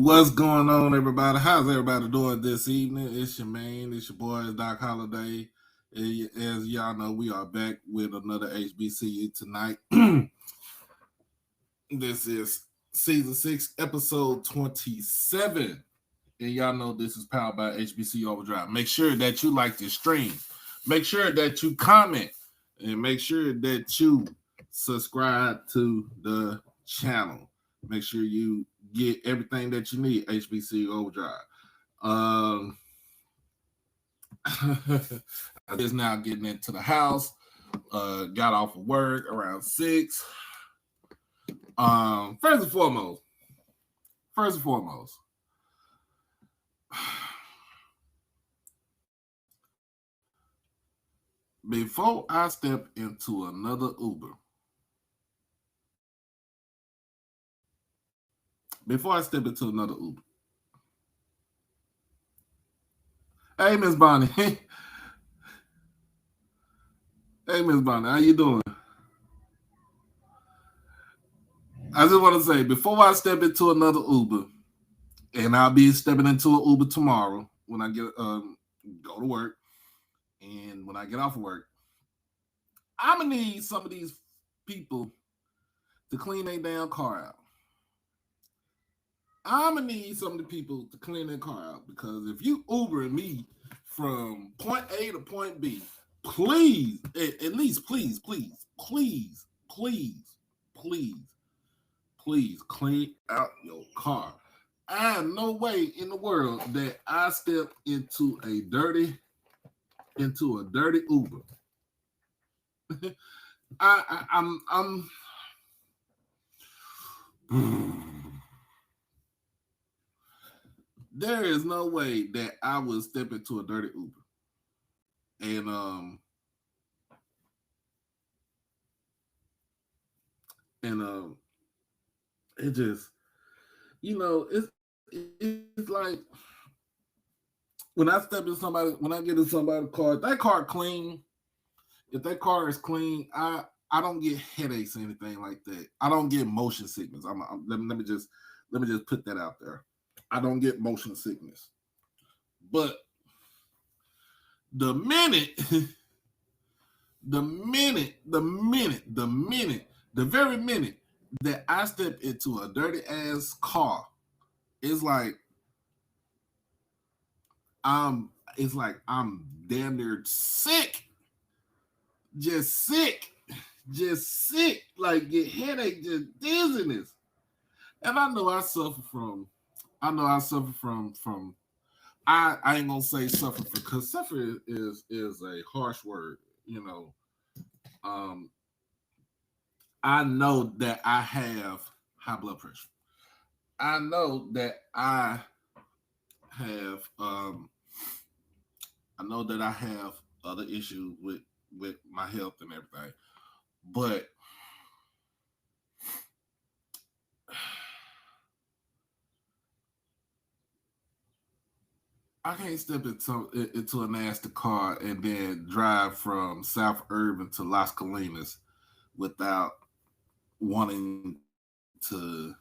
What's going on, everybody? How's everybody doing this evening? It's your man, it's your boy, Doc Holiday. As y'all know, we are back with another HBCU tonight. This is season 6, episode 27. And y'all know this is powered by HBCU Overdrive. Make sure that you like this stream. Make sure that you comment. And make sure that you subscribe to the channel. Make sure you get everything that you need, HBCU Overdrive. I just now getting into the house. Got off of work around 6. First and foremost, before I step into another Uber, hey, Miss Bonnie. Hey, Miss Bonnie, how you doing? I just want to say, before I step into another Uber, and I'll be stepping into an Uber tomorrow when I get go to work, and when I get off of work, I'm gonna need some of these people to clean their damn car out. I'm gonna need some of the people to clean their car out, because if you Ubering me from point A to point B, please, at least, please clean out your car. I have no way in the world that I step into a dirty Uber. I'm there is no way that I would step into a dirty Uber. And it just, it's like when I get in somebody's car, if that car clean, if that car is clean, I don't get headaches or anything like that. I don't get motion sickness. Let me just put that out there. I don't get motion sickness. But the very minute that I step into a dirty ass car, it's like I'm damn near sick. Just sick, like get headache, just dizziness. And I know I suffer from I ain't gonna say suffer, because suffer is a harsh word, I know that I have high blood pressure. I know that I have other issues with my health and everything. But I can't step into a nasty car and then drive from South Urban to Las Colinas without wanting to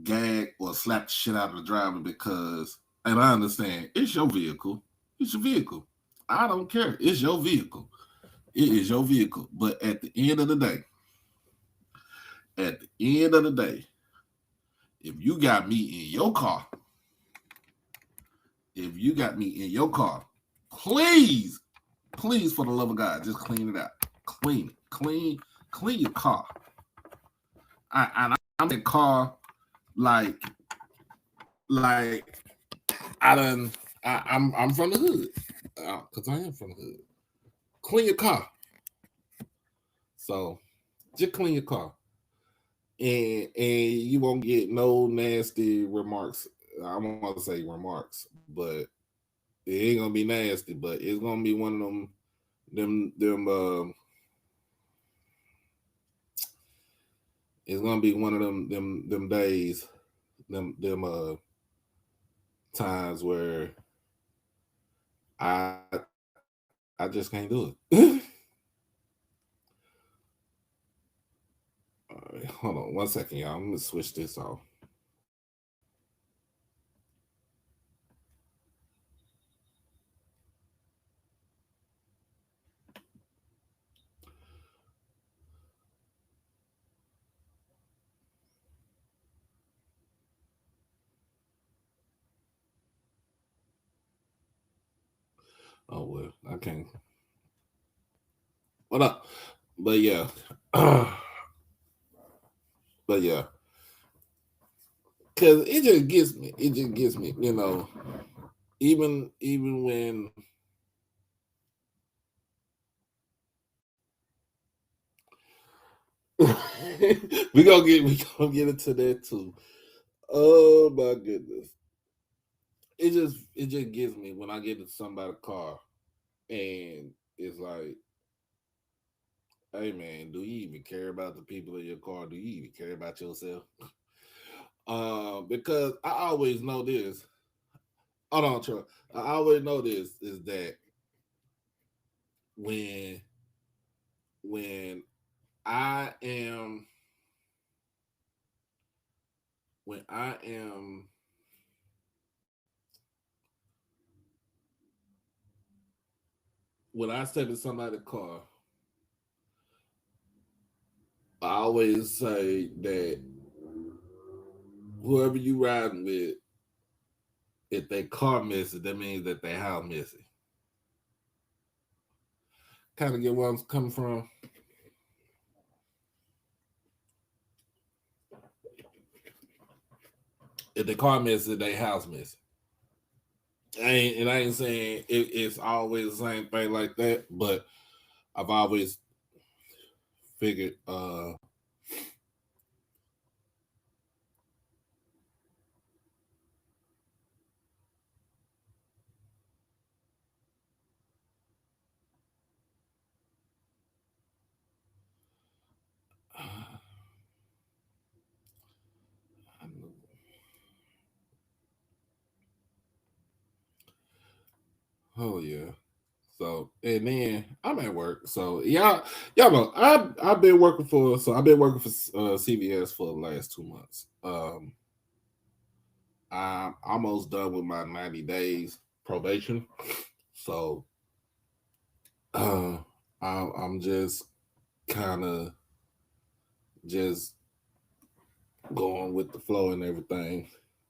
gag or slap the shit out of the driver, because, and I understand, it's your vehicle. It's your vehicle. I don't care. It's your vehicle. It is your vehicle. But at the end of the day, if you got me in your car, please, for the love of God, just clean it out. Clean your car. I'm in the car like I'm from the hood, because I am from the hood. Clean your car. So just clean your car, and you won't get no nasty remarks. I don't want to say remarks, but it ain't gonna be nasty. But it's gonna be one of them. It's gonna be one of them days, them times where I just can't do it. All right, hold on 1 second, y'all. I'm gonna switch this off. Oh well, I can't. What up? But yeah, but yeah, cause it just gets me. It just gets me. You know, even when we gonna get into that too. Oh my goodness. It just gets me when I get in somebody's car and it's like, hey man, do you even care about the people in your car? Do you even care about yourself? Because I always know this. Hold on, Troy. I always know this is that when when I am when I am when I step in somebody's car, I always say that whoever you riding with, if they car missing, that means that they house missing. Kind of get where I'm coming from. If they car missing, they house missing. I ain't saying it's always the same thing like that, but I've always figured oh yeah. So and then I'm at work. So y'all know I've been working for CVS for the last 2 months. I'm almost done with my 90 days probation. So uh, I'm just kind of just going with the flow and everything.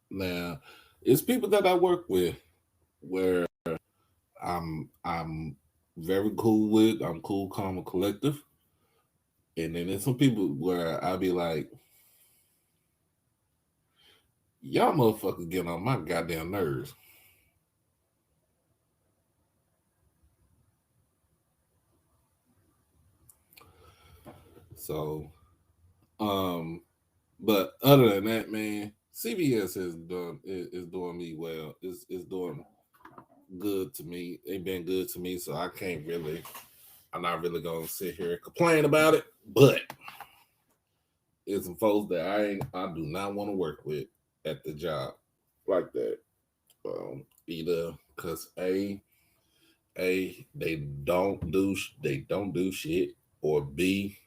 Now, it's people that I work with where I'm very cool with. I'm cool, calm, and collective. And then there's some people where I be like, y'all motherfuckers get on my goddamn nerves. So, um, but other than that, man, CVS is doing me well. It's doing good to me. They've been good to me, so I'm not really gonna sit here and complain about it. But it's some folks that I do not want to work with at the job like that. Either because they don't do shit, or B,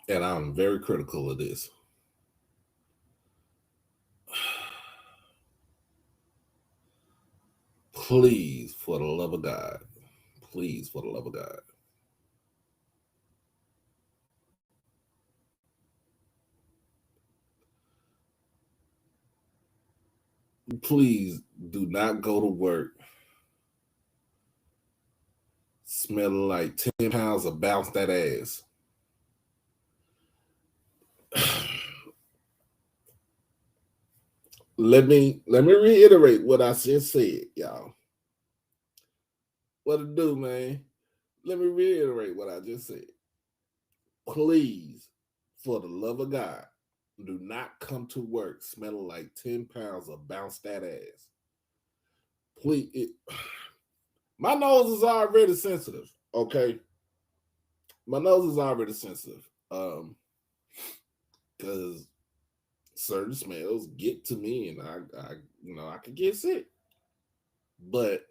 and I'm very critical of this. Please, for the love of God, please, for the love of God, please do not go to work smelling like 10 pounds of bounce that ass. Let me reiterate what I just said, y'all. What to do, man? Let me reiterate what I just said. Please, for the love of God, do not come to work smelling like 10 pounds of bounce that ass. Please, my nose is already sensitive. Okay, my nose is already sensitive. Because certain smells get to me, and I could get sick. But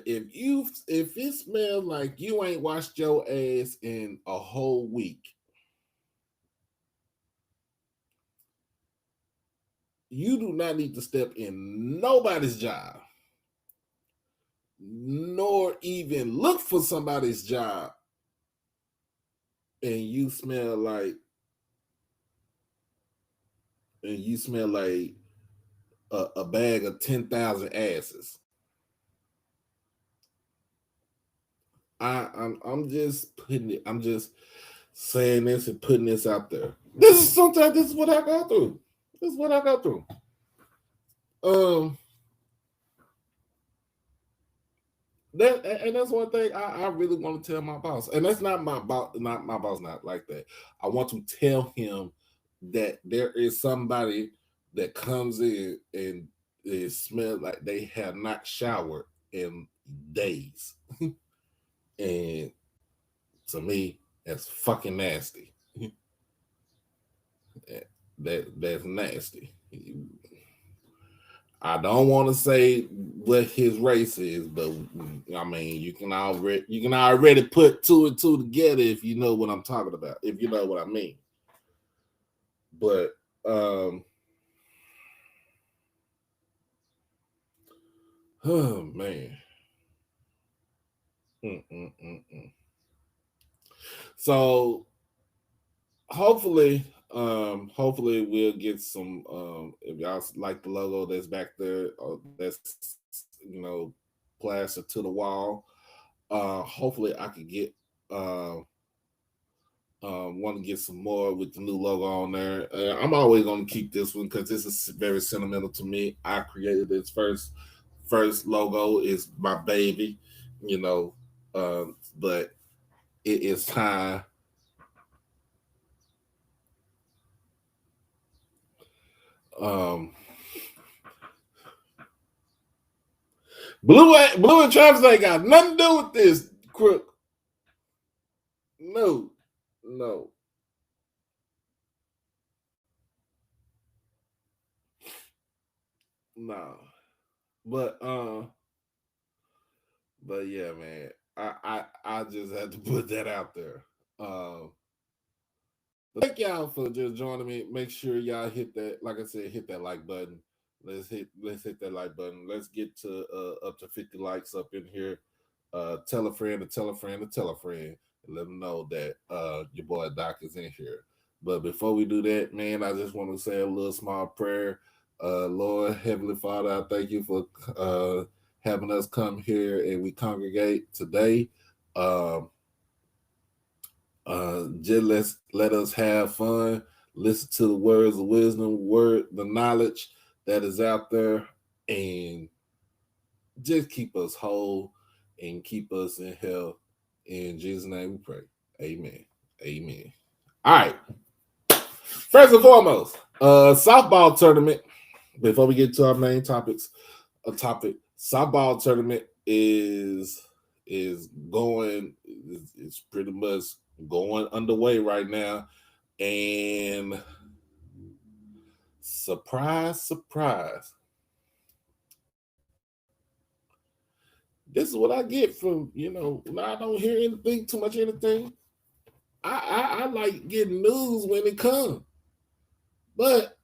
if it smells like you ain't washed your ass in a whole week, you do not need to step in nobody's job, nor even look for somebody's job, and you smell like a bag of 10,000 asses. I'm just putting it. I'm just saying this and putting this out there. This is sometimes this is what I go through. This is what I go through. That's one thing I really want to tell my boss, and that's not my boss. Not my boss. Not like that. I want to tell him that there is somebody that comes in and it smells like they have not showered in days, and to me, that's fucking nasty. That's nasty. I don't want to say what his race is, but I mean you can already put two and two together if you know what I'm talking about, if you know what I mean. But oh man. So hopefully we'll get some if y'all like the logo that's back there, that's plastered to the wall. Hopefully I could get want to get some more with the new logo on there. I'm always going to keep this one because this is very sentimental to me. I created this first logo, is my baby, but it is time. Blue and Travis ain't got nothing to do with this, crook. No. No. But yeah, man. I just had to put that out there. Thank y'all for just joining me. Make sure y'all hit that, like I said, hit that like button. Let's hit that like button. Let's get to up to 50 likes up in here. Tell a friend to tell a friend to tell a friend, and let them know that your boy Doc is in here. But before we do that, man, I just want to say a little small prayer. Lord, Heavenly Father, I thank you for having us come here and we congregate today. Just let us have fun, listen to the words of wisdom, the knowledge that is out there, and just keep us whole and keep us in health. In Jesus' name we pray. Amen. Amen. All right. First and foremost, softball tournament. Before we get to our main topic, softball tournament is going. It's pretty much going underway right now, and surprise, this is what I get from when I don't hear anything too much anything. I like getting news when it comes, but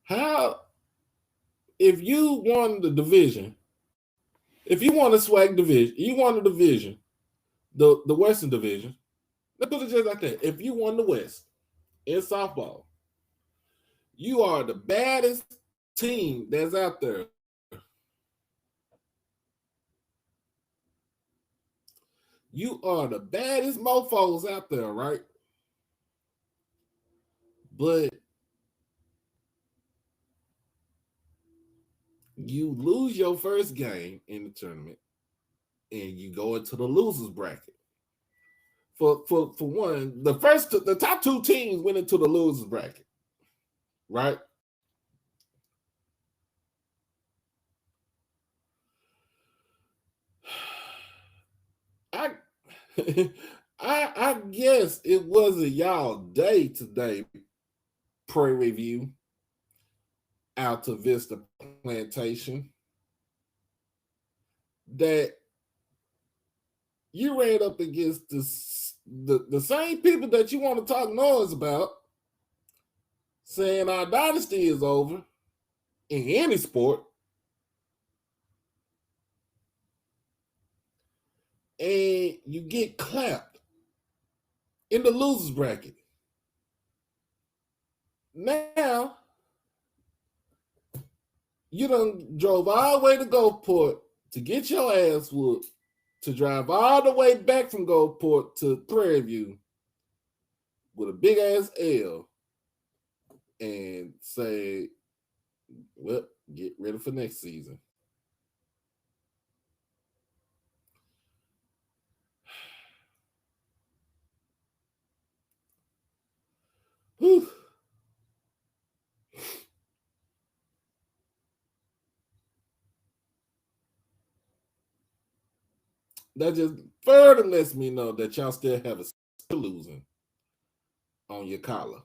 how, if you won the division, if you won the SWAC division, you won the division, the Western division. Let's put it just like that. If you won the West in softball, you are the baddest team that's out there. You are the baddest mofos out there, right? But you lose your first game in the tournament and you go into the losers bracket. For one, the top two teams went into the losers bracket, right? I guess it wasn't y'all day today. Pre-review Alta Vista Plantation that you ran up against the same people that you want to talk noise about, saying our dynasty is over in any sport. and you get clapped in the losers bracket. Now you done drove all the way to Gulfport to get your ass whooped, to drive all the way back from Gulfport to Prairie View with a big ass L and say, well, get ready for next season. Whew. That just further lets me know that y'all still have a losing on your collar.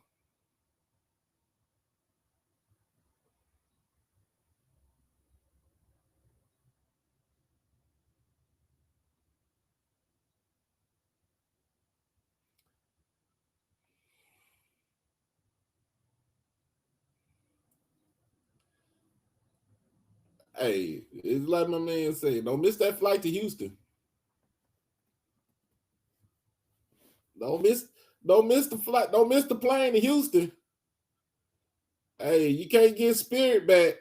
Hey, it's like my man said, don't miss that flight to Houston. Don't miss don't miss the flight, don't miss the plane to Houston. Hey, you can't get Spirit back.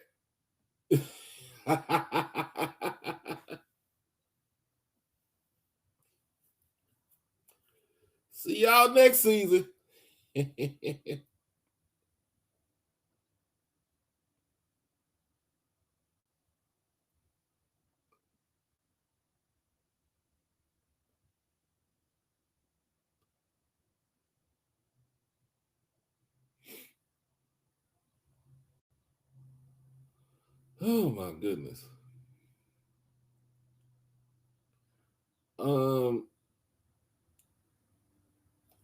See y'all next season. Oh my goodness. Um,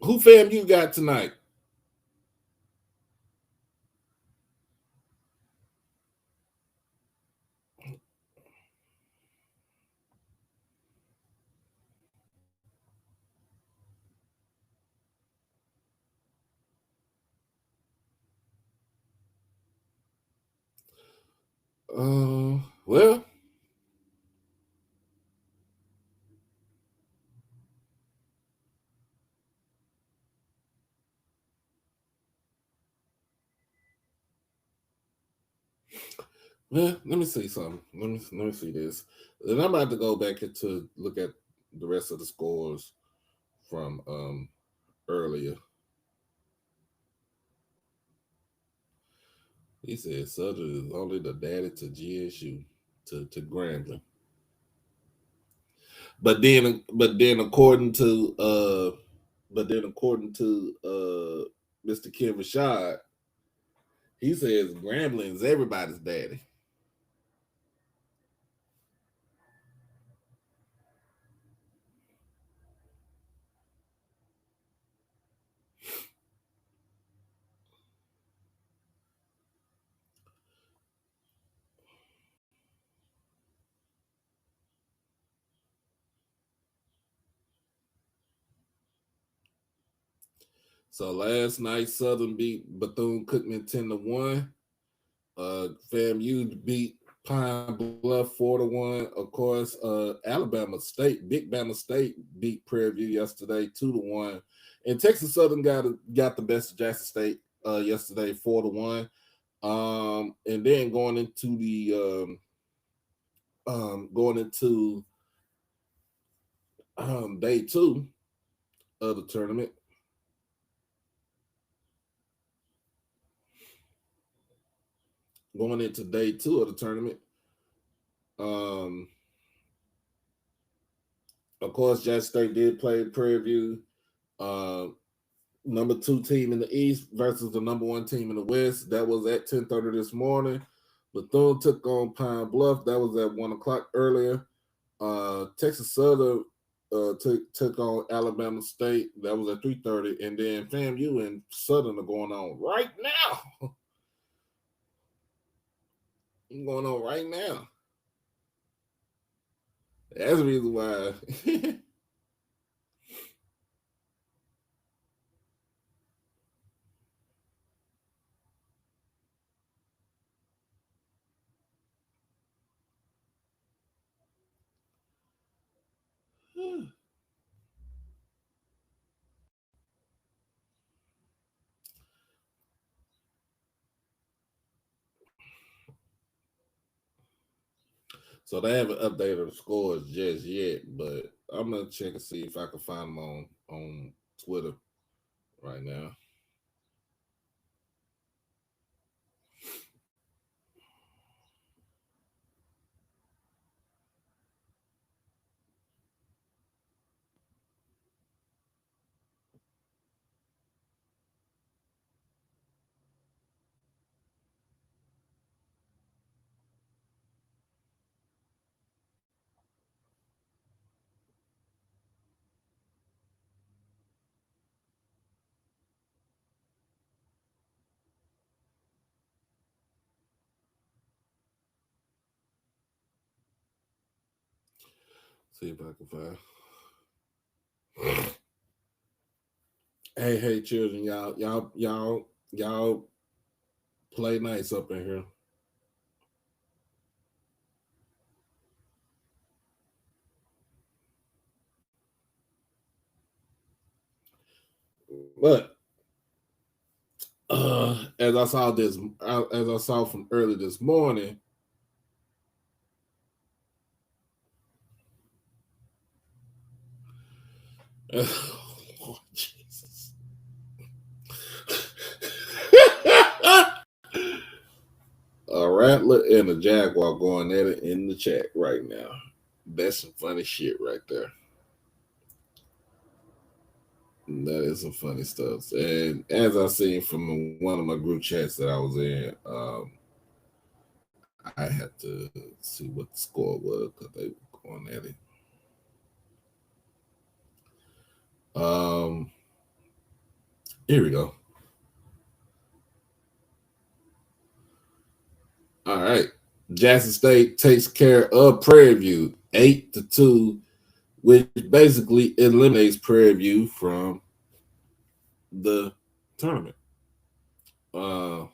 who fam you got tonight? Well, let me see something. Let me see this. Then I'm about to go back to look at the rest of the scores from earlier. He said Southern is only the daddy to GSU to Grambling. But then according to Mr. Kim Rashad, he says Grambling is everybody's daddy. So last night Southern beat Bethune Cookman 10-1. FAMU beat Pine Bluff 4-1. Of course, Alabama State, Big Bama State beat Prairie View yesterday 2-1. And Texas Southern got the best of Jackson State yesterday 4-1. And then going into day two of the tournament. Going into day two of the tournament. Um, of course, Jackson State did play Prairie View. Number two team in the East versus the number one team in the West. That was at 10:30 this morning. Bethune took on Pine Bluff. That was at 1 o'clock earlier. Texas Southern took on Alabama State. That was at 3:30. And then FAMU and Southern are going on right now. Going on right now. That's the reason why. So they haven't updated the scores just yet, but I'm gonna check and see if I can find them on Twitter right now. See if I can find. Hey, children, y'all play nice up in here. But as I saw as I saw from early this morning, oh, Jesus. A rattler and a jaguar going at it in the chat right now. That's some funny shit right there. That is some funny stuff. And as I seen from one of my group chats that I was in, I had to see what the score was because they were going at it. Here we go. All right. Jackson State takes care of Prairie View 8-2, which basically eliminates Prairie View from the tournament. Uh,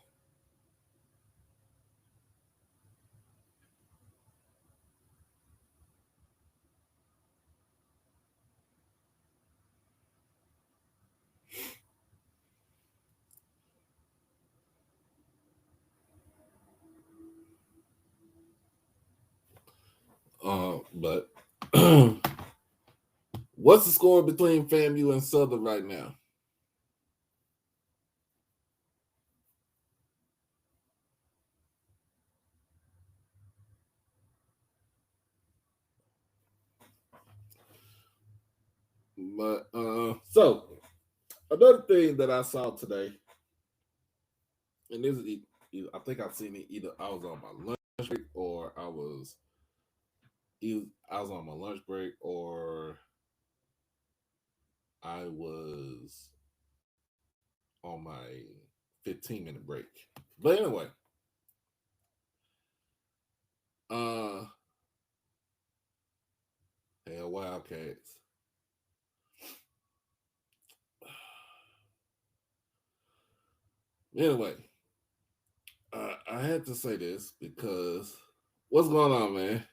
but what's the score between FAMU and Southern right now? But so another thing that I saw today, and this is I think I've seen it either I was on my lunch break or I was on my lunch break or I was on my 15-minute break. But anyway, uh hell Wildcats. Anyway, I had to say this because what's going on, man?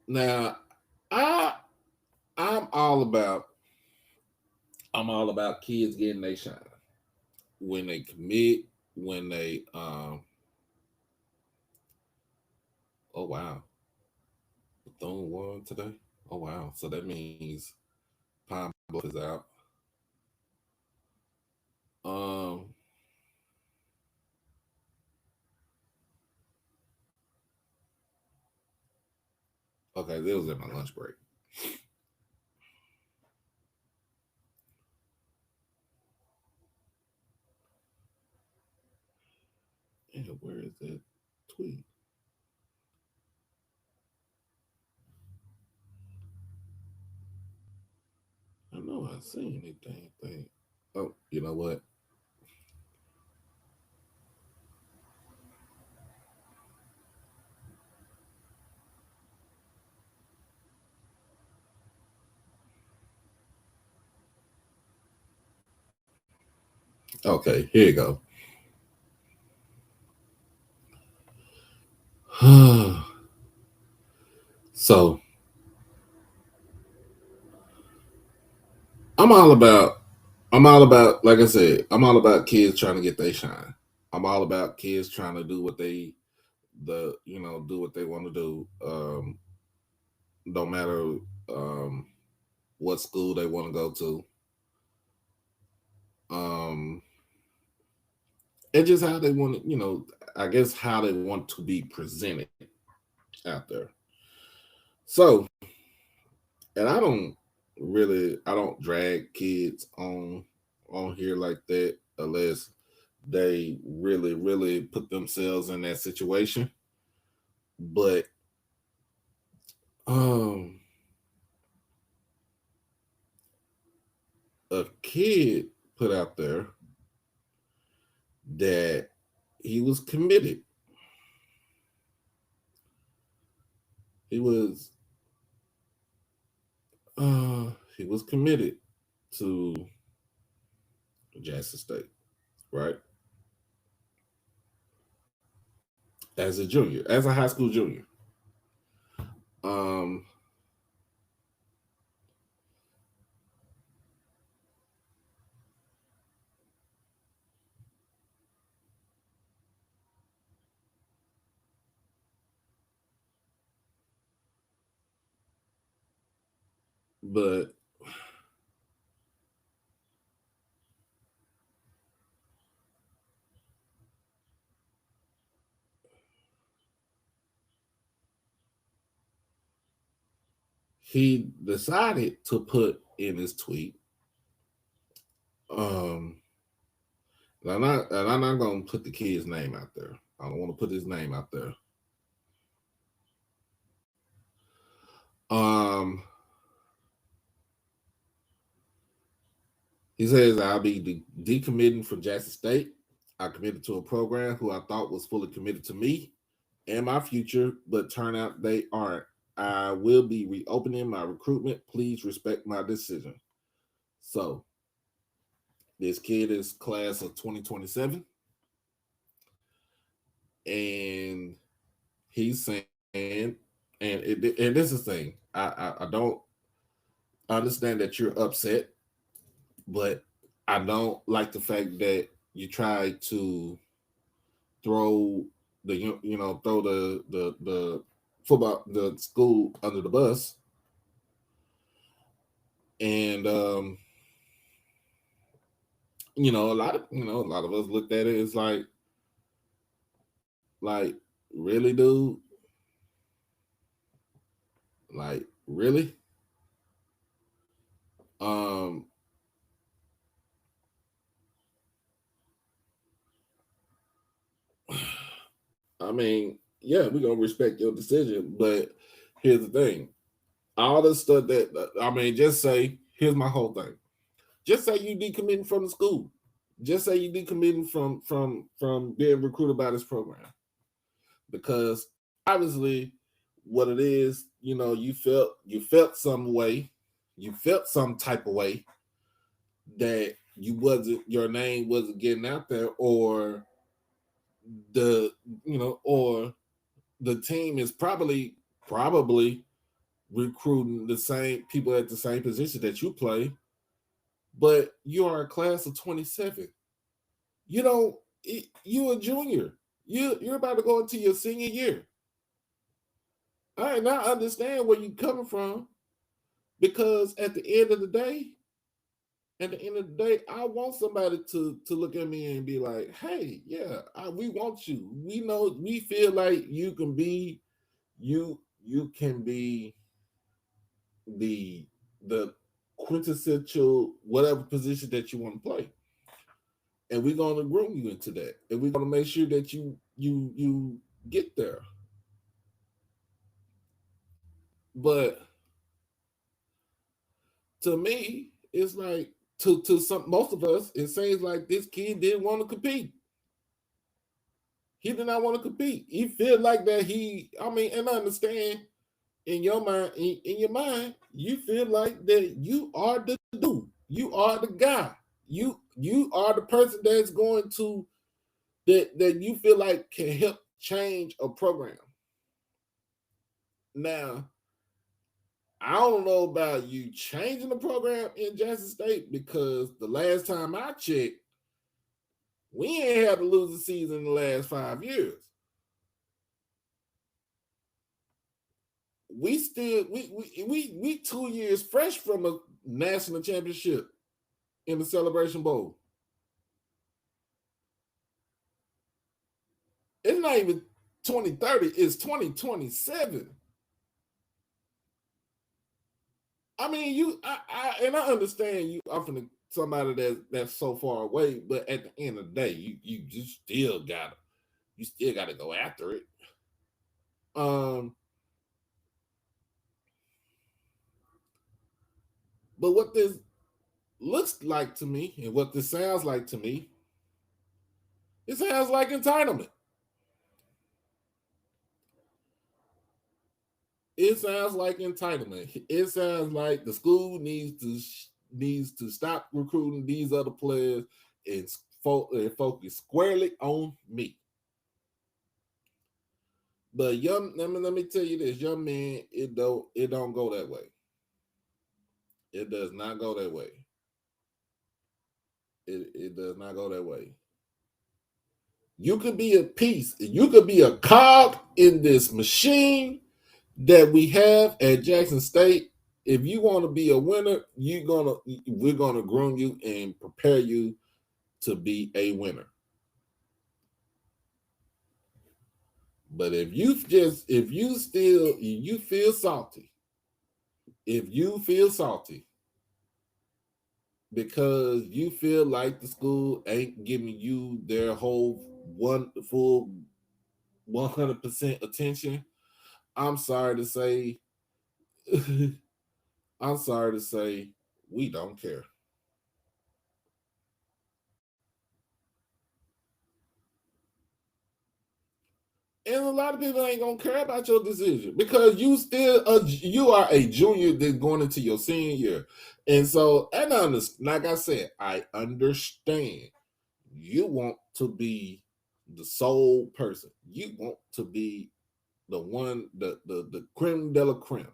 Now, I I'm all about I'm all about kids getting their shine when they commit, when they oh wow, Bethune won today. Oh wow, so that means Pine Bluff is out. Um, okay, this was at my lunch break. Yeah, where is that tweet? I know I seen anything. Thing. Oh, you know what? Okay, here you go. So I'm all about like I said, I'm all about kids trying to get their shine. I'm all about kids trying to do what they do what they want to do. No matter um what school they want to go to. Um and just how they want to, I guess how they want to be presented out there. So, and I don't drag kids on here like that unless they really put themselves in that situation. But um a kid put out there that he was committed. He was he was committed to Jackson State, right? As a junior, as a high school junior. Um, but he decided to put in his tweet. Um, and I'm not gonna put the kid's name out there. I don't want to put his name out there. Um, he says I'll be decommitting from Jackson State. I committed to a program who I thought was fully committed to me and my future, but turn out they aren't. I will be reopening my recruitment. Please respect my decision. So this kid is class of 2027, and he's saying, and this is the thing, I don't understand that you're upset, but I don't like the fact that you try to throw throw the football the school under the bus, and a lot of us looked at it as like really, dude, like really. Um, I mean, yeah, we're gonna respect your decision, but here's the thing: all the stuff that just say, here's my whole thing. Just say you decommitting from the school. Just say you decommitting from being recruited by this program, because obviously, what it is, you felt some way, you felt some type of way that your name wasn't getting out there, or the or the team is probably recruiting the same people at the same position that you play, but you are a class of 27. You don't you a junior. You're about to go into your senior year. All right, now I understand where you're coming from, because at the end of the day, I want somebody to look at me and be like, "Hey, yeah, we want you. We know, we feel like you can be the the quintessential whatever position that you want to play, and we're going to groom you into that, and we're going to make sure that you get there." But to me, it's like, to some most of us, it seems like this kid didn't want to compete. He did not want to compete. He feel like that and I understand, in your mind, in your mind, you feel like that you are the dude. You are the guy. You are the person that's going to that you feel like can help change a program. Now, I don't know about you changing the program in Jackson State because the last time I checked, we ain't had to lose a season in the last 5 years. We still we 2 years fresh from a national championship in the Celebration Bowl. It's not even 2030, it's 2027. I mean, I understand you offering somebody that's so far away, but at the end of the day, you still gotta go after it. Um, but what this looks like to me, and what this sounds like to me, it sounds like entitlement. It sounds like entitlement. It sounds like the school needs to stop recruiting these other players and focus squarely on me. But let me tell you this, young man, it don't go that way. It does not go that way. It does not go that way. You could be a piece, you could be a cog in this machine that we have at Jackson State. If you want to be a winner, we're gonna groom you and prepare you to be a winner. But if you feel salty, if you feel salty because you feel like the school ain't giving you their whole full 100% attention, I'm sorry to say, I'm sorry to say, we don't care. And a lot of people ain't gonna care about your decision because you are a junior that's going into your senior year. And so, like I said, I understand you want to be the sole person. You want to be the one, the creme de la creme.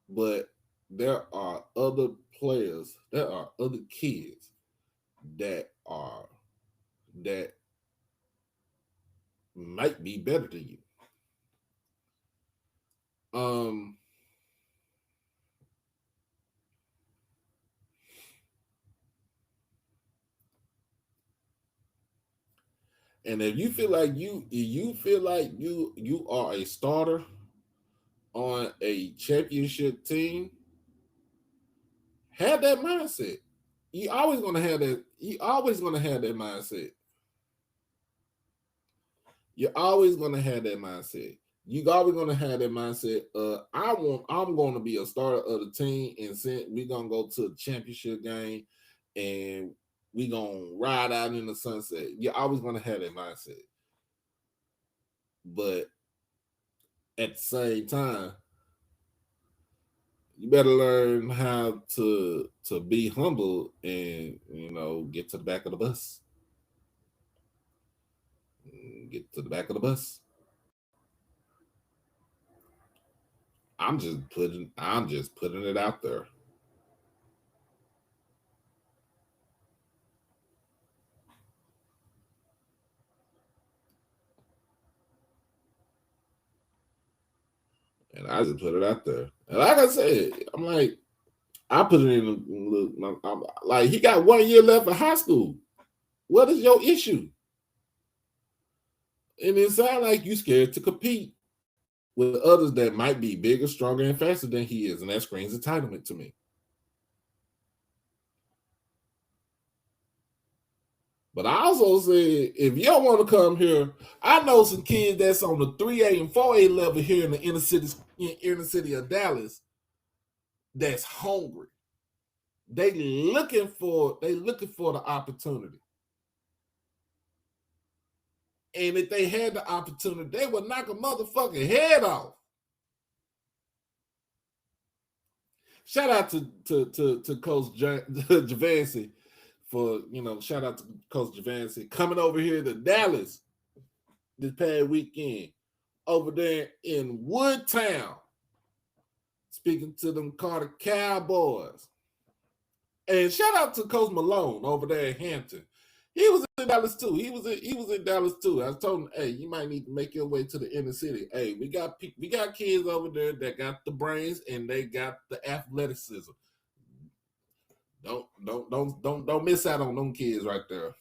But there are other players, there are other kids that might be better than you. Um, and if you feel like you are a starter on a championship team, have that mindset. You always gonna have that. You always gonna have that mindset. You're always gonna have that mindset. You always gonna have that mindset. I'm gonna be a starter of the team, and we're gonna go to the championship game, and we gonna ride out in the sunset. You're always gonna have that mindset. But at the same time, you better learn how to be humble and get to the back of the bus. Get to the back of the bus. I'm just putting it out there. And I just put it out there. And like I said, I'm like, I put it in. I'm like, he got 1 year left of high school. What is your issue? And it sounds like you scared to compete with others that might be bigger, stronger, and faster than he is, and that screams entitlement to me. But I also said, if you don't want to come here, I know some kids that's on the 3A and 4A level here in the inner city of Dallas that's hungry. They looking for the opportunity. And if they had the opportunity, they would knock a motherfucking head off. shout out to Coach Javancy for shout out to Coach Javancy coming over here to Dallas this past weekend over there in Woodtown, speaking to them Carter Cowboys. And shout out to Coach Malone over there in Hampton. He was in Dallas too. He was in Dallas too. I told him, hey, you might need to make your way to the inner city. Hey, we got kids over there that got the brains and they got the athleticism. Don't miss out on them kids right there.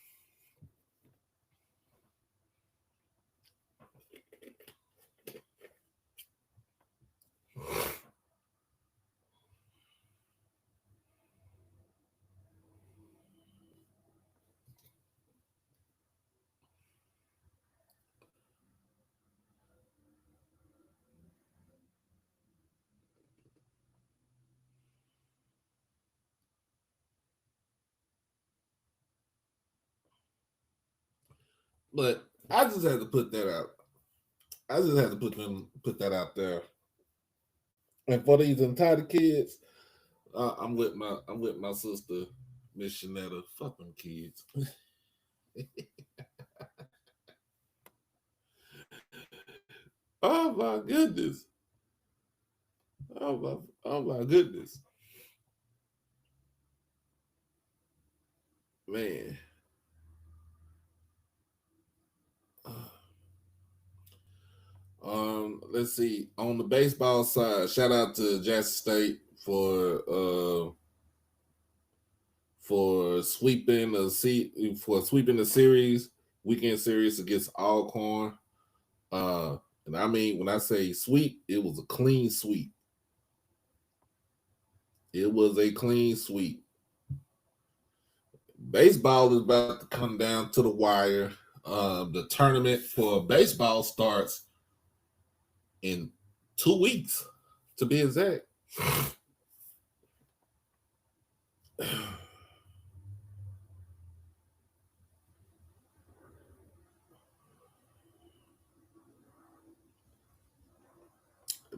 But I just had to put that out. I just had to put that out there. And for these entitled kids, I'm with my sister, Miss Shanetta. Fuck them kids. Oh my goodness. Oh my goodness. Man. Let's see. On the baseball side, shout out to Jackson State for sweeping the series, weekend series against Alcorn. And I mean, when I say sweep, it was a clean sweep. It was a clean sweep. Baseball is about to come down to the wire. The tournament for baseball starts in 2 weeks, to be exact.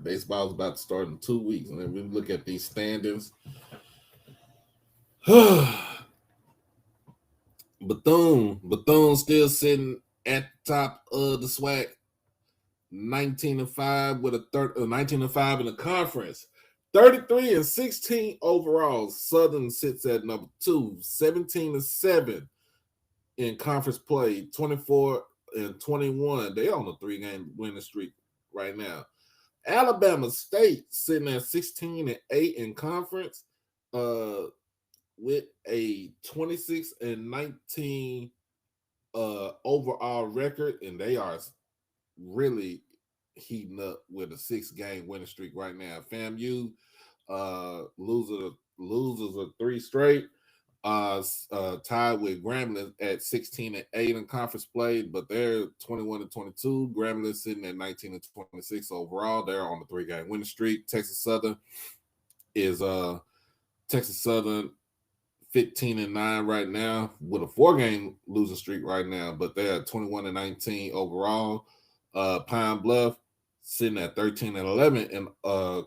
Baseball is about to start in 2 weeks, and then we look at these standings. Bethune still sitting at the top of the SWAC, 19-5 with a 19-5 in the conference, 33-16 overall. Southern sits at number 2, 17-7 in conference play, 24-21. They on a 3-game winning streak right now. Alabama State sitting at 16-8 in conference, with a 26-19 overall record, and they are really heating up with a 6-game winning streak right now. FAMU losers of 3 straight, tied with Grambling at 16-8 in conference play, but they're 21-22. Grambling sitting at 19-26 overall. They're on the 3-game winning streak. Texas Southern 15-9 right now with a 4-game losing streak right now, but they're 21-19 overall. Pine Bluff sitting at 13-11 in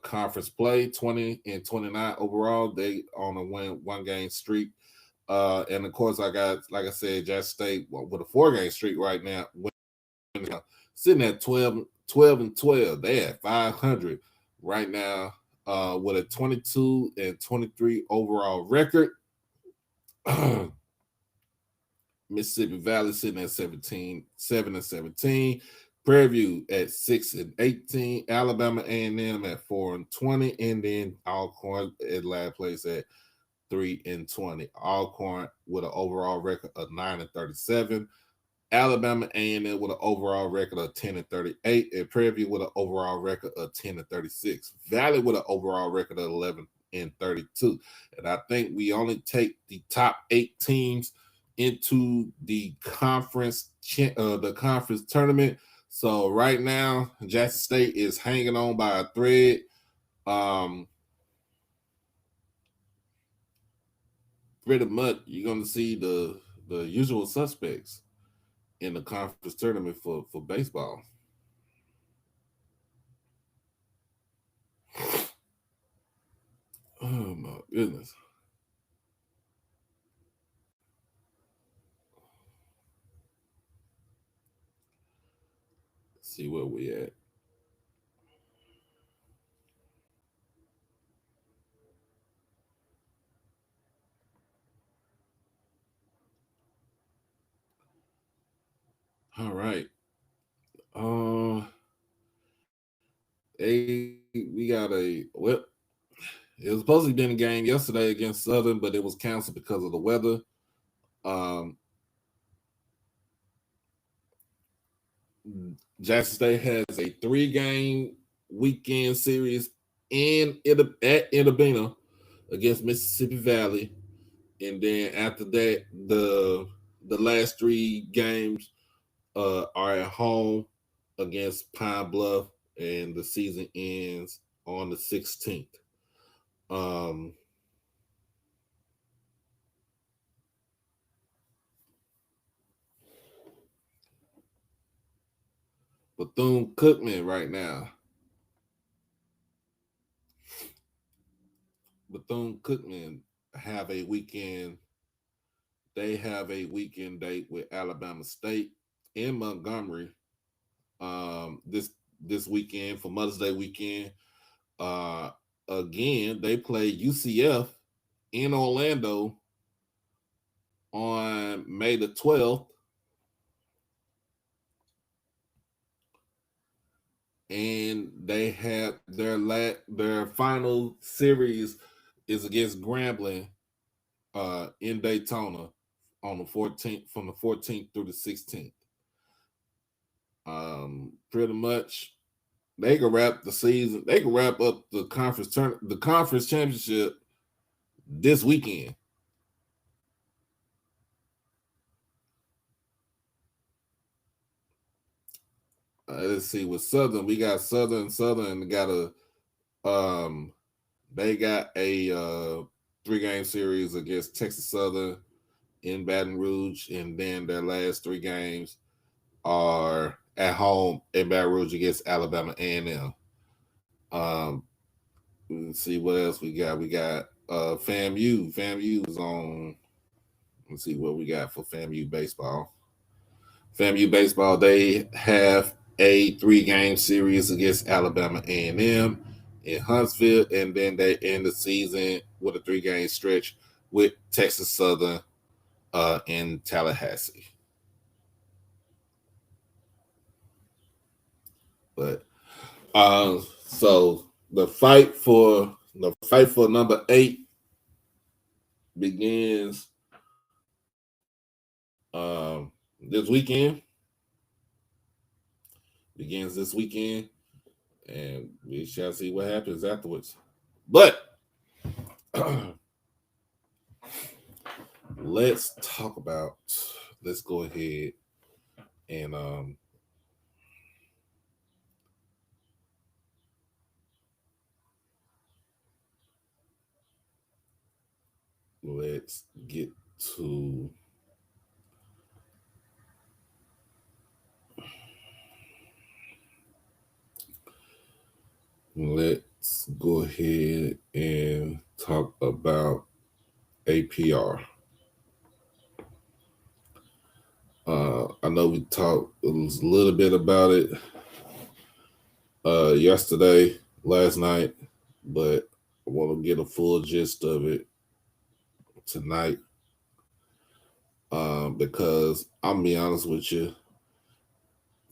conference play, 20-29 overall. They on a 1-game streak. And of course, like I said, Jackson State with a 4-game streak right now, sitting at 12-12. They at 500 right now, with a 22-23 overall record. Mississippi Valley sitting at 7-17. Prairie View at 6-18. Alabama A&M at 4-20, and then Alcorn at last place at 3-20. Alcorn with an overall record of 9-37. Alabama A&M with an overall record of 10-38, and Prairie View with an overall record of 10-36. Valley with an overall record of 11-32. And I think we only take the top 8 teams into the conference tournament. So right now, Jackson State is hanging on by a thread. Pretty much, you're going to see the usual suspects in the conference tournament for baseball. Oh my goodness. Let's see where we at. All right. We got a well. It was supposed to be in a game yesterday against Southern, but it was canceled because of the weather. Um, Jackson State has a 3-game weekend series at Inabena against Mississippi Valley, and then after that, the last 3 games are at home against Pine Bluff, and the season ends on the 16th. Um, Bethune Cookman right now. Bethune Cookman have a weekend. They have a weekend date with Alabama State in Montgomery. This weekend for Mother's Day weekend. Uh, Again, they play UCF in Orlando on May the 12th, and they have their final series is against Grambling in Daytona on the 14th, from the 14th through the 16th. Pretty much they can wrap the season. They can wrap up the conference championship this weekend. Let's see with Southern. We got Southern got they got a 3-game series against Texas Southern in Baton Rouge, and then their last 3 games are at home in Baton Rouge against Alabama A&M. Let's see what else we got. We got FAMU. FAMU is on. Let's see what we got for FAMU baseball. FAMU baseball, they have a 3-game series against Alabama A&M in Huntsville, and then they end the season with a 3-game stretch with Texas Southern in Tallahassee. But so the fight for number 8 begins this weekend. Begins this weekend, and we shall see what happens afterwards. But let's talk about. Let's go ahead and let's get to let's go ahead and talk about APR. I know we talked a little bit about it yesterday, last night, but I want to get a full gist of it tonight. Because I'm gonna be honest with you,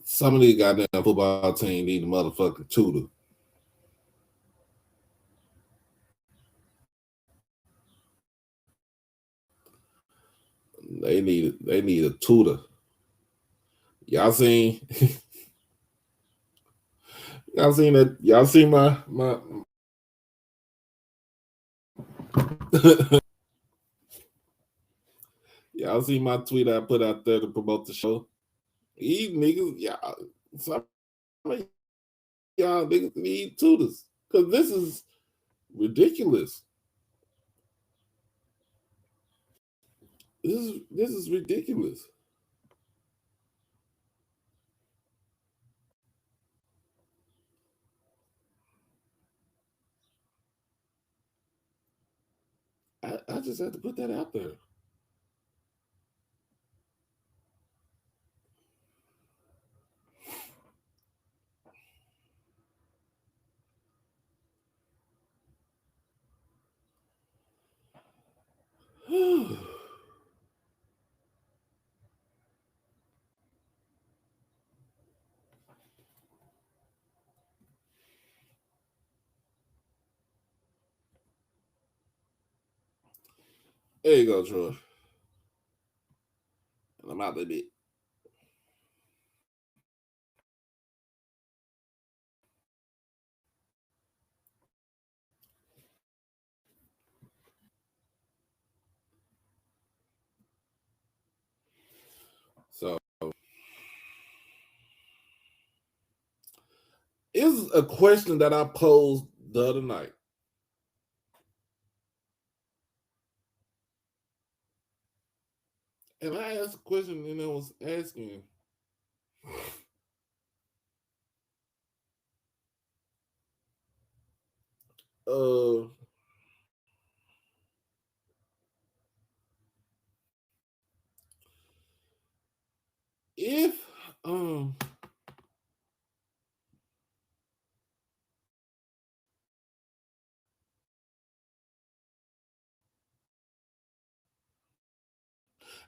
some of these goddamn football team need a motherfucking tutor. They need a tutor. Y'all seen y'all seen that y'all seen my y'all see my tweet I put out there to promote the show. These niggas, some of y'all niggas need tutors because this is ridiculous. This is ridiculous. I just had to put that out there. There you go, Troy. And I'm out there bit. So it's a question that I posed the other night. And I asked a question and I was asking, uh, if um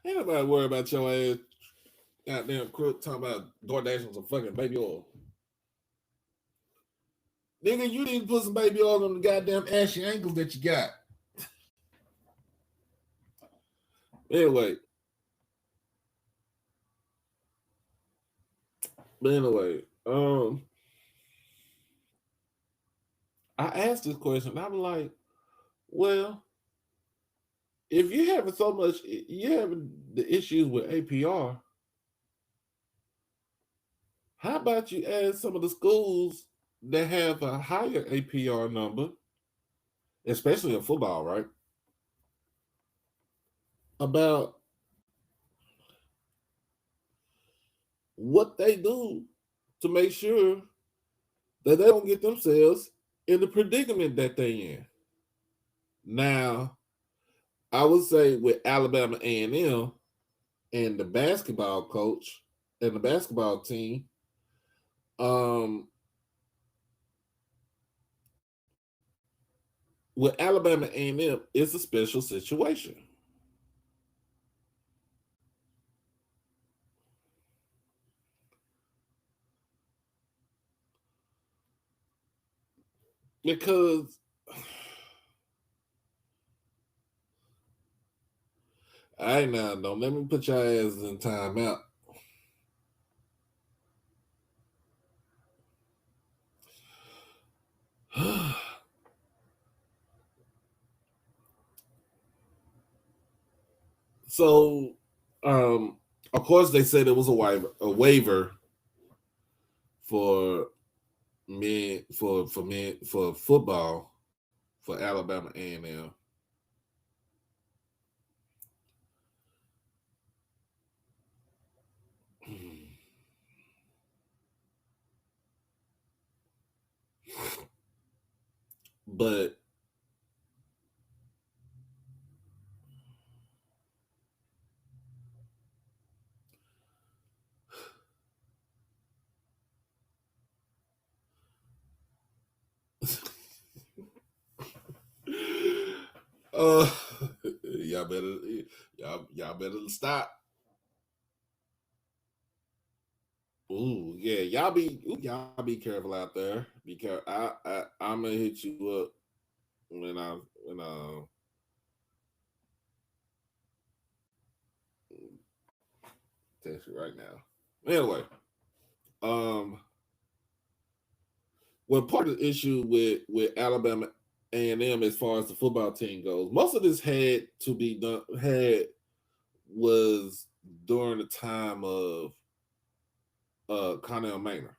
ain't nobody worry about your ass goddamn crook talking about DoorDash some fucking baby oil. Nigga, you need to put some baby oil on the goddamn ashy ankles that you got. Anyway. But anyway, I asked this question. I'm like, well, if you're having so much, you're having the issues with APR, how about you ask some of the schools that have a higher APR number, especially in football, right? About what they do to make sure that they don't get themselves in the predicament that they in. Now, I would say with Alabama A&M and the basketball coach and the basketball team, um, with Alabama A&M, it's a special situation because I now don't let me put your ass in timeout. So, of course, they said it was a waiver for men for football for Alabama A&M. But uh, y'all better y'all better stop. Ooh, yeah, y'all be careful out there because I'm gonna hit you up when I text you right now. Anyway, um, well, part of the issue with Alabama A&M as far as the football team goes, most of this had to be done had was during the time of Connell Maynor.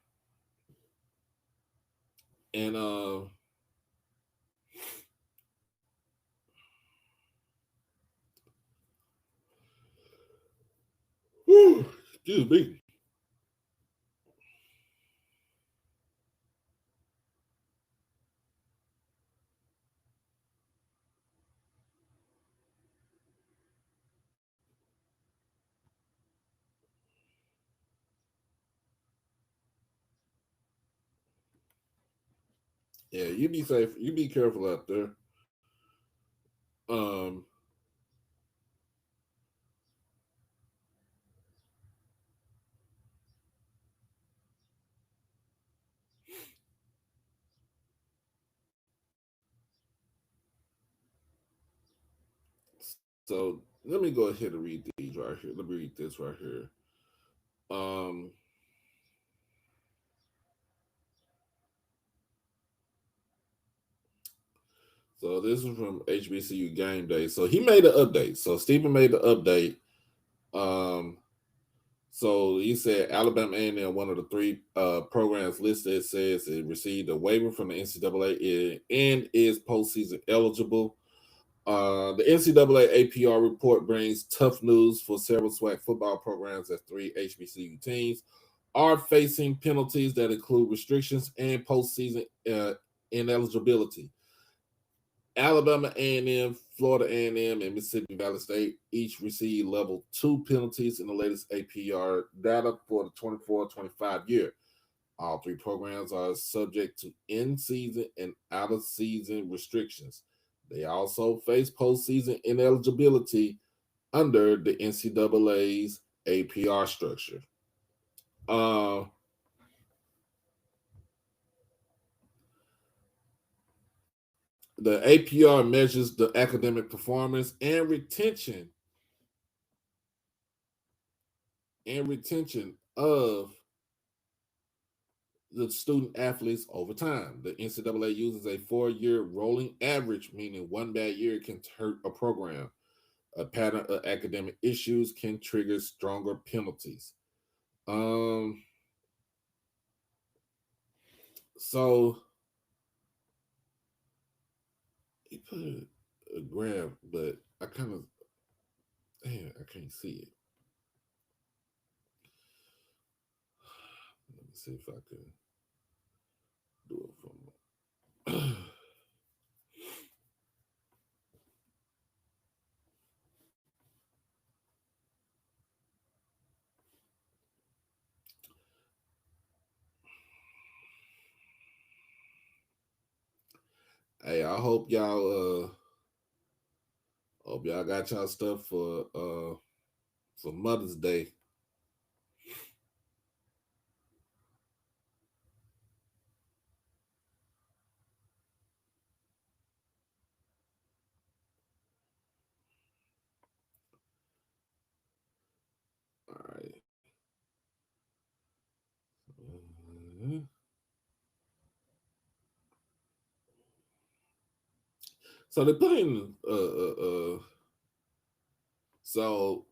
And excuse me. Yeah, you be safe. You be careful out there. Um, so let me go ahead and read these right here. Let me read this right here. Um, so this is from HBCU Game Day. So he made an update. So Stephen made the update. Um, so he said Alabama A&M, one of the three programs listed, says it received a waiver from the NCAA and is postseason eligible. The NCAA APR report brings tough news for several SWAC football programs as three HBCU teams are facing penalties that include restrictions and postseason ineligibility. Alabama A&M, Florida A&M, and Mississippi Valley State each received level 2 penalties in the latest APR data for the 24-25 year. All three programs are subject to in-season and out-of-season restrictions. They also face postseason ineligibility under the NCAA's APR structure. Uh, the APR measures the academic performance and retention of the student athletes over time. The NCAA uses a 4-year rolling average, meaning one bad year can hurt a program. A pattern of academic issues can trigger stronger penalties. Um, so he put a graph, but I kind of, damn, I can't see it. Let me see if I can do it from. Hey, I hope y'all got y'all stuff for Mother's Day. All right. Mhm. So they put in so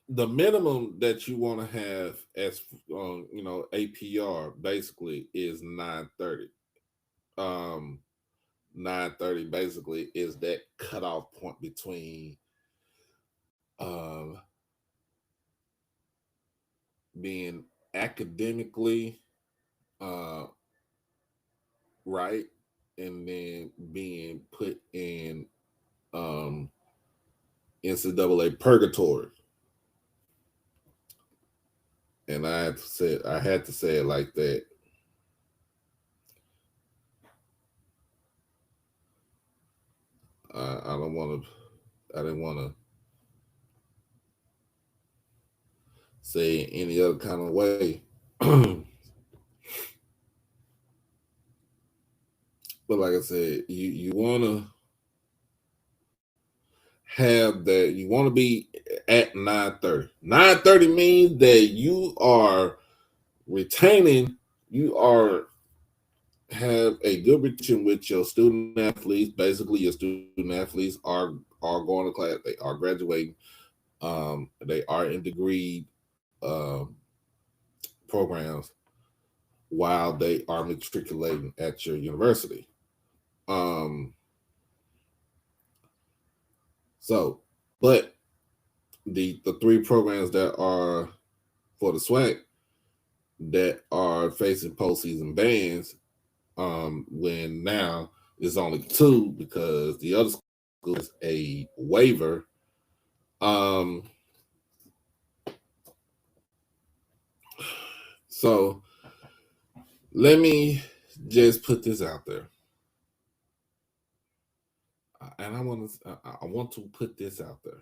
the minimum that you want to have as APR basically is 930. 930 basically is that cutoff point between um being academically uh right and then being put in um NCAA purgatory. And I had to say it like that. I don't want to. I didn't want to say any other kind of way. But like I said, you want to have that. You want to be at 930. 930 means that you are retaining. You are have a good retention with your student athletes. Basically, your student athletes are going to class. They are graduating. They are in degree programs while they are matriculating at your university. Um, so, but the three programs that are for the SWAC that are facing postseason bans, when now it's only two because the other school has a waiver. Um, so let me just put this out there, and I want to put this out there.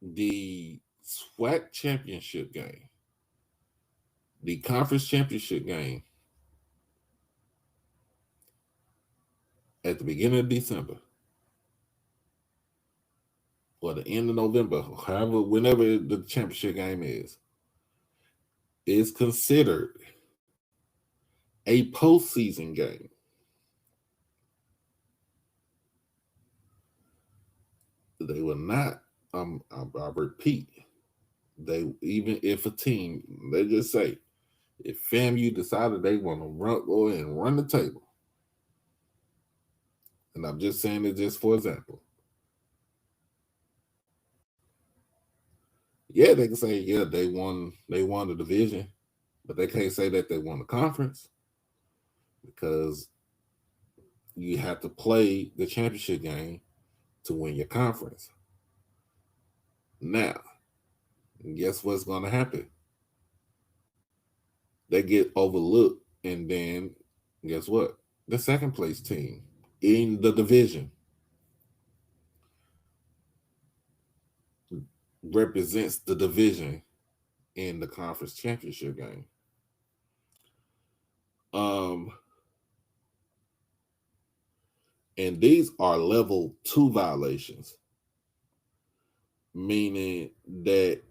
The SWAC championship game, the conference championship game, at the beginning of December or the end of November, however, whenever the championship game is considered a postseason game. They will not. I repeat, they even if a team, they just say, if FAMU decided they want to go and run the table, and I'm just saying it just for example. Yeah, they can say, yeah, they won the division, but they can't say that they won the conference because you have to play the championship game to win your conference. Now, guess what's going to happen? They get overlooked, and then guess what? The second place team in the division represents the division in the conference championship game. And these are level 2 violations, meaning that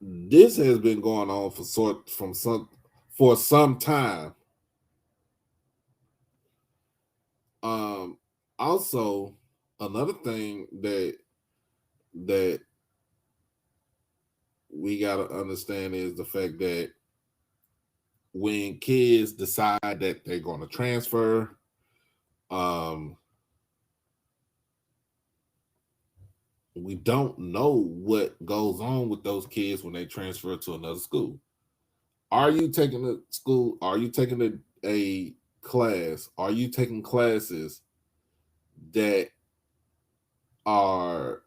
this has been going on for some time. Also, another thing that we got to understand is the fact that when kids decide that they're going to transfer, we don't know what goes on with those kids when they transfer to another school. Are you taking a school? Are you taking a class? Are you taking classes that are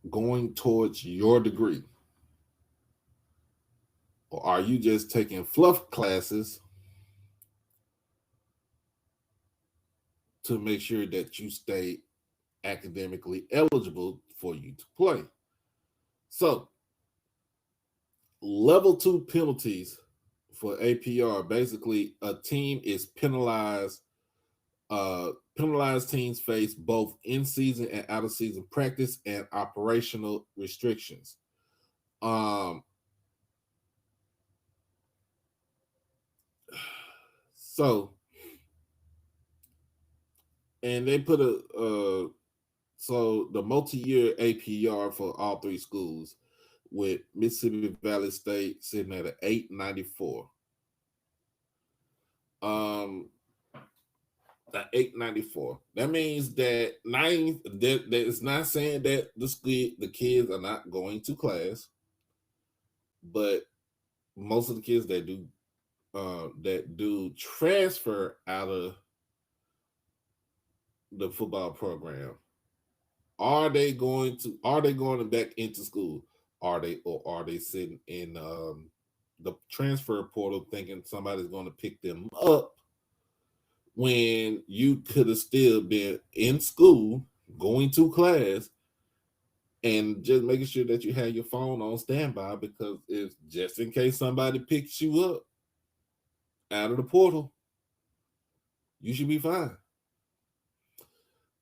going towards your degree? Or are you just taking fluff classes to make sure that you stay academically eligible for you to play? So, level 2 penalties for APR, basically a team is penalized. Penalized teams face both in-season and out-of-season practice and operational restrictions. So, and they put so the multi-year APR for all 3 schools, with Mississippi Valley State sitting at an 894. The 894. That means that that it's not saying that the kids are not going to class, but most of the kids that do transfer out of the football program, are they going back into school? Are they sitting in the transfer portal thinking somebody's going to pick them up when you could have still been in school, going to class, and just making sure that you have your phone on standby, because if just in case somebody picks you up out of the portal, you should be fine.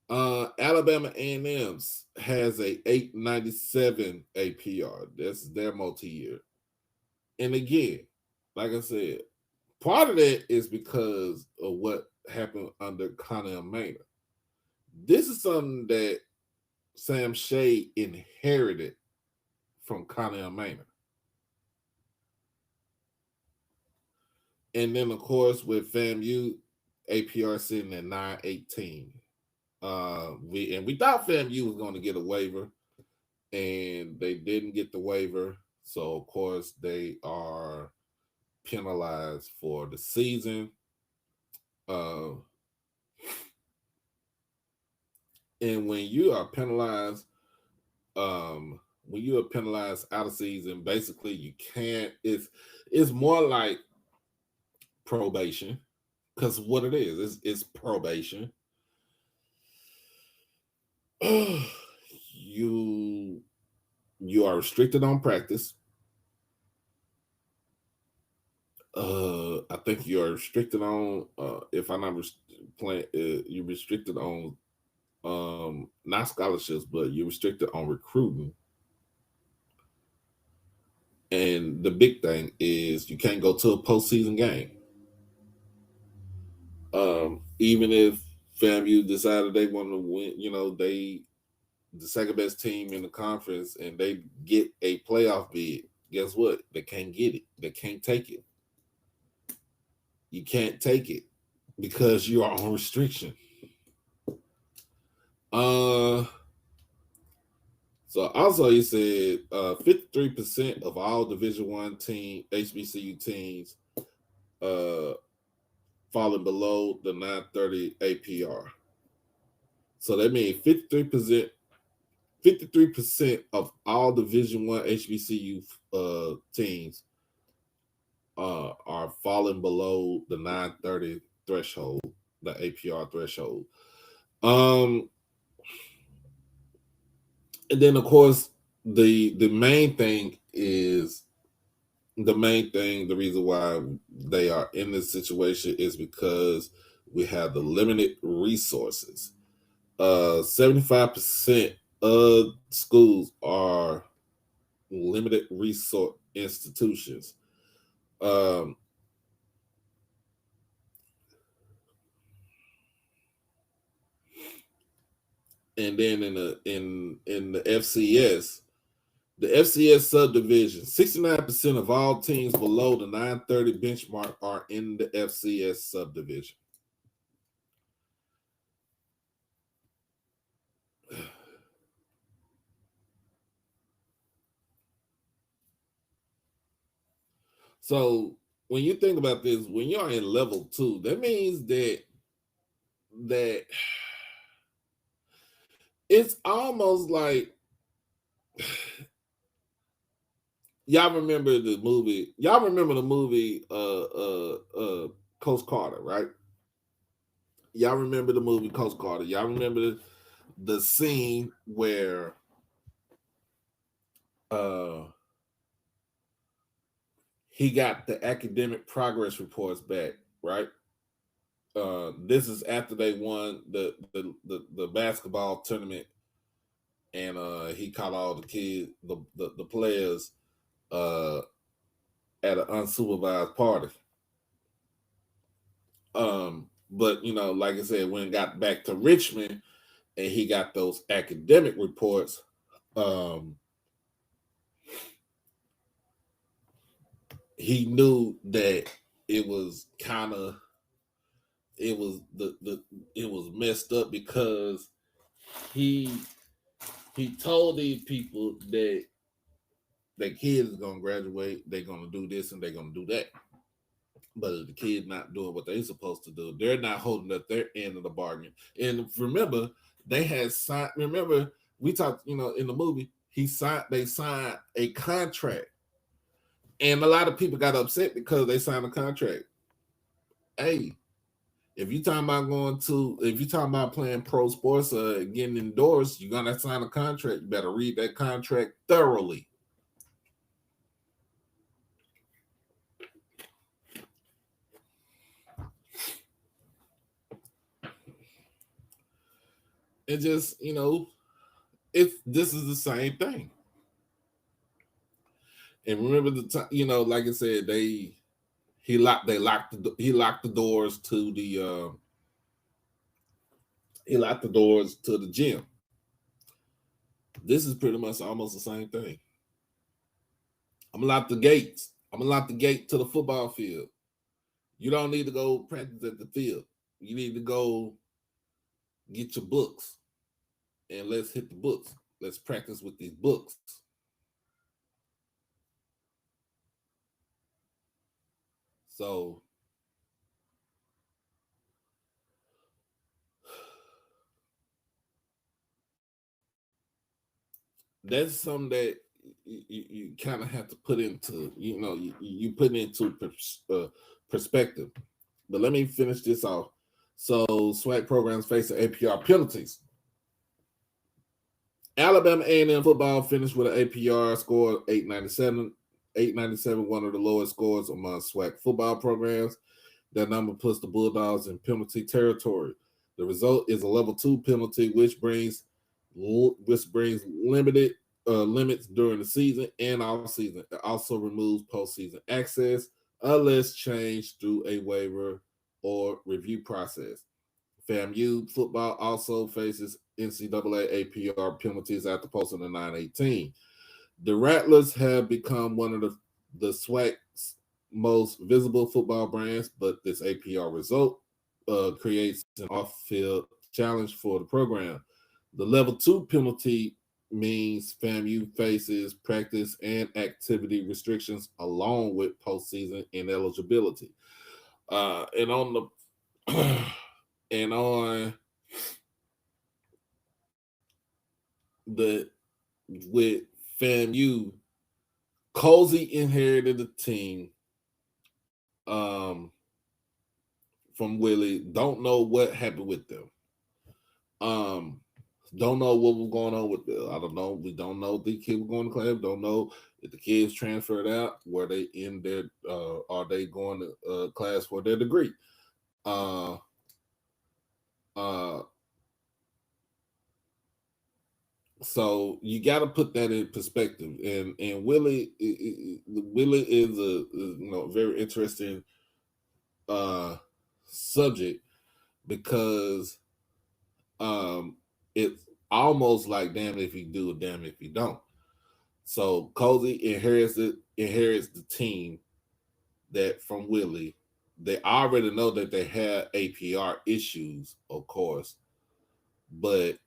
Alabama A&M's has a 897 APR. That's their multi-year. And again, like I said, part of that is because of what happened under Connell Maynard. This is something that Sam Shea inherited from Connell Maynard. And then, of course, with FAMU, APR sitting at 918. We thought FAMU was going to get a waiver, and they didn't get the waiver. So, of course, they are penalized for the season. And when you are penalized When you are penalized out of season, basically you can't. It's more like probation, because what it is probation. you you are restricted on practice. I think you are restricted on. If I'm not playing, you're restricted on not scholarships, but you're restricted on recruiting. And the big thing is you can't go to a postseason game. Even if FAMU decided they want to win, they the second best team in the conference and they get a playoff bid, guess what? They can't get it. They can't take it. You can't take it because you are on restriction. Uh so also you said 53% of all Division One team HBCU teams uh falling below the 930 APR. So that means 53% of all Division One HBCU teams are falling below the 930 threshold, the APR threshold. Um, and then of course the main thing is the reason why they are in this situation is because we have the limited resources. 75% of schools are limited resource institutions. Um, and then in the FCS, the FCS subdivision, 69% of all teams below the 930 benchmark are in the FCS subdivision. So when you think about this, when you're in level two, that means that it's almost like y'all remember the movie. Y'all remember the movie Coach Carter, right? Y'all remember the movie Coach Carter. Y'all remember the scene where uh he got the academic progress reports back, right? This is after they won the basketball tournament, and he caught all the kids, the players, uh, at an unsupervised party. But like I said, when it got back to Richmond and he got those academic reports, um, he knew that it was kind of it was the it was messed up because he he told these people that their kids is gonna graduate, they're gonna do this and they're gonna do that. But if the kid's not doing what they're supposed to do, they're not holding up their end of the bargain. And remember, they had signed. Remember, we talked, in the movie, they signed a contract. And a lot of people got upset because they signed a contract. Hey, if you talking about playing pro sports or getting endorsed, you're gonna sign a contract. You better read that contract thoroughly. And just, this is the same thing. And remember the time, like I said, he locked the doors to the gym. This is pretty much almost the same thing. I'm gonna lock the gates. I'm gonna lock the gate to the football field. You don't need to go practice at the field. You need to go get your books and let's hit the books. Let's practice with these books. So that's something that you kind of have to put into, you put into perspective. But let me finish this off. So SWAC programs facing APR penalties. Alabama A&M football finished with an APR score of 897. 897, one of the lowest scores among SWAC football programs. That number puts the Bulldogs in penalty territory. The result is a level 2 penalty, which brings limited limits during the season and off season. It also removes postseason access unless changed through a waiver or review process. FAMU football also faces NCAA APR penalties after posting the 918. The Rattlers have become one of the SWAC's most visible football brands, but this APR result creates an off-field challenge for the program. The level 2 penalty means FAMU faces practice and activity restrictions along with postseason ineligibility. And on the and on the with FAMU, Cozy inherited the team from Willie. Don't know what happened with them. Um, don't know what was going on with them. I don't know. We don't know if the kids were going to class. Don't know if the kids transferred out. Were they in their? Are they going to class for their degree? Uh, uh, so you got to put that in perspective. And Willie is a very interesting uh subject because it's almost like damn if you do, damn if you don't. So Cozy inherits the team that from Willie. They already know that they have APR issues, of course, but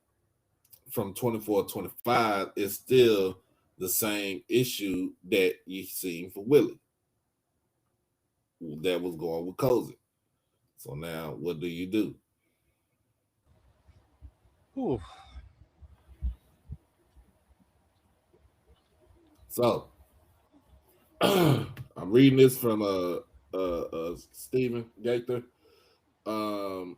from 24-25, it's still the same issue that you seen for Willie that was going with Cozy. So now what do you do? Whew. So I'm reading this from Stephen Gaither. Um,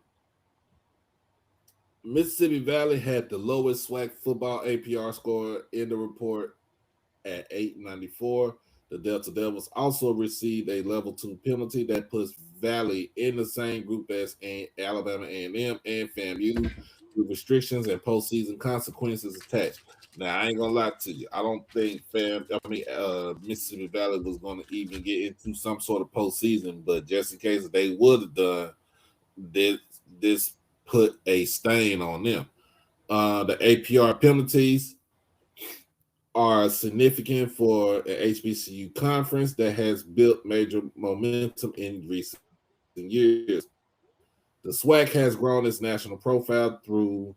Mississippi Valley had the lowest SWAC football APR score in the report at 894. The Delta Devils also received a level 2 penalty that puts Valley in the same group as Alabama A&M and FAMU with restrictions and postseason consequences attached. Now I ain't gonna lie to you. I don't think Mississippi Valley was gonna even get into some sort of postseason, but just in case they would have done this, this put a stain on them. The APR penalties are significant for an HBCU conference that has built major momentum in recent years. The SWAC has grown its national profile through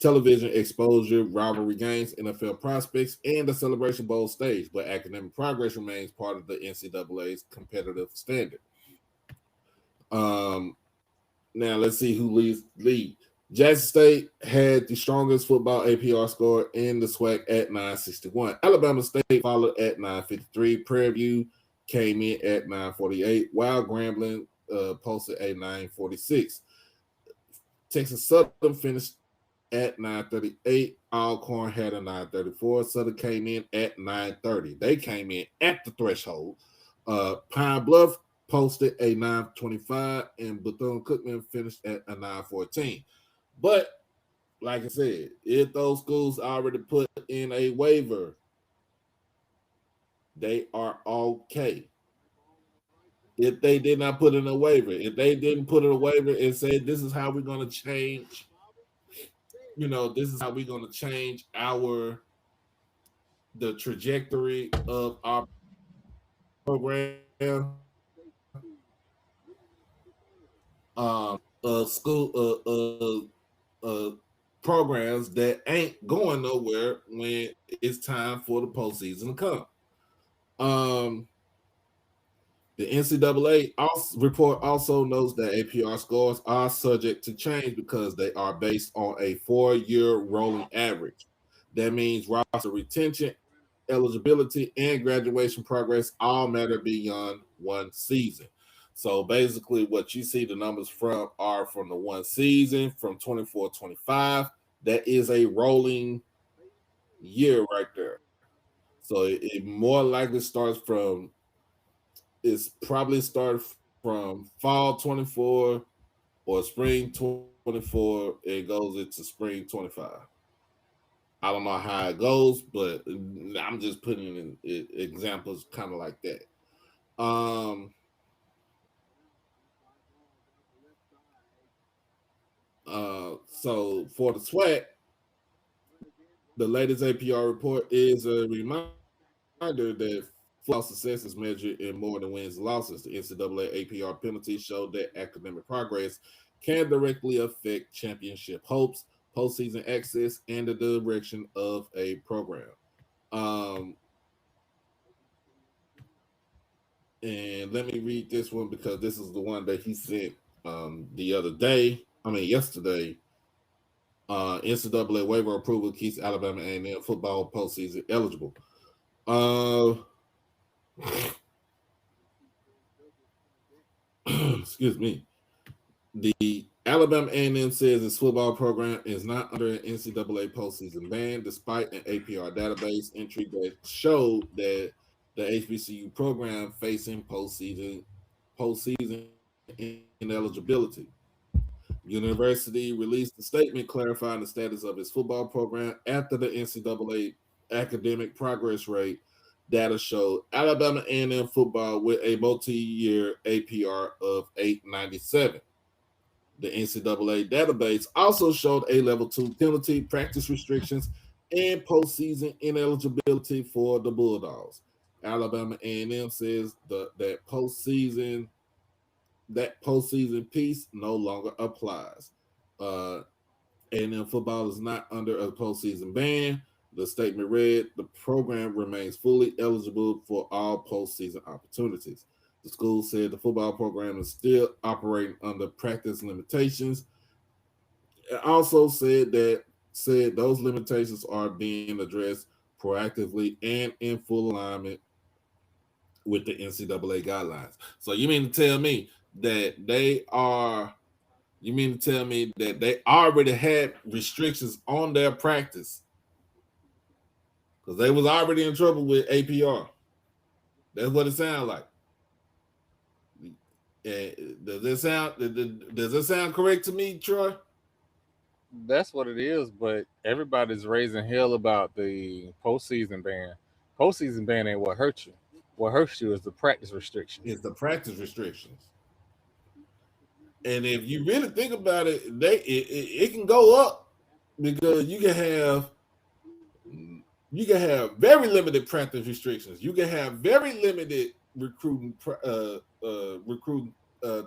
television exposure, rivalry games, NFL prospects, and the Celebration Bowl stage, but academic progress remains part of the NCAA's competitive standard. Um, Now let's see who leads lead. Jackson State had the strongest football APR score in the SWAC at 961. Alabama State followed at 953. Prairie View came in at 948, while Grambling posted a 946. Texas Southern finished at 938. Alcorn had a 934. Southern came in at 930. They came in at the threshold. Pine Bluff posted a 925, and Bethune Cookman finished at a 914. But like I said, if those schools already put in a waiver, they are okay. If they did not put in a waiver, if they didn't put in a waiver and say this is how we're going to change, this is how we're going to change the trajectory of our program. School programs that ain't going nowhere when it's time for the postseason to come. Um, the NCAA report also knows that APR scores are subject to change because they are based on a 4-year rolling average. That means roster retention, eligibility, and graduation progress all matter beyond one season. So basically, what you see the numbers from are from the one season from 24-25. That is a rolling year right there. So it more likely starts from it's probably start from fall 24 or spring 24 and goes into spring 25. I don't know how it goes, but I'm just putting in examples kind of like that. So for the SWAT, the latest APR report is a reminder that football success is measured in more than wins and losses. The NCAA APR penalties show that academic progress can directly affect championship hopes, postseason access, and the direction of a program. Um, and let me read this one because this is the one that he sent the other day. I mean, yesterday. NCAA waiver approval keeps Alabama A&M football postseason eligible. Uh, excuse me. The Alabama A&M says its football program is not under an NCAA postseason ban, despite an APR database entry that showed that the HBCU program facing postseason ineligibility. University released a statement clarifying the status of its football program after the NCAA academic progress rate data showed Alabama A&M football with a multi-year APR of 897. The NCAA database also showed a level 2 penalty, practice restrictions, and postseason ineligibility for the Bulldogs. Alabama A&M says that postseason piece no longer applies. Uh, A&M football is not under a postseason ban. The statement read, the program remains fully eligible for all postseason opportunities. The school said the football program is still operating under practice limitations. It also said those limitations are being addressed proactively and in full alignment with the NCAA guidelines. So you mean to tell me that they are you mean to tell me that they already had restrictions on their practice because they was already in trouble with APR? That's what it sounds like. Does that sound correct to me, Troy? That's what it is, but everybody's raising hell about the postseason ban. Postseason ban ain't what hurt you. What hurts you is the practice restrictions. It's the practice restrictions. And if you really think about it, it can go up because you can have very limited practice restrictions. You can have very limited recruiting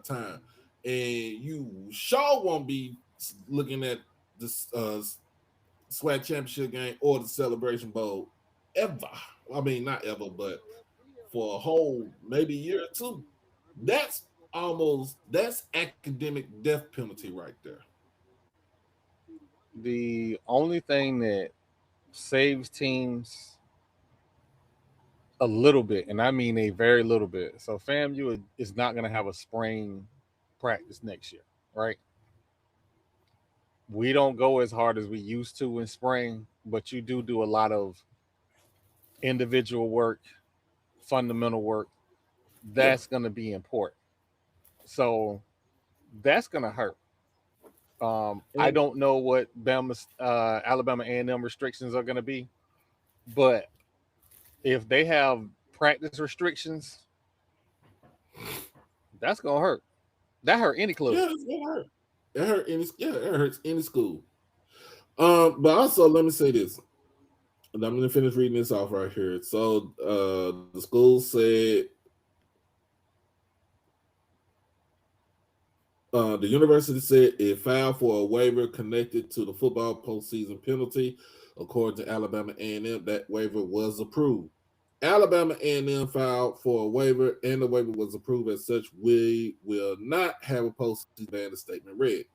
time, and you sure won't be looking at this SWAT championship game or the Celebration Bowl ever. I mean, not ever, but for a whole maybe year or two. That's academic death penalty right there. The only thing that saves teams a little bit, and I mean a very little bit. So FAMU is not going to have a spring practice next year, right? We don't go as hard as we used to in spring, but you do a lot of individual work, fundamental work. Yeah, That's going to be important. So that's going to hurt. I and don't know what Alabama A&M restrictions are going to be, but if they have practice restrictions, that's going to hurt. That hurt any club. yeah, it hurt. It hurts any school. But also let me say this. And I'm gonna finish reading this off right here. So the school said the university said it filed for a waiver connected to the football postseason penalty. According to Alabama A&M, that waiver was approved. Alabama A&M filed for a waiver, and the waiver was approved as such. We will not have a postseason ban. The statement read.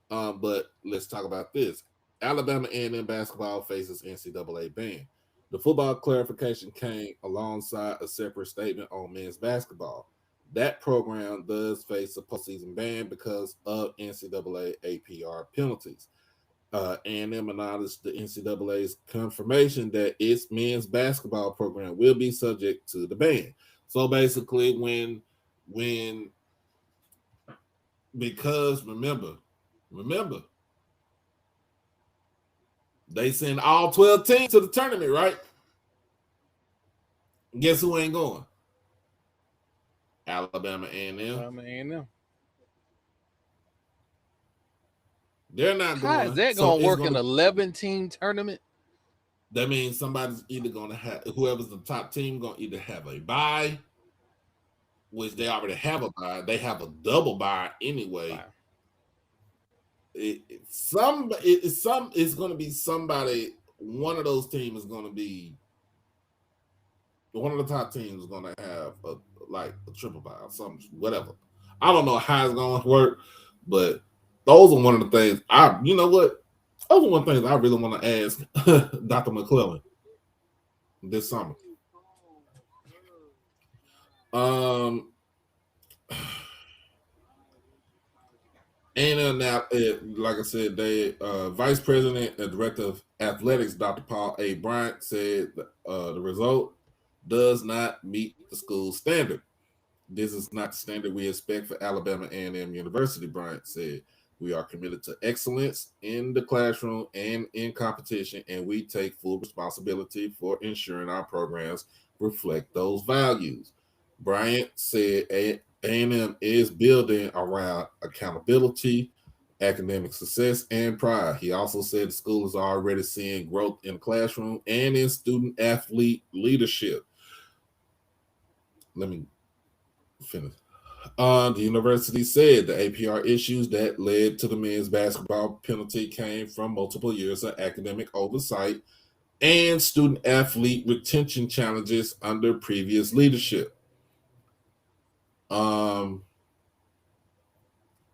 But let's talk about this. Alabama A&M basketball faces NCAA ban. The football clarification came alongside a separate statement on men's basketball. That program does face a postseason ban because of NCAA APR penalties. A&M acknowledged the NCAA's confirmation that its men's basketball program will be subject to the ban. So basically, when because remember, they send all 12 teams to the tournament, right? Guess who ain't going? Alabama A&M. A&M. They're not How is going. that So gonna it's work going an to 11-team tournament? that means somebody's either going to have whoever's the top team going to either have a bye, which they already have a bye. They have a double bye anyway. Wow. It's going to be somebody. One of those teams is going to be one of the top teams is going to have a triple bye or something, whatever. I don't know how it's going to work, but those are one of the things you know what? Those are one of the things I really want to ask Dr. McClellan this summer. Um, and now, like I said, they Vice President and Director of Athletics, Dr. Paul A. Bryant, said the result does not meet the school standard. This is not the standard we expect for Alabama A&M University, Bryant said. We are committed to excellence in the classroom and in competition, and we take full responsibility for ensuring our programs reflect those values. Bryant said A&M is building around accountability, academic success, and pride. He also said the school is already seeing growth in the classroom and in student athlete leadership. Let me finish. The university said the APR issues that led to the men's basketball penalty came from multiple years of academic oversight and student athlete retention challenges under previous leadership. Um,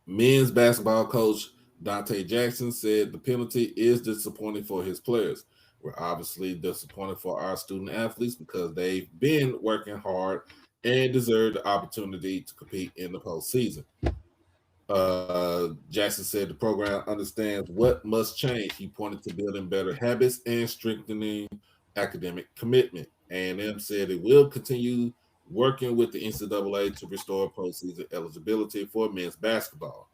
Men's basketball coach Dante Jackson said the penalty is disappointing for his players. We're obviously disappointed for our student athletes because they've been working hard and deserve the opportunity to compete in the postseason. Jackson said the program understands what must change. He pointed to building better habits and strengthening academic commitment. A&M said it will continue working with the NCAA to restore postseason eligibility for men's basketball.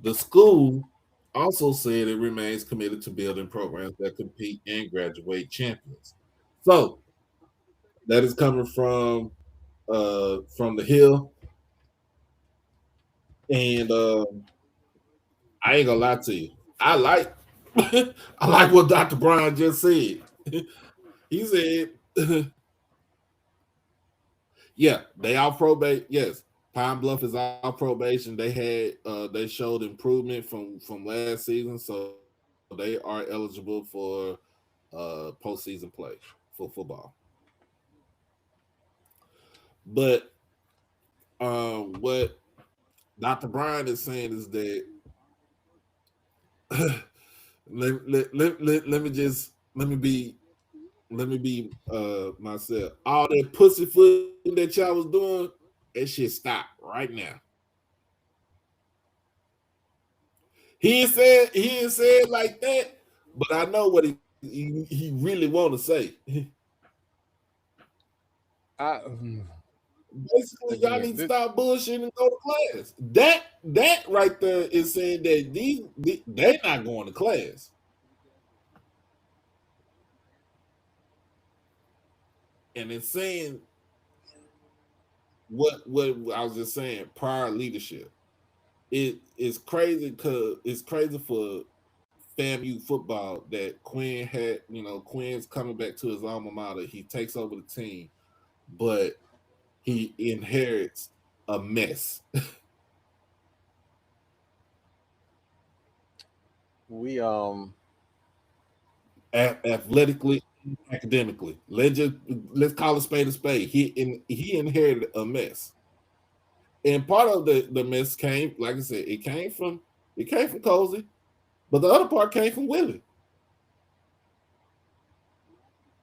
The school also said it remains committed to building programs that compete and graduate champions. So that is coming from the Hill, and I ain't gonna lie to you. I like I like what Dr. Brian just said. He said, "Yeah, they off probation. Yes, Pine Bluff is off probation. They showed improvement from last season, so they are eligible for postseason play for football. But what Dr. Brian is saying is that let me just let me be myself. All that pussyfooting that y'all was doing, that shit stop right now. He ain't said like that, but I know what he really want to say. I Basically, y'all again, need to stop bullshitting and go to class. That right there is saying that they're not going to class, and it's saying what I was just saying. Prior leadership. It is crazy because it's crazy for FAMU football that Quinn had. You know, Quinn's coming back to his alma mater. He takes over the team, but he inherits a mess. we Athletically, academically. Let's call a spade a spade. He inherited a mess, and part of the mess came, like I said, it came from Cozy, but the other part came from Willie.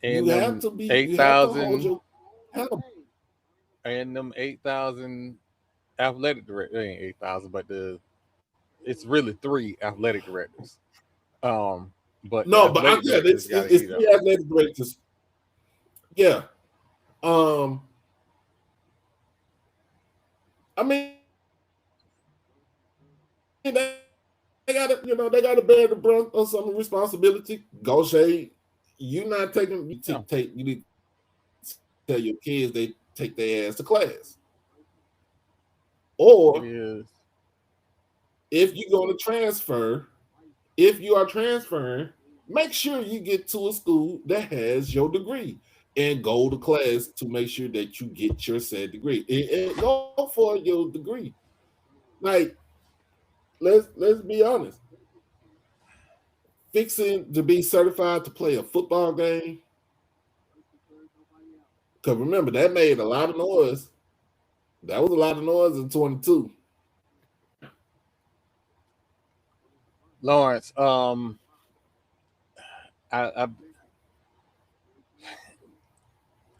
and them You have to hold 8,000 your accountable. and them 8,000 athletic directors. It ain't 8,000, but it's really 3 athletic directors. But the No, but athletic yeah, directors got to it's eat up. three athletic directors. Yeah. I mean, they got to, they got to bear the brunt of some responsibility. Go Shade, you not taking Yeah, you need to tell your kids they take their ass to class. it Or is. if you're going to transfer, if you are transferring, make sure you get to a school that has your degree and go to class to make sure that you get your said degree. And go for your degree. Like, let's be honest. Fixing to be certified to play a football game, because remember that made a lot of noise. That was a lot of noise in 22. Lawrence, I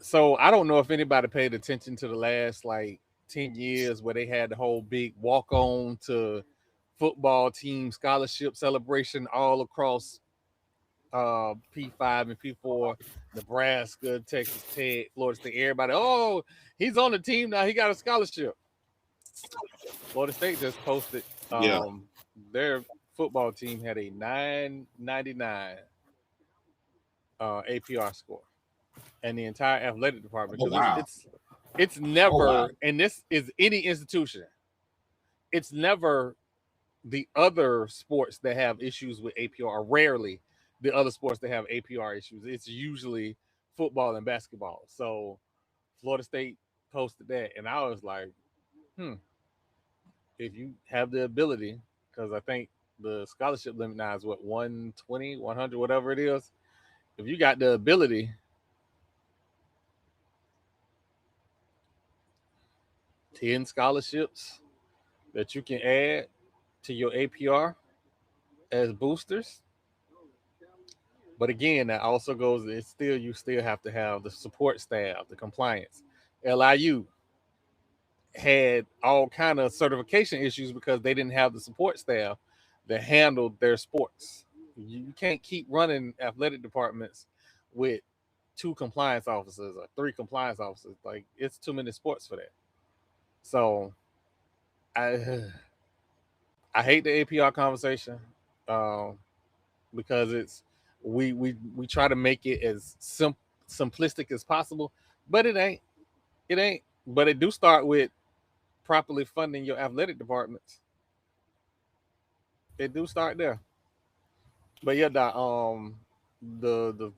so I don't know if anybody paid attention to the last like 10 years where they had the whole big walk on to football team scholarship celebration all across P5 and P4, Nebraska, Texas Tech, Florida State, everybody. Oh, he's on the team now. He got a scholarship. Florida State just posted Yeah. their football team had a 999 APR score, and the entire athletic department, Oh because wow. it's Oh wow. never, and this is any institution, it's never the other sports that have issues with APR, rarely the other sports that have APR issues. It's usually football and basketball. So Florida State posted that, and I was like, hmm, if you have the ability, because I think the scholarship limit now is what, 120, 100, whatever it is. If you got the ability, 10 scholarships that you can add to your APR as boosters. But again, that also goes, it's still, you still have to have the support staff, the compliance. LIU had all kind of certification issues because they didn't have the support staff that handled their sports. You can't keep running athletic departments with 2 compliance officers or 3 compliance officers. Like, it's too many sports for that. So I I hate the APR conversation, um, because it's, we try to make it as simplistic as possible, but it ain't. It ain't. But it do start with properly funding your athletic departments. It do start there. But yeah, the the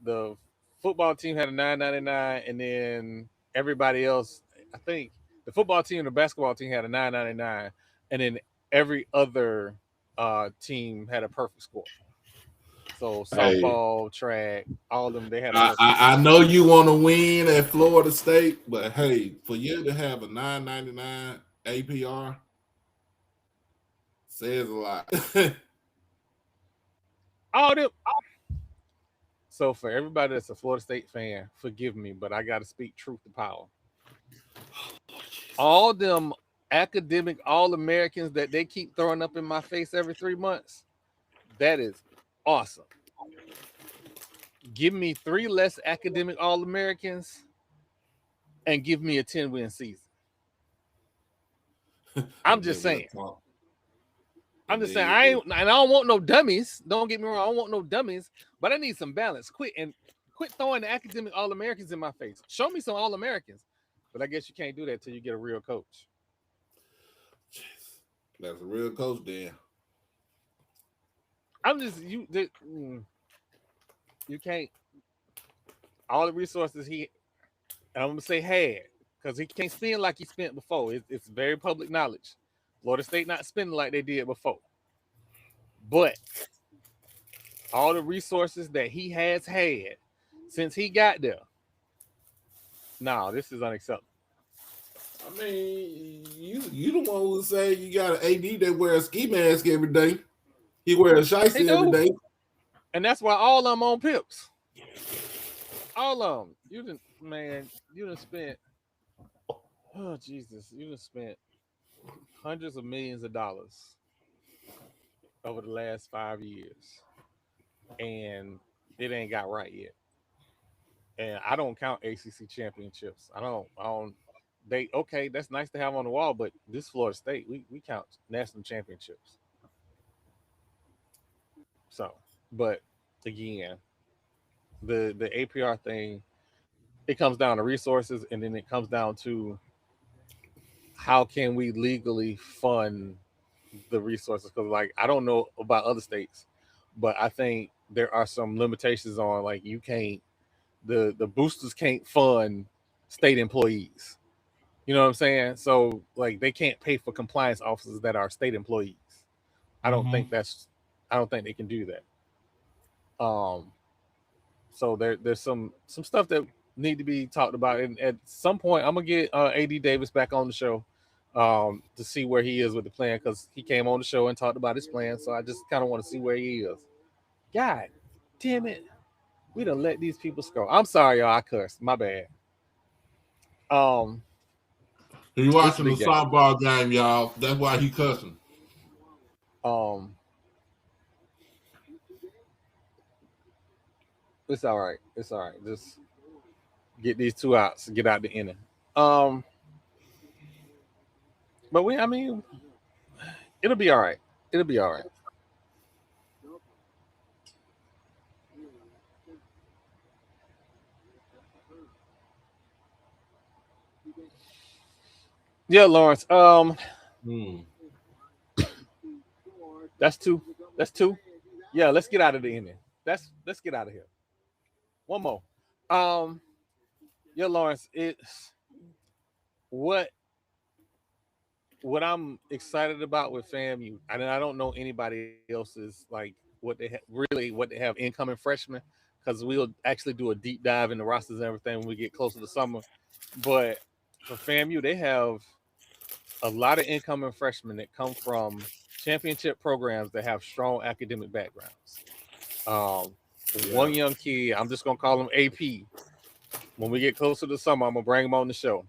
the football team had a 999, and then everybody else, I think the football team and the basketball team had a 999, and then every other team had a perfect score. So Hey, softball, track, all of them, they had a perfect score. I know you want to win at Florida State, but hey, for you to have a 999 APR says a lot. All them. So for everybody that's a Florida State fan, forgive me, but I got to speak truth to power. All them academic All Americans that they keep throwing up in my face every 3 months, that is awesome. Give me 3 less academic All Americans and give me a 10-win season. I'm And just then we'll saying. talk. I'm And just then saying. you I will. ain't, and I don't want no dummies. Don't get me wrong. I don't want no dummies, but I need some balance. Quit throwing the academic All Americans in my face. Show me some All Americans. But I guess you can't do that till you get a real coach. Jeez. That's a real coach, then. I'm just you can't, all the resources he, and I'm gonna say had, because he can't spend like he spent before. It's very public knowledge. Florida State not spending like they did before. But all the resources that he has had since he got there, no, this is unacceptable. I mean, you the one who say you got an AD that wears a ski mask every day. He wears a He shiesty every do, day. and that's why all of them on pips. All of them. You didn't, man. You done spent. Oh Jesus! You done spent hundreds of millions of dollars over the last 5 years, and it ain't got right yet. And I don't count ACC championships. I don't. I don't. They okay. That's nice to have on the wall, but this Florida State, we count national championships. So, but again, the APR thing, it comes down to resources, and then it comes down to how can we legally fund the resources, because like I don't know about other states, but I think there are some limitations on like you can't the boosters can't fund state employees. You know what I'm saying? So like they can't pay for compliance officers that are state employees. I don't Mm-hmm. think that's I don't think they can do that. Um so there's some stuff that need to be talked about, and at some point I'm gonna get AD Davis back on the show to see where he is with the plan, because he came on the show and talked about his plan. So I just kind of want to see where he is. God damn it. We done let these people scroll. I'm sorry, y'all. I cursed. My bad. Um, He it's watching the the game. softball game, y'all. That's why he cussing. Um, it's all right. It's all right. Just get these two outs. Get out the inning. Um, but I mean, it'll be all right. It'll be all right. Yeah, Lawrence. Mm. That's two. That's two. Yeah, let's get out of the inning. Let's get out of here. One more. Um, yeah, Lawrence. It's what what I'm excited about with FAMU, and I don't know anybody else's like really what they have incoming freshmen, because we'll actually do a deep dive in the rosters and everything when we get closer to summer. But for FAMU, they have a lot of incoming freshmen that come from championship programs that have strong academic backgrounds. Yeah. One young kid, I'm just gonna call him AP. When we get closer to summer, I'm gonna bring him on the show.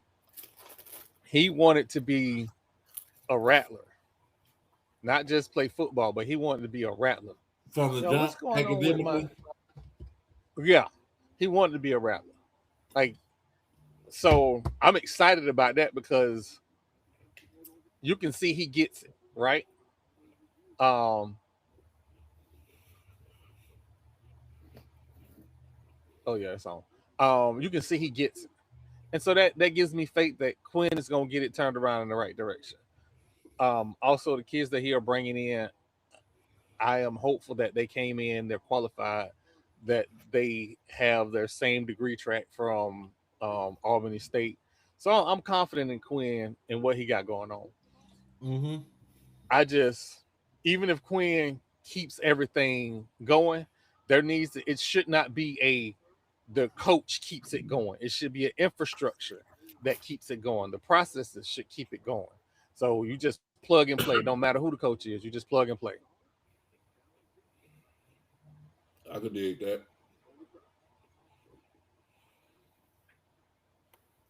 He wanted to be a rattler, not just play football, but he wanted to be a rattler. From the Yo, what's jump, going on with my? academically. Yeah, he wanted to be a rattler. Like, so I'm excited about that because you can see he gets it right. Um, oh yeah, it's on. You can see he gets it, and so that gives me faith that Quinn is gonna get it turned around in the right direction. Also, the kids that he are bringing in, I am hopeful that they came in, they're qualified, that they have their same degree track from Albany State. So I'm confident in Quinn and what he got going on. Mm-hmm. I just, even if Quinn keeps everything going, it should not be the coach keeps it going. It should be an infrastructure that keeps it going. The processes should keep it going. So you just plug and play. Don't matter who the coach is, you just plug and play. I could dig that.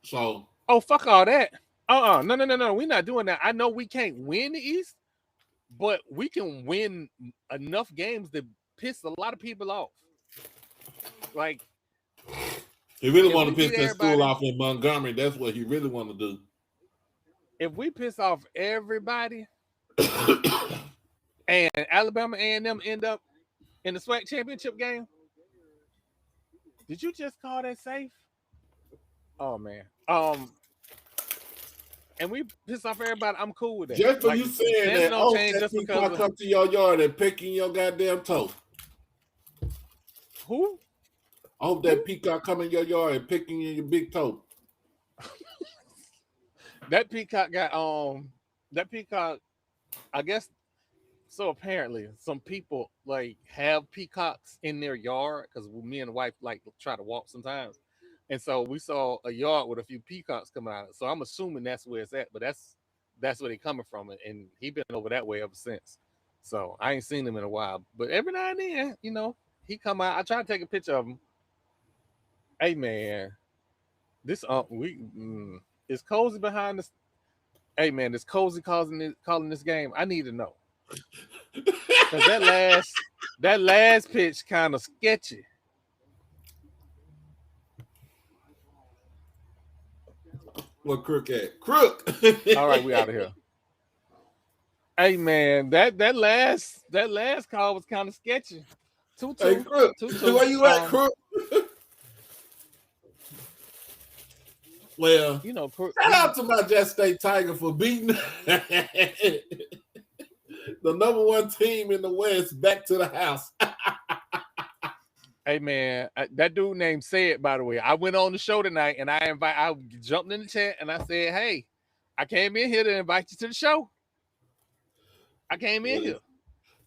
So Oh, fuck all that. No, no, no, no. We're not doing that. I know we can't win the East, but we can win enough games to piss a lot of people off. Like, he really if want we to piss beat that school everybody, off in Montgomery. That's what he really want to if we piss off everybody do. and Alabama A&M end up in the SWAC championship game, did you just call that safe? Oh man. And we piss off everybody, I'm cool with that. Just for Like you the saying standard that, don't oh, change that just because peacock of come to your yard and picking your goddamn toe. who? I hope that Who? peacock come in your yard and picking in your big toe. That peacock got that peacock, I guess. So apparently, some people like have peacocks in their yard because me and the wife like try to walk sometimes, and so we saw a yard with a few peacocks coming out. So I'm assuming that's where it's at, but that's where they coming from, and he been over that way ever since. So I ain't seen him in a while, but every now and then, he come out. I try to take a picture of him. Hey man, this is Cozy behind this. Hey man, this Cozy calling this game. I need to know because that last pitch kind of sketchy. What Crook at? Crook. All right, we out of here. Hey man, that last call was kind of sketchy. Two Hey two, Crook, 2-2. where you at, Crook? Well, shout out to my Jet State Tiger for beating the number one team in the West back to the house. Hey man, that dude named Said, by the way. I went on the show tonight and I jumped in the chat and I said, hey, I came in here to invite you to the show. I came in here.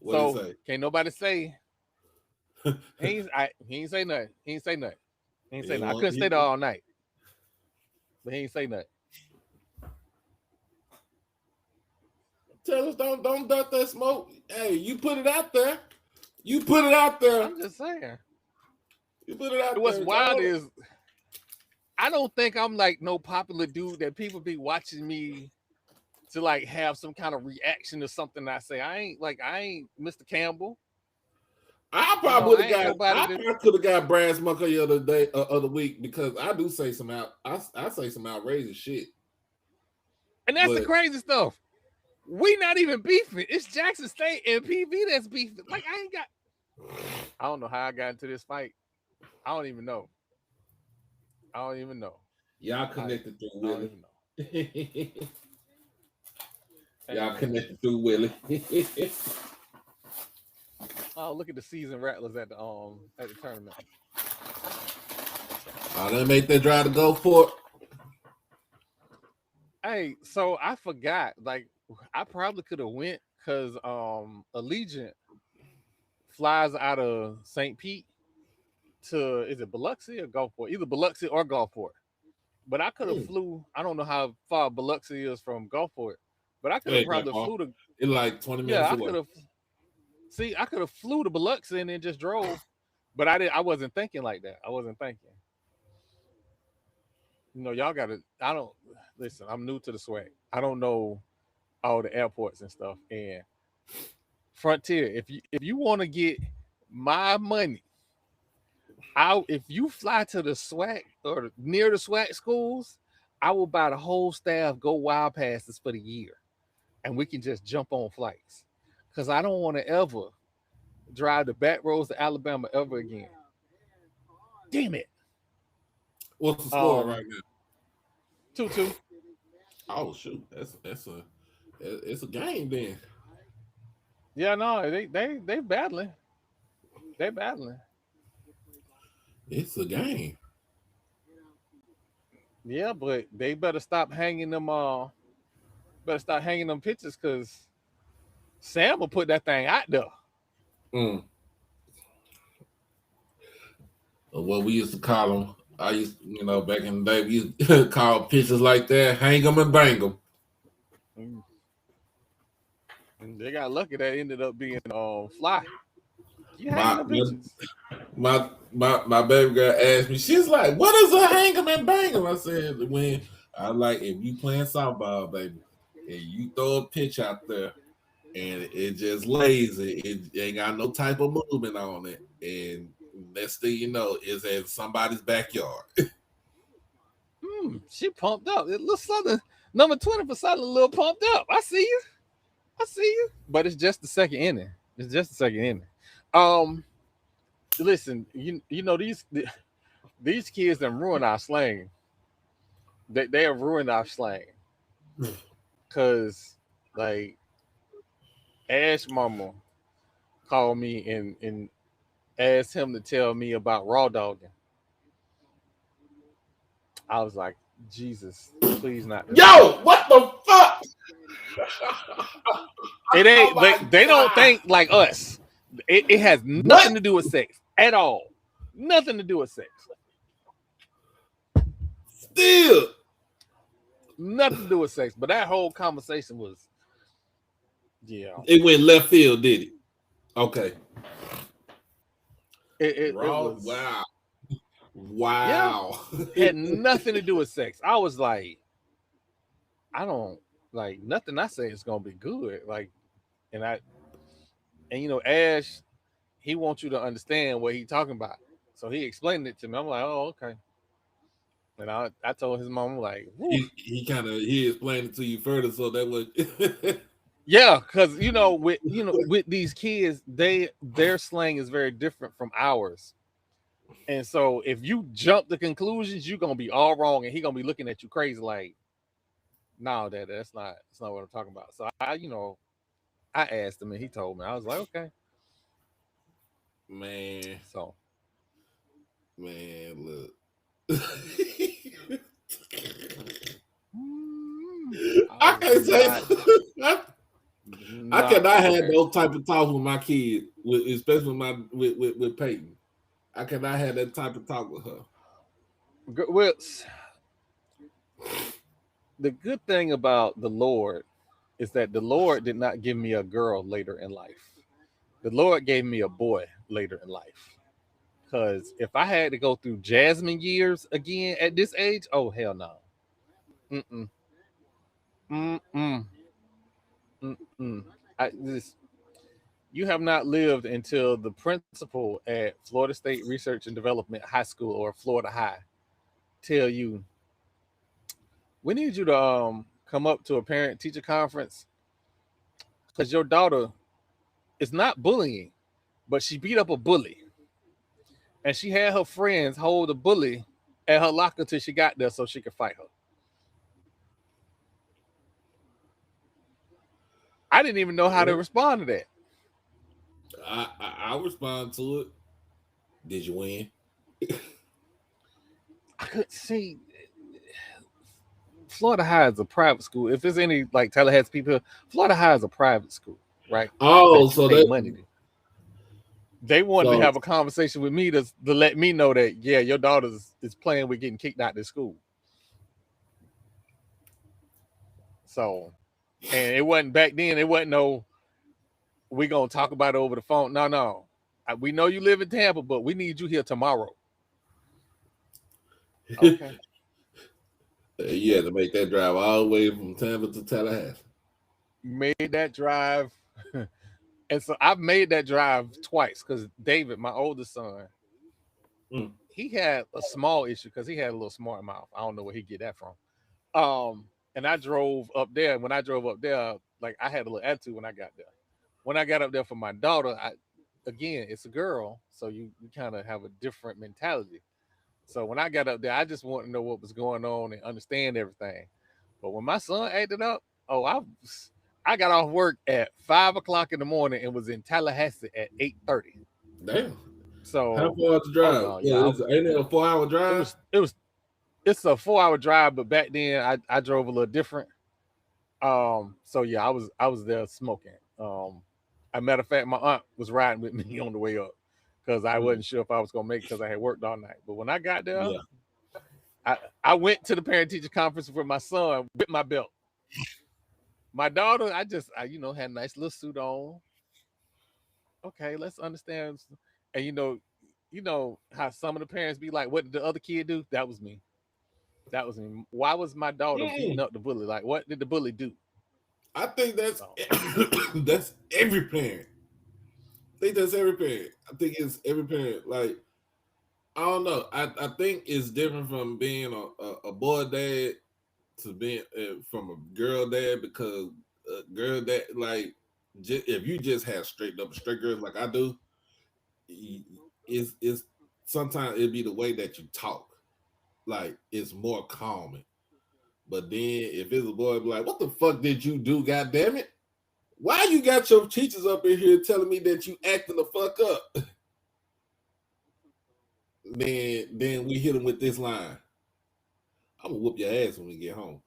So can't nobody say he ain't say nothing. He ain't say nothing. He ain't say nothing. I couldn't stay there all night. But he ain't say nothing. Tell us don't duck that smoke. Hey, you put it out there. You put it out there. I'm just saying. You put it out there. What's wild is I don't think I'm like no popular dude that people be watching me to like have some kind of reaction to something I say. I ain't Mr. Campbell. I probably could have got Brad Smucker the other day, other week, because I do say some I say some outrageous shit. And that's the crazy stuff. We not even beefing. It's Jackson State and PV that's beefing. Like I don't know how I got into this fight. I don't even know. Y'all connected through Willie. Y'all connected through Willie. Oh, look at the seasoned rattlers at the tournament. Oh, they made that drive to go for it. Hey, so I forgot. Like, I probably could have went because Allegiant flies out of St. Pete to, is it Biloxi or Gulfport? Either Biloxi or Gulfport. But I could have flew. I don't know how far Biloxi is from Gulfport, but I could have probably flew to. It's like 20 minutes away. I could have. See, I could have flew to Biloxi and then just drove, but I wasn't thinking like that. I wasn't thinking. Y'all got to. I don't listen. I'm new to the swag. I don't know all the airports and stuff. And Frontier, if you want to get my money, if you fly to the SWAC or near the SWAC schools, I will buy the whole staff go wild passes for the year, and we can just jump on flights. Because I don't want to ever drive the back roads to Alabama ever again. Damn it! What's the score right now? 2-2. Oh shoot, it's a game then. Yeah, no, they battling. They battling. It's a game. Yeah, but they better stop hanging them. Pictures because Sam will put that thing out there. What we used to call them. I used, back in the day, we used to call pictures like that, hang them and bang them. And they got lucky that ended up being fly. My baby girl asked me, she's like, what is a hang them and bang them? I said, if you playing softball, baby, and you throw a pitch out there and it just lays it ain't got no type of movement on it, and next thing you know, is in somebody's backyard. She pumped up. It looks something. Number 20 for Southern a little pumped up. I see you. But it's just the second inning. Listen, these kids have ruined our slang. They have ruined our slang. Cause like Ash Mama called me and asked him to tell me about raw dogging. I was like, Jesus, please not. Yo, what the fuck? It ain't. They don't think like us. It has nothing to do with sex at all. Nothing to do with sex. Still, nothing to do with sex. But that whole conversation was, it went left field, did it? Okay. It was, wow. Yeah, Wow. had nothing to do with sex. I was like, I don't like nothing I say is gonna be good. Like, and I and Ash, he wants you to understand what he's talking about. So he explained it to me. I'm like, oh, okay. And I told his mom, like, woo. He explained it to you further, so that was Yeah, because with these kids, their slang is very different from ours. And so if you jump to conclusions, you're gonna be all wrong, and he gonna be looking at you crazy, like, no, that's not what I'm talking about. So I asked him, and he told me. I was like, okay. man, So look. I I was can't say not I not cannot have prepared. those type of talks with my kid, especially with Peyton. I cannot have that type of talk with her. Well, the good thing about the Lord is that the Lord did not give me a girl later in life. The Lord gave me a boy later in life. Because if I had to go through Jasmine years again at this age, oh hell no. Mm-mm. Mm-mm. Mm-mm. You have not lived until the principal at Florida State Research and Development High School or Florida High tell you, we need you to come up to a parent teacher conference because your daughter is not bullying, but she beat up a bully. And she had her friends hold the bully at her locker till she got there so she could fight her. I didn't even know how to respond to that. I'll respond to it. Did you win? I could see Florida High is a private school. If there's any like Tallahassee people, Florida High is a private school, right? Oh, That you so pay that money to. They wanted to so have a conversation with me to let me know that, yeah, your daughter is playing with getting kicked out of school. So, and it wasn't back then. It wasn't no, we gonna talk about it over the phone. No, no. We know you live in Tampa, but we need you here tomorrow. Okay. you had to make that drive all the way from Tampa to Tallahassee. Made that drive. And so I've made that drive twice because David, my oldest son, Mm. he had a small issue because he had a little smart mouth. I don't know where he get that from. And I drove up there. And when I drove up there, like I had a little attitude when I got there. When I got up there for my daughter, again, it's a girl, so you kind of have a different mentality. So when I got up there, I just wanted to know what was going on and understand everything. But when my son acted up, oh, I got off work at 5 o'clock in the morning and was in Tallahassee at 8:30. Damn. How So, far is the oh drive? no, yeah, Ain't it a 4 hour it drive? was it was it's a 4 hour drive, but back then I drove a little different. So yeah, I was there smoking. A matter of fact, my aunt was riding with me on the way up because I Mm. wasn't sure if I was gonna make it because I had worked all night. But when I got there, Yeah. I went to the parent teacher conference with my son with my belt. My daughter, I had a nice little suit on. Okay, let's understand. And how some of the parents be like, "What did the other kid do?" That was me. That was me. Why was my daughter beating Mm. up the bully? Like, what did the bully do? I think that's So that's every parent. I think that's every parent. I think it's every parent. Like I don't know. I think it's different from being a boy dad to being from a girl dad because girl dad like if you just have straight girls like I do, it's sometimes it'd be the way that you talk. Like it's more calming. But then if it's a boy, it'd be like, what the fuck did you do? God damn it! Why you got your teachers up in here telling me that you acting the fuck up? Then we hit them with this line. I'm gonna whoop your ass when we get home.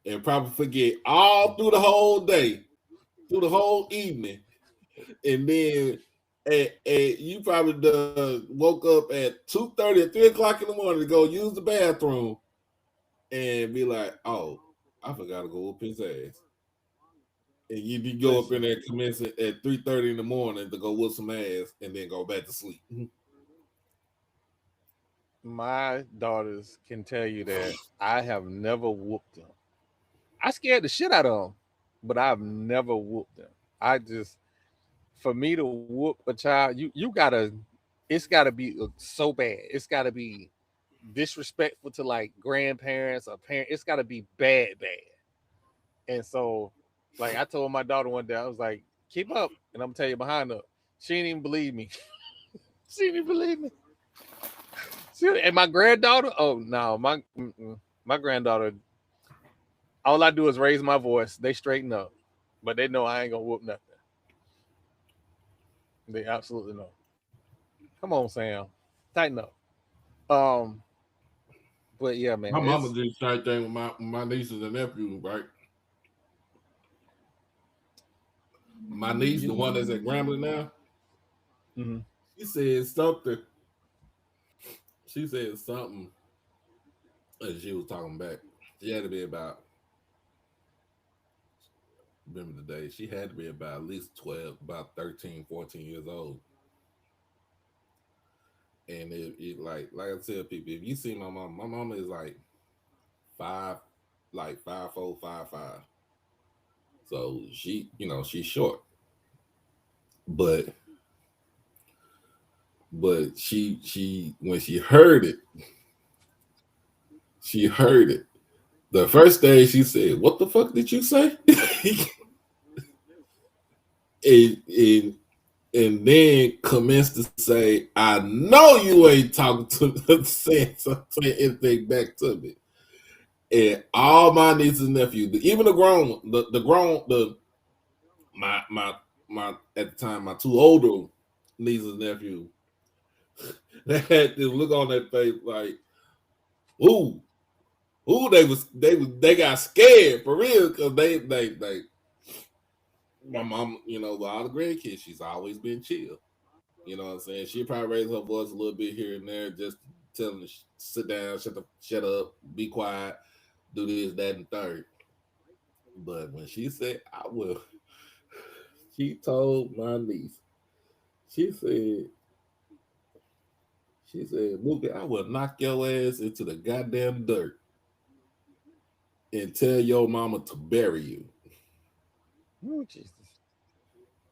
And probably forget all through the whole day, through the whole evening. And then you probably woke up at 2:30 or 3 o'clock in the morning to go use the bathroom and be like, oh, I forgot to go whoop his ass. And you go up in listen, there commencing at 3:30 in the morning to go whoop some ass and then go back to sleep. My daughters can tell you that I have never whooped them. I scared the shit out of them, but I've never whooped them. I just, for me to whoop a child, you gotta, it's gotta be so bad. It's gotta be disrespectful to like grandparents or parents. It's gotta be bad, bad. And so, like I told my daughter one day, I was like, "Keep up," and I'm gonna tell you behind her. She didn't even believe me. She didn't even believe me. And my granddaughter, oh no, my granddaughter. All I do is raise my voice. They straighten up, but they know I ain't gonna whoop nothing. They absolutely know. Come on, Sam, tighten up. Um, but yeah, man, My mama it's did the same thing with my nieces and nephews, right? My niece, the you. one that's at Grambling now, Mm-hmm. she said something. She said something, and she was talking back. She had to be about, remember the day, she had to be about at least 12, about 13, 14 years old. And it like I tell people, if you see my mama is like five, like 5'4", 5'5". So she, she's short. But she when she heard it. The first day she said, "What the fuck did you say?" and, and then commenced to say, "I know you ain't talking to saying anything back to me." And all my nieces and nephews, even the my at the time my two older nieces and nephews, they had this look on their face like, "Ooh, ooh," they got scared for real because they my mom, with all the grandkids, she's always been chill. You know what I'm saying? She probably raised her voice a little bit here and there, just tell them to sit down, shut up, be quiet, do this, that, and third. But when she said, "I will," she told my niece, she said, "Mookie, I will knock your ass into the goddamn dirt and tell your mama to bury you." Oh Jesus.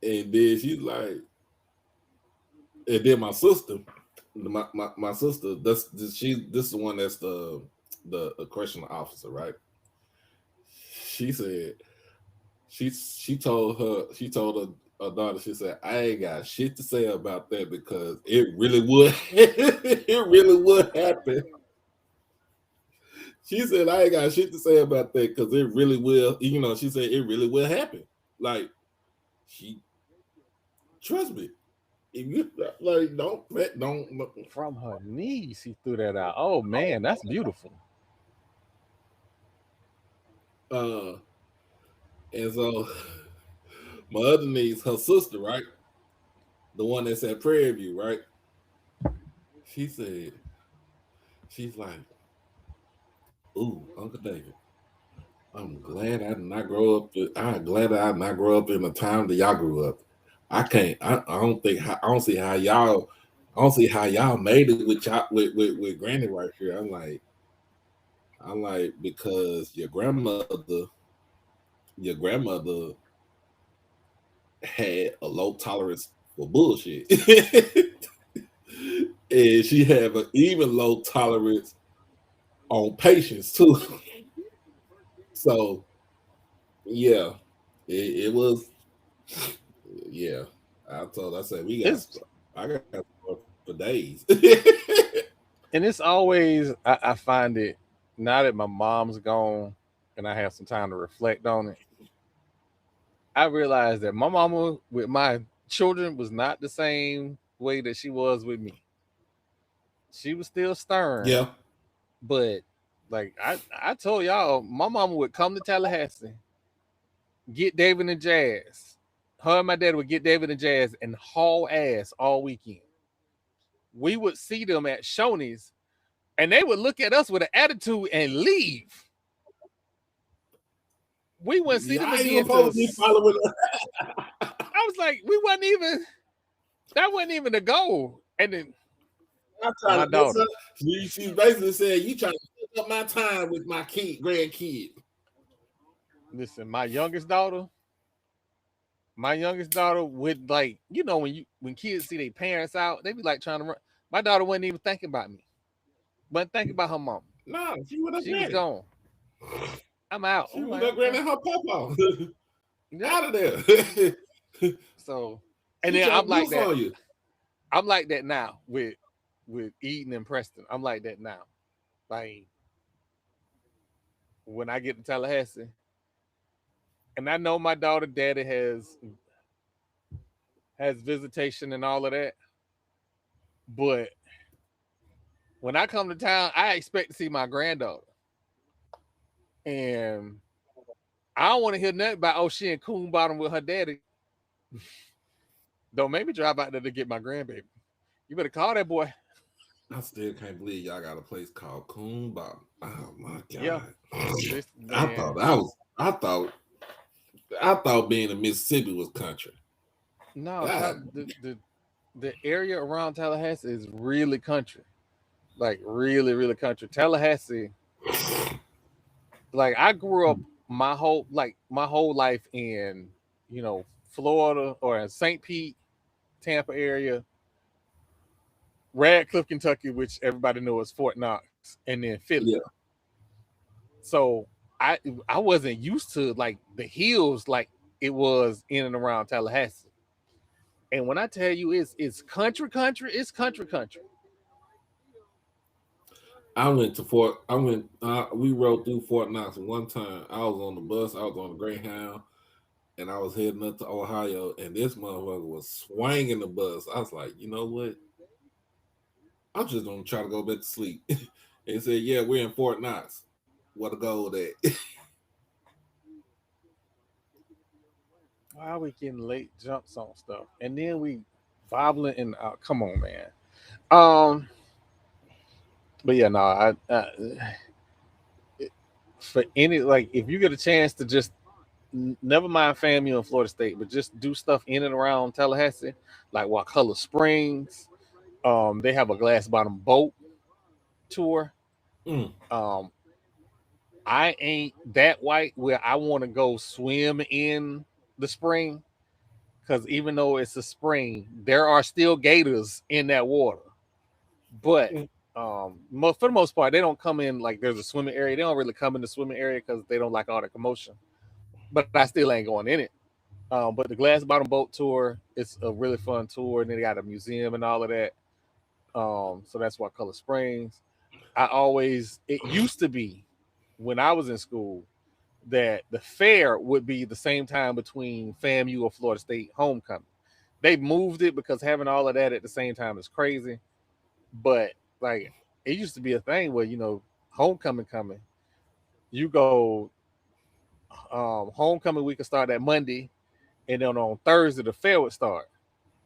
And then she's like, and then my sister, my sister, this is the one that's the correctional officer, right? She said she told her daughter, she said, "I ain't got shit to say about that because it really would it really would happen." She said, "I ain't got shit to say about that because it really will, she said it really will happen. Like, she trust me. If you like don't From her knees, he threw that out. Oh man, that's beautiful. uh and so my other niece, her sister, right? The one that's at Prairie View, right? She said, she's like, "Ooh, Uncle David, I'm glad I did not grow up. I'm glad I did not grow up in the time that y'all grew up. I can't. I don't see how y'all. I don't see how y'all made it with y'all with Granny right here." I'm like because your grandmother had a low tolerance for bullshit, and she had an even low tolerance on patience too. So yeah, it was. Yeah, I said we got. It's I got for days. and it's always I find it now that my mom's gone and I have some time to reflect on it. I realized that my mama with my children was not the same way that she was with me. She was still stern, Yeah, but like I told y'all, my mama would come to Tallahassee, get David and Jazz. Her and my dad would get David and Jazz and haul ass all weekend. We would see them at Shoney's and they would look at us with an attitude and leave. We wouldn't see them y'all ain't again supposed till to be following. I was like, we wasn't even that wasn't even the goal. And then I'm with trying my to mess daughter. up. She's basically saying you trying to mess up my time with my grandkid. Listen, my youngest daughter would like, when kids see their parents out, they be like trying to run. My daughter wasn't even thinking about me, wasn't thinking about her mom. No, she with her She was granny. gone. I'm out. She I'm with like, her okay, granny and her papa. yep. Out of there. So, and She then dropped loose on you. I'm like that now with Eden and Preston. I'm like that now. Like when I get to Tallahassee, and I know my daughter daddy has visitation and all of that, but when I come to town, I expect to see my granddaughter, and I don't want to hear nothing about she in Coon Bottom with her daddy. Don't make me drive out there to get my grandbaby. You better call that boy. I still can't believe y'all got a place called Coon Bottom. Oh my Yeah, god! this I thought man. I was. I thought being in Mississippi was country. No, God, the area around Tallahassee is really country, like really really country. Tallahassee, like I grew up my whole life in Florida or in St. Pete, Tampa area, Radcliffe, Kentucky, which everybody knows Fort Knox, and then Philly. yeah. So I I wasn't used to like the hills like it was in and around Tallahassee. And when I tell you it's country country, it's country country. I went to Fort. I went. We rode through Fort Knox one time. I was on the bus. I was on the Greyhound, and I was heading up to Ohio. And this motherfucker was swinging the bus. I was like, you know what? I'm just gonna try to go back to sleep. And said, yeah, we're in Fort Knox. What a goal that. Why are we getting late jumps on stuff? And then we wobbling and come on, man. Um, but yeah, no, for any like if you get a chance to just never mind FAMU in Florida State, but just do stuff in and around Tallahassee, like Wakulla Springs. They have a glass bottom boat tour. Mm, Um, I ain't that white where I want to go swim in the spring because even though it's a spring, there are still gators in that water. But mm. for the most part, they don't come in like there's a swimming area. They don't really come in the swimming area because they don't like all the commotion. But I still ain't going in it. But the glass bottom boat tour, it's a really fun tour, and they got a museum and all of that. So that's why Color Springs. It used to be when I was in school that the fair would be the same time between FAMU or Florida State homecoming. They moved it because having all of that at the same time is crazy. But like it used to be a thing where homecoming coming, you go homecoming week could start that Monday, and then on Thursday the fair would start.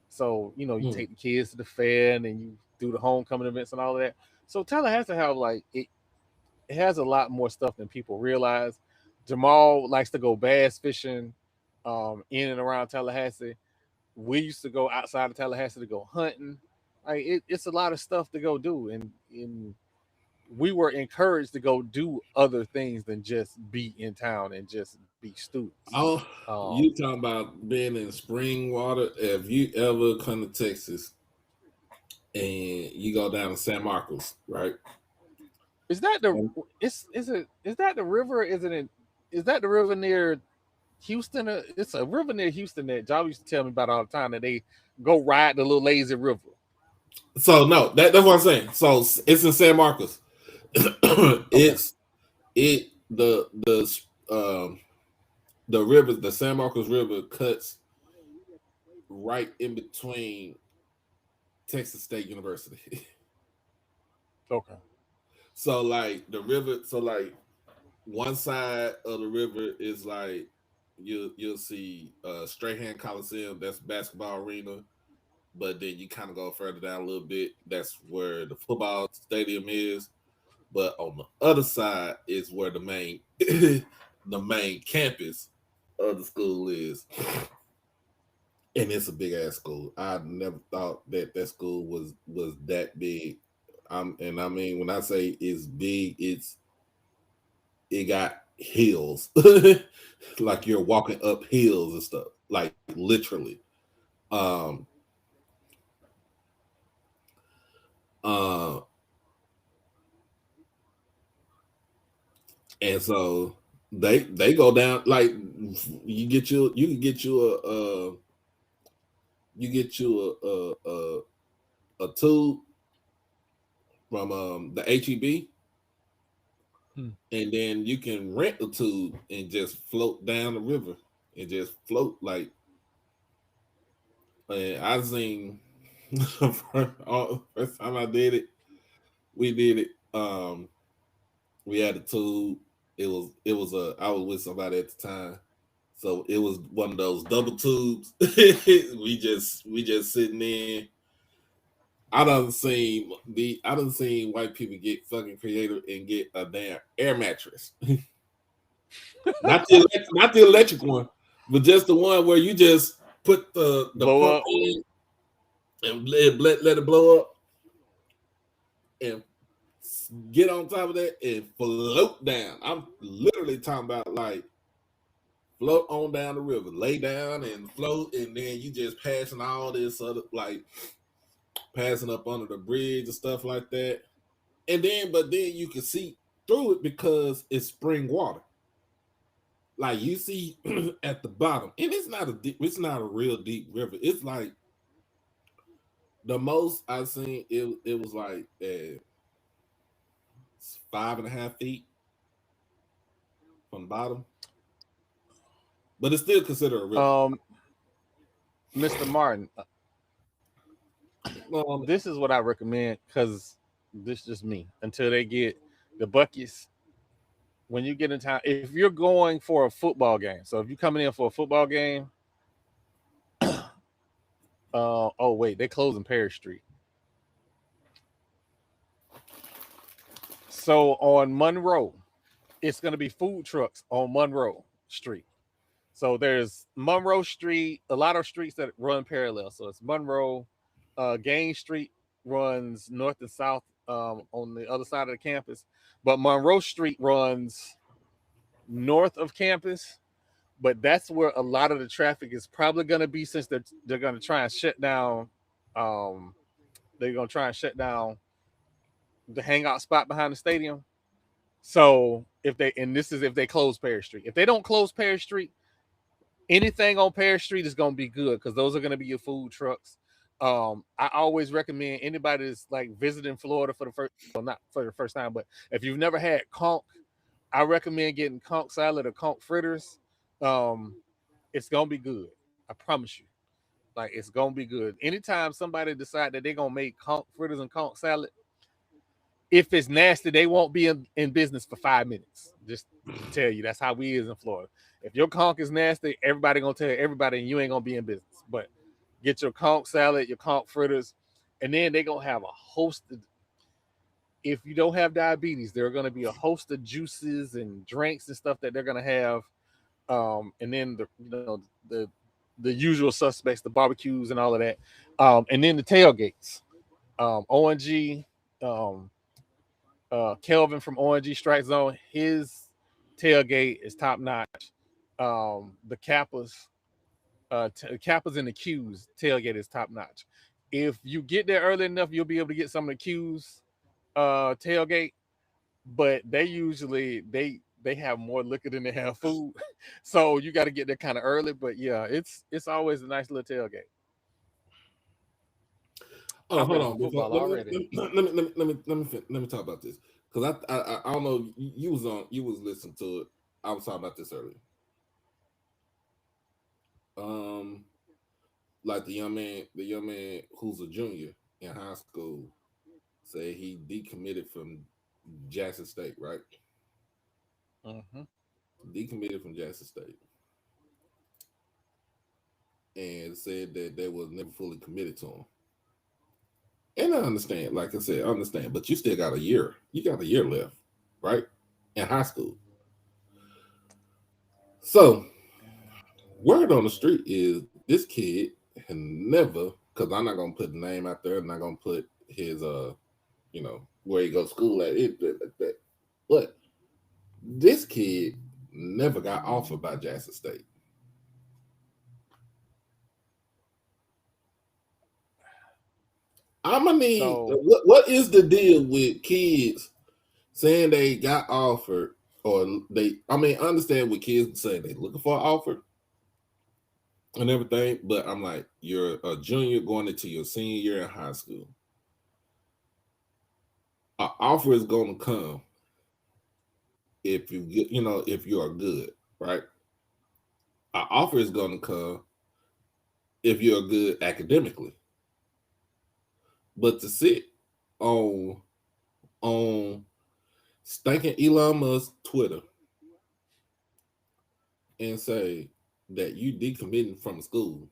So you Mm. take the kids to the fair, and then you do the homecoming events and all of that. So Tallahassee have like it has a lot more stuff than people realize. Jamal likes to go bass fishing in and around Tallahassee. We used to go outside of Tallahassee to go hunting. Like it's a lot of stuff to go do, and we were encouraged to go do other things than just be in town and just be students. Oh, Um, you talking about being in spring water? If you ever come to Texas and you go down to San Marcos, right? is that the And is that the river? Is that the river near Houston? It's a river near Houston that Job used to tell me about all the time that they go ride the little lazy river. so no, that's what I'm saying. So it's in San Marcos. Okay, it's it um the river, the San Marcos River cuts right in between Texas State University. okay, So like the river, so like one side of the river is like you'll see Strahan Coliseum, that's basketball arena, but then you kind of go further down a little bit, that's where the football stadium is. But on the other side is where the main the main campus of the school is. And it's a big ass school. I never thought that school was that big. And I mean, when I say it's big, it got hills, like you're walking up hills and stuff, like literally. Um, uh, and so they go down like you can get you you get you a tube from the HEB, Hmm. and then you can rent a tube and just float down the river and just float like. And I seen first time I did it, we did it. We had a tube. It was a I was with somebody at the time, so it was one of those double tubes. We just sitting in. I done seen white people get fucking creative and get a damn air mattress. Not the electric one, but just the one where you just put the Blow pump up. in and let it blow up and get on top of that and float down. I'm literally talking about like float on down the river, lay down and float, and then you just passing all this other like passing up under the bridge and stuff like that. And then, but then you can see through it because it's spring water. Like you see at the bottom, and it's not a real deep river. It's like the most I've seen. It was like 5.5 feet from the bottom, but it's still considered a river. Um, Mr. Martin, Um, this is what I recommend because this is just me. Until they get the buckets, when you get in town, if you're going for a football game, so if you're coming in for a football game, oh wait, they're closing Paris Street. So on Monroe, it's going to be food trucks on Monroe Street. So there's Monroe Street, a lot of streets that run parallel. So it's Monroe, Gain Street runs north and south on the other side of the campus, but Monroe Street runs north of campus. But that's where a lot of the traffic is probably going to be since they're going to try and shut down. Um, they're going to try and shut down the hangout spot behind the stadium. So if they and this is if they close Paris Street. If they don't close Paris Street, anything on Paris Street is gonna be good because those are gonna be your food trucks. I always recommend anybody that's like visiting Florida for the first, well, not for the first time, but if you've never had conch, I recommend getting conch salad or conch fritters. Um, it's gonna be good. I promise you. Like it's gonna be good. Anytime somebody decide that they're gonna make conch fritters and conch salad, if it's nasty, they won't be in business for 5 minutes. Just to tell you, that's how we is in Florida. If your conch is nasty, everybody gonna tell everybody, and you ain't gonna be in business. But get your conch salad, your conch fritters, and then they gonna have a host of. If you don't have diabetes, there are gonna be a host of juices and drinks and stuff that they're gonna have. And then the usual suspects, the barbecues and all of that. And then the tailgates. ONG. Um, Kelvin from ONG Strike Zone, his tailgate is top notch. The Kappas and the Qs tailgate is top notch. If you get there early enough, you'll be able to get some of the Qs tailgate, but they have more liquor than they have food, so you got to get there kind of early. But yeah, it's always a nice little tailgate. oh, I'm hold ready for on. Before, football already. let me talk about this because I don't know. You was on. You was listening to it. I was talking about this earlier. Um, like the young man who's a junior in high school, say he decommitted from Jackson State, right? Mm-hmm. Decommitted from Jackson State, and said that they was never fully committed to him. And I understand, like I said, I understand, but you still got a year. You got a year left, right? In high school. So word on the street is this kid had never, because I'm not gonna put the name out there, I'm not gonna put his where he goes to school at. But this kid never got offered by Jackson State. I'm gonna need So what is the deal with kids saying they got offered or they? I mean, I understand what kids saying they looking for an offer and everything, but I'm like, you're a junior going into your senior year in high school. An offer is going to come if you get, if you are good, right? An offer is going to come if you're good academically. But to sit on on stinking Elon Musk Twitter and say that you decommitting from school,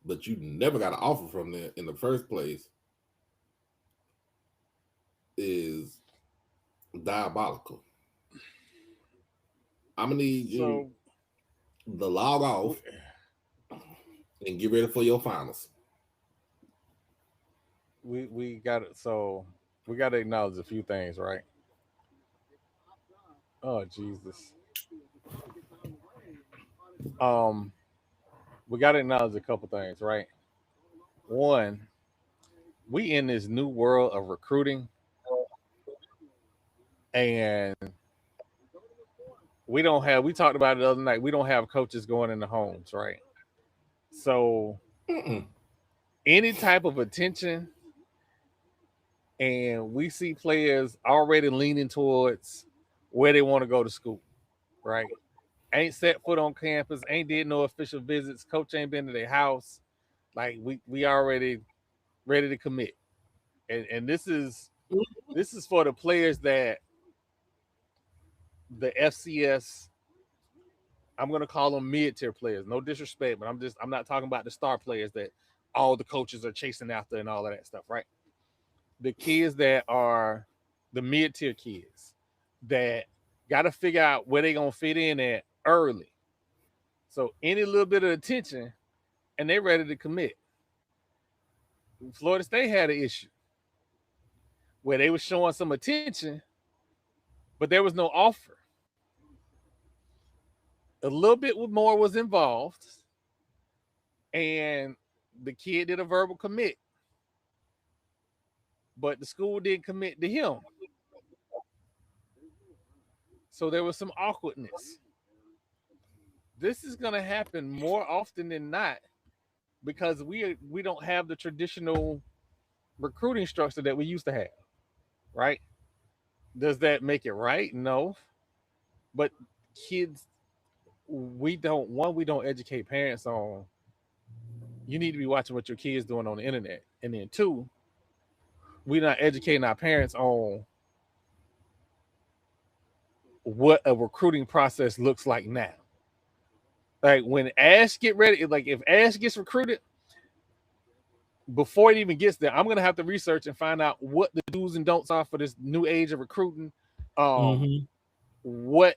but you never got an offer from them in the first place is diabolical. I'm gonna need you so to log off and get ready for your finals. we got it. So we got to acknowledge a few things, right? Oh Jesus. Um, we got to acknowledge a couple things, right? One, we in this new world of recruiting, and we don't have. We talked about it the other night. We don't have coaches going in the homes, right? So Mm-mm. any type of attention, and we see players already leaning towards where they want to go to school, right? Ain't set foot on campus, ain't did no official visits, coach ain't been to their house. Like we already ready to commit. And this is for the players that the FCS, I'm gonna call them mid-tier players. No disrespect, but I'm not talking about the star players that all the coaches are chasing after and all of that stuff, right? The kids that are the mid-tier kids that gotta figure out where they gonna fit in at early. So any little bit of attention and they're ready to commit. Florida State had an issue where they were showing some attention, but there was no offer. A little bit more was involved, and the kid did a verbal commit, but the school didn't commit to him. So there was some awkwardness. This is going to happen more often than not because we don't have the traditional recruiting structure that we used to have, right? Does that make it right? No. But kids, we don't educate parents on you need to be watching what your kids doing on the internet. And then two, we're not educating our parents on what a recruiting process looks like now. Like when Ash get ready, like if Ash gets recruited, before it even gets there, I'm gonna have to research and find out what the do's and don'ts are for this new age of recruiting. Um, Mm-hmm. what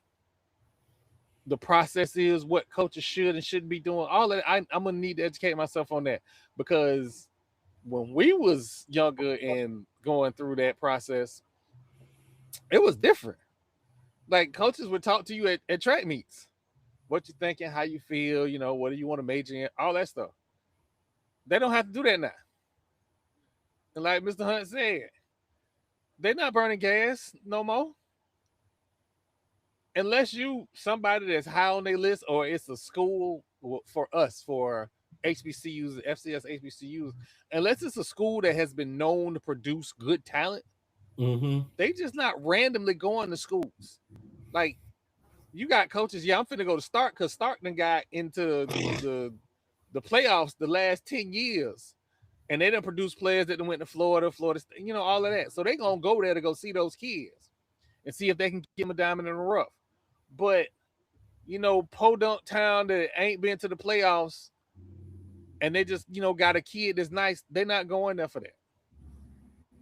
the process is, what coaches should and shouldn't be doing. All that I'm gonna need to educate myself on that because when we was younger and going through that process, it was different. Like coaches would talk to you at track meets. What you thinking, how you feel, what do you want to major in, all that stuff. They don't have to do that now. And like Mr. Hunt said, they're not burning gas no more. Unless you somebody that's high on their list or it's a school for us, for HBCUs, FCS HBCUs, unless it's a school that has been known to produce good talent, Mm-hmm. they just not randomly going to schools. Like you got coaches, yeah, I'm finna go to Stark because Stark done got into the playoffs the last 10 years. And they done produce players that done went to Florida State, all of that. So they gonna go there to go see those kids and see if they can give them a diamond in the rough. But Podunk Town that ain't been to the playoffs and they just, got a kid that's nice, they're not going there for that.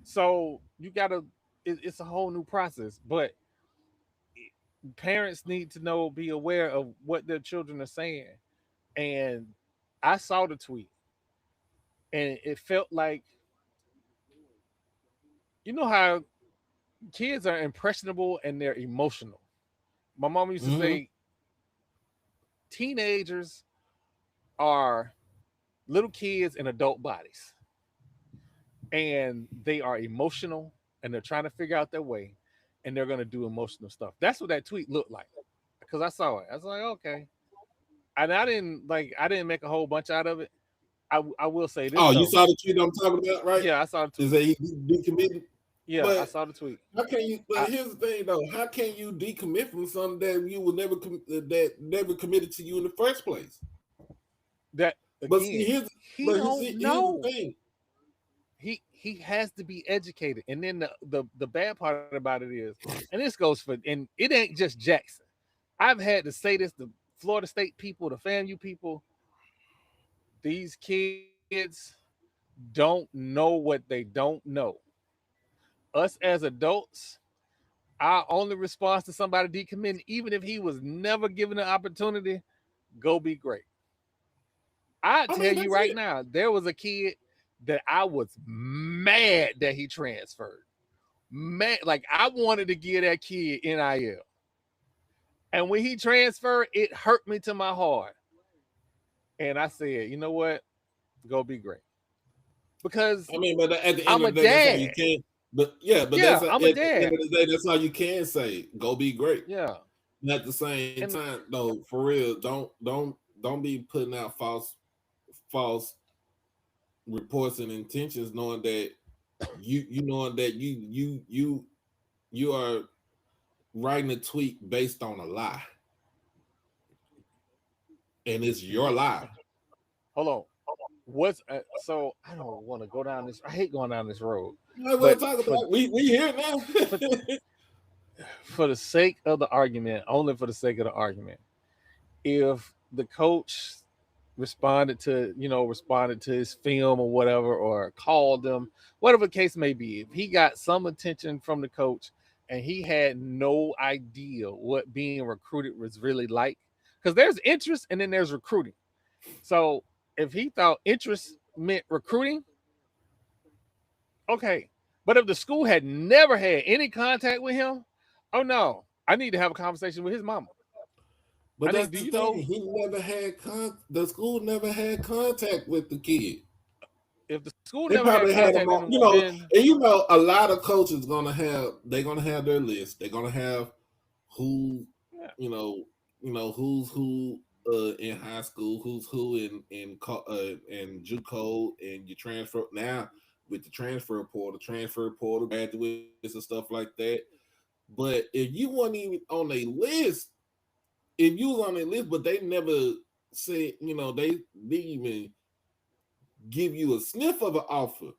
So you gotta it's a whole new process. But parents need to know, be aware of what their children are saying. And I saw the tweet and it felt like You know how kids are impressionable and they're emotional. My mom used to Mm-hmm. say teenagers are little kids in adult bodies, and they are emotional and they're trying to figure out their way, and they're going to do emotional stuff. That's what that tweet looked like, because I saw it. I was like, okay. And I didn't make a whole bunch out of it. I will say this Oh, you though. saw the tweet I'm talking about, right? Yeah, I saw the Is tweet. that he decommitted? Yeah, I But saw the tweet. how can you? But I here's the thing, though. How can you decommit from something that you will never that never committed to you in the first place? that But see, again, he don't here's the know. thing. He has to be educated. And then the bad part about it is, and this goes for, and it ain't just Jackson. I've had to say this to Florida State people, the FAMU people. These kids don't know what they don't know. Us as adults, our only response to somebody decommitting, even if he was never given an opportunity, go be great. I I tell mean, you that's right it. now, there was a kid that I was mad that he transferred. Man, like I wanted to give that kid NIL. And when he transferred, it hurt me to my heart. And I said, you know what? Go be great. Because I mean, but at the end I'm of a the day, that's all you dad. can. But yeah, but Yeah, that's at I'm a the end dad. of the day, that's all you can say. Go be great. Yeah. And at the same And time, though, for real, don't be putting out false reports and intentions, knowing that you knowing that you are writing a tweet based on a lie, and it's your lie. hold on. What's so I don't want to go down this. I hate going down this road. You know what But I'm talking about? We here now. for for the sake of the argument, only for the sake of the argument, if the coach responded to his film or whatever, or called them, whatever the case may be, if he got some attention from the coach and he had no idea what being recruited was really like, because there's interest and then there's recruiting. So if he thought interest meant recruiting, okay. But if the school had never had any contact with him, oh no, I need to have a conversation with his mama. But I that's need, do the you thing. know He never had the school never had contact with the kid. if the school They never had probably had them contact with on, him, then and a lot of coaches gonna have their list. They're gonna have who, yeah, you know, who's who in high school, who's who in JUCO, and you transfer now with the transfer portal, graduates and stuff like that. But if you weren't even on a list, if you was on a list, but they never said, they didn't even give you a sniff of an offer.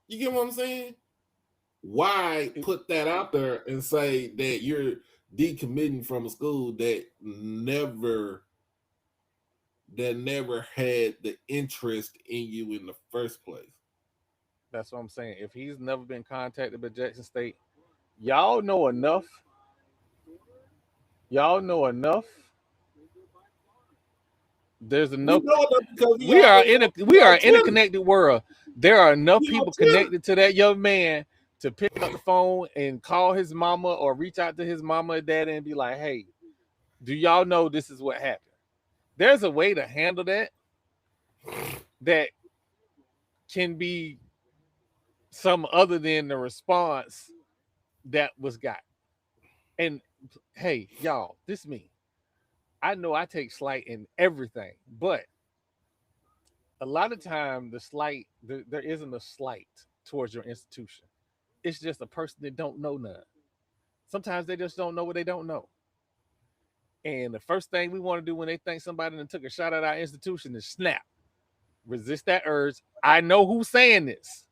You get what I'm saying? Why it, put that out there and say that you're decommitting from a school that never had the interest in you in the first place? that's what I'm saying. If he's never been contacted by Jackson State, y'all know enough. Y'all know enough. There's We enough. know that because we We are on in a Twitter. connected world. There are enough We on people Twitter. connected to that young man to pick up the phone and call his mama or reach out to his mama or daddy and be like, "Hey, do y'all know this is what happened?" There's a way to handle that can be some other than the response that was got. And hey, y'all, this me. I know I take slight in everything, but a lot of time there isn't a slight towards your institution. It's just a person that don't know none. Sometimes they just don't know what they don't know. And the first thing we want to do when they think somebody done took a shot at our institution is snap. Resist that urge. I know who's saying this.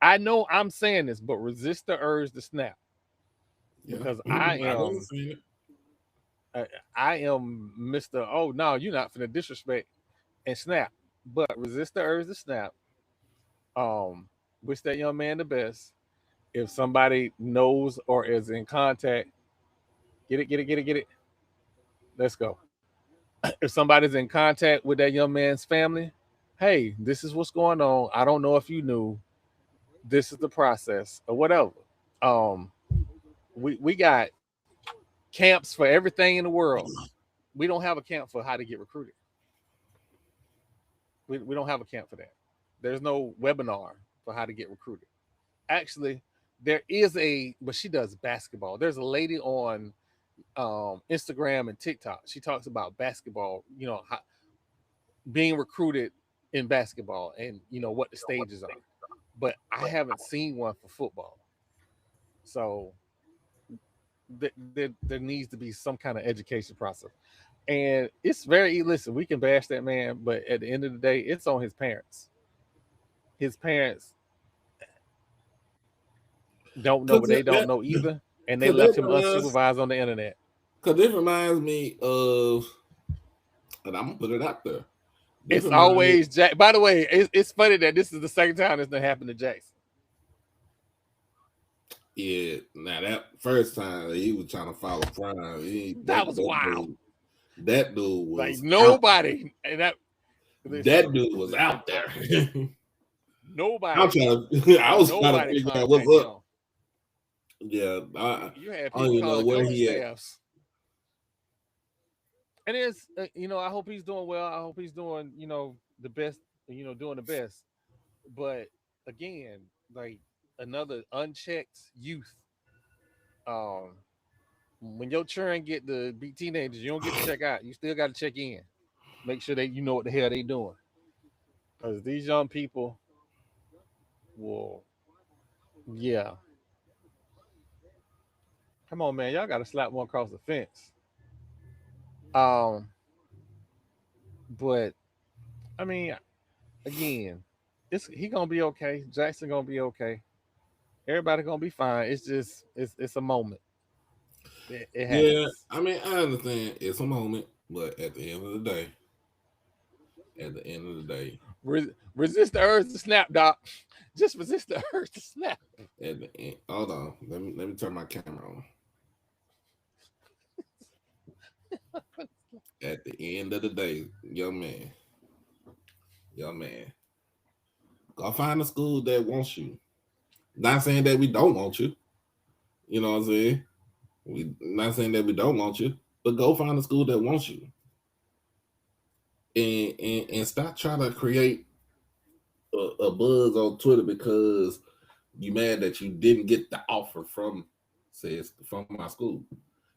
I know I'm saying this, but resist the urge to snap, Yeah, because I've been seeing it. uh, I am Mr. Oh no, you're not finna disrespect and snap. But resist the urge to snap. Um, wish that young man the best. If somebody knows or is in contact, get it. Let's go. If somebody's in contact with that young man's family, hey, this is what's going on. I don't know if you knew. this is the process or whatever. Um, we got camps for everything in the world. We don't have a camp for how to get recruited. We don't have a camp for that. There's no webinar for how to get recruited. Actually, there is but she does basketball. There's a lady on Instagram and TikTok. She talks about basketball, being recruited in basketball and what the stages are. But I haven't seen one for football. So there needs to be some kind of education process. And it's very listen, we can bash that man, but at the end of the day, it's on his parents. His parents don't know, Cause but they don't that, know either. And they cause left that him reminds, unsupervised on the internet. cause this reminds me of, and I'm gonna put it out there. This It's reminds me, always Jack. By the way, it's funny that this is the second time this done happened to Jackson. yeah. Now that first time he was trying to follow Prime, That was wild. That dude Like was out. nobody, and That dude was out there. Nobody, I was trying to nobody figure out contact what's up. him. Yeah, You had I don't people even know calling where coaching he at. staffs. And it's I hope he's doing well. I hope he's doing the best. Doing the best. But again, like another unchecked youth. Um, when your children get to be teenagers, you don't get to check out. You still got to check in. Make sure that you know what the hell they doing. Because these young people will, yeah. Come on, man. Y'all got to slap one across the fence. Um, but I mean, again, he gonna be okay. Jackson gonna be okay. Everybody gonna be fine. It's just it's a moment. It Yeah, happens. I mean, I understand it's a moment, but at the end of the day, Resist the urge to snap, doc. Just resist the urge to snap. at the end, hold on, let me turn my camera on. At the end of the day, young man, go find a school that wants you. Not saying that we don't want you. You know what I'm saying? We not saying that we don't want you, but go find a school that wants you. And stop trying to create a buzz on Twitter because you mad that you didn't get the offer from my school.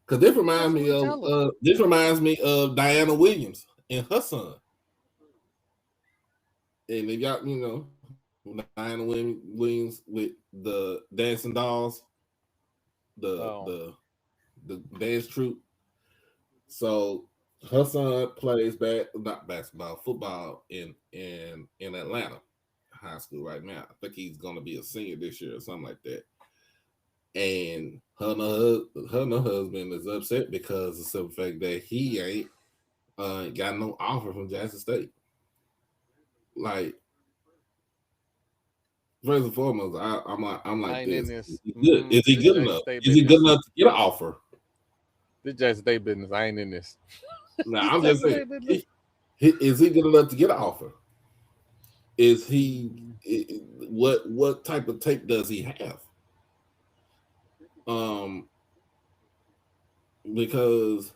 Because That's what we tell them. this reminds me of Diana Williams and her son. And they got Diana Williams with the dancing dolls, the Oh, the the dance troupe. So her son plays not basketball, football in Atlanta high school right now. I think he's gonna be a senior this year or something like that. And her and her husband is upset because of the simple fact that he ain't got no offer from Jackson State. Like, first and foremost, I'm I like ain't in this. this. Is he This good Jackson enough? State Is he good business. enough to get an offer? This Jackson State business. I ain't in this. Now This I'm just Jackson saying, State business. is he good enough to get an offer? Is he what type of tape does he have? Um, because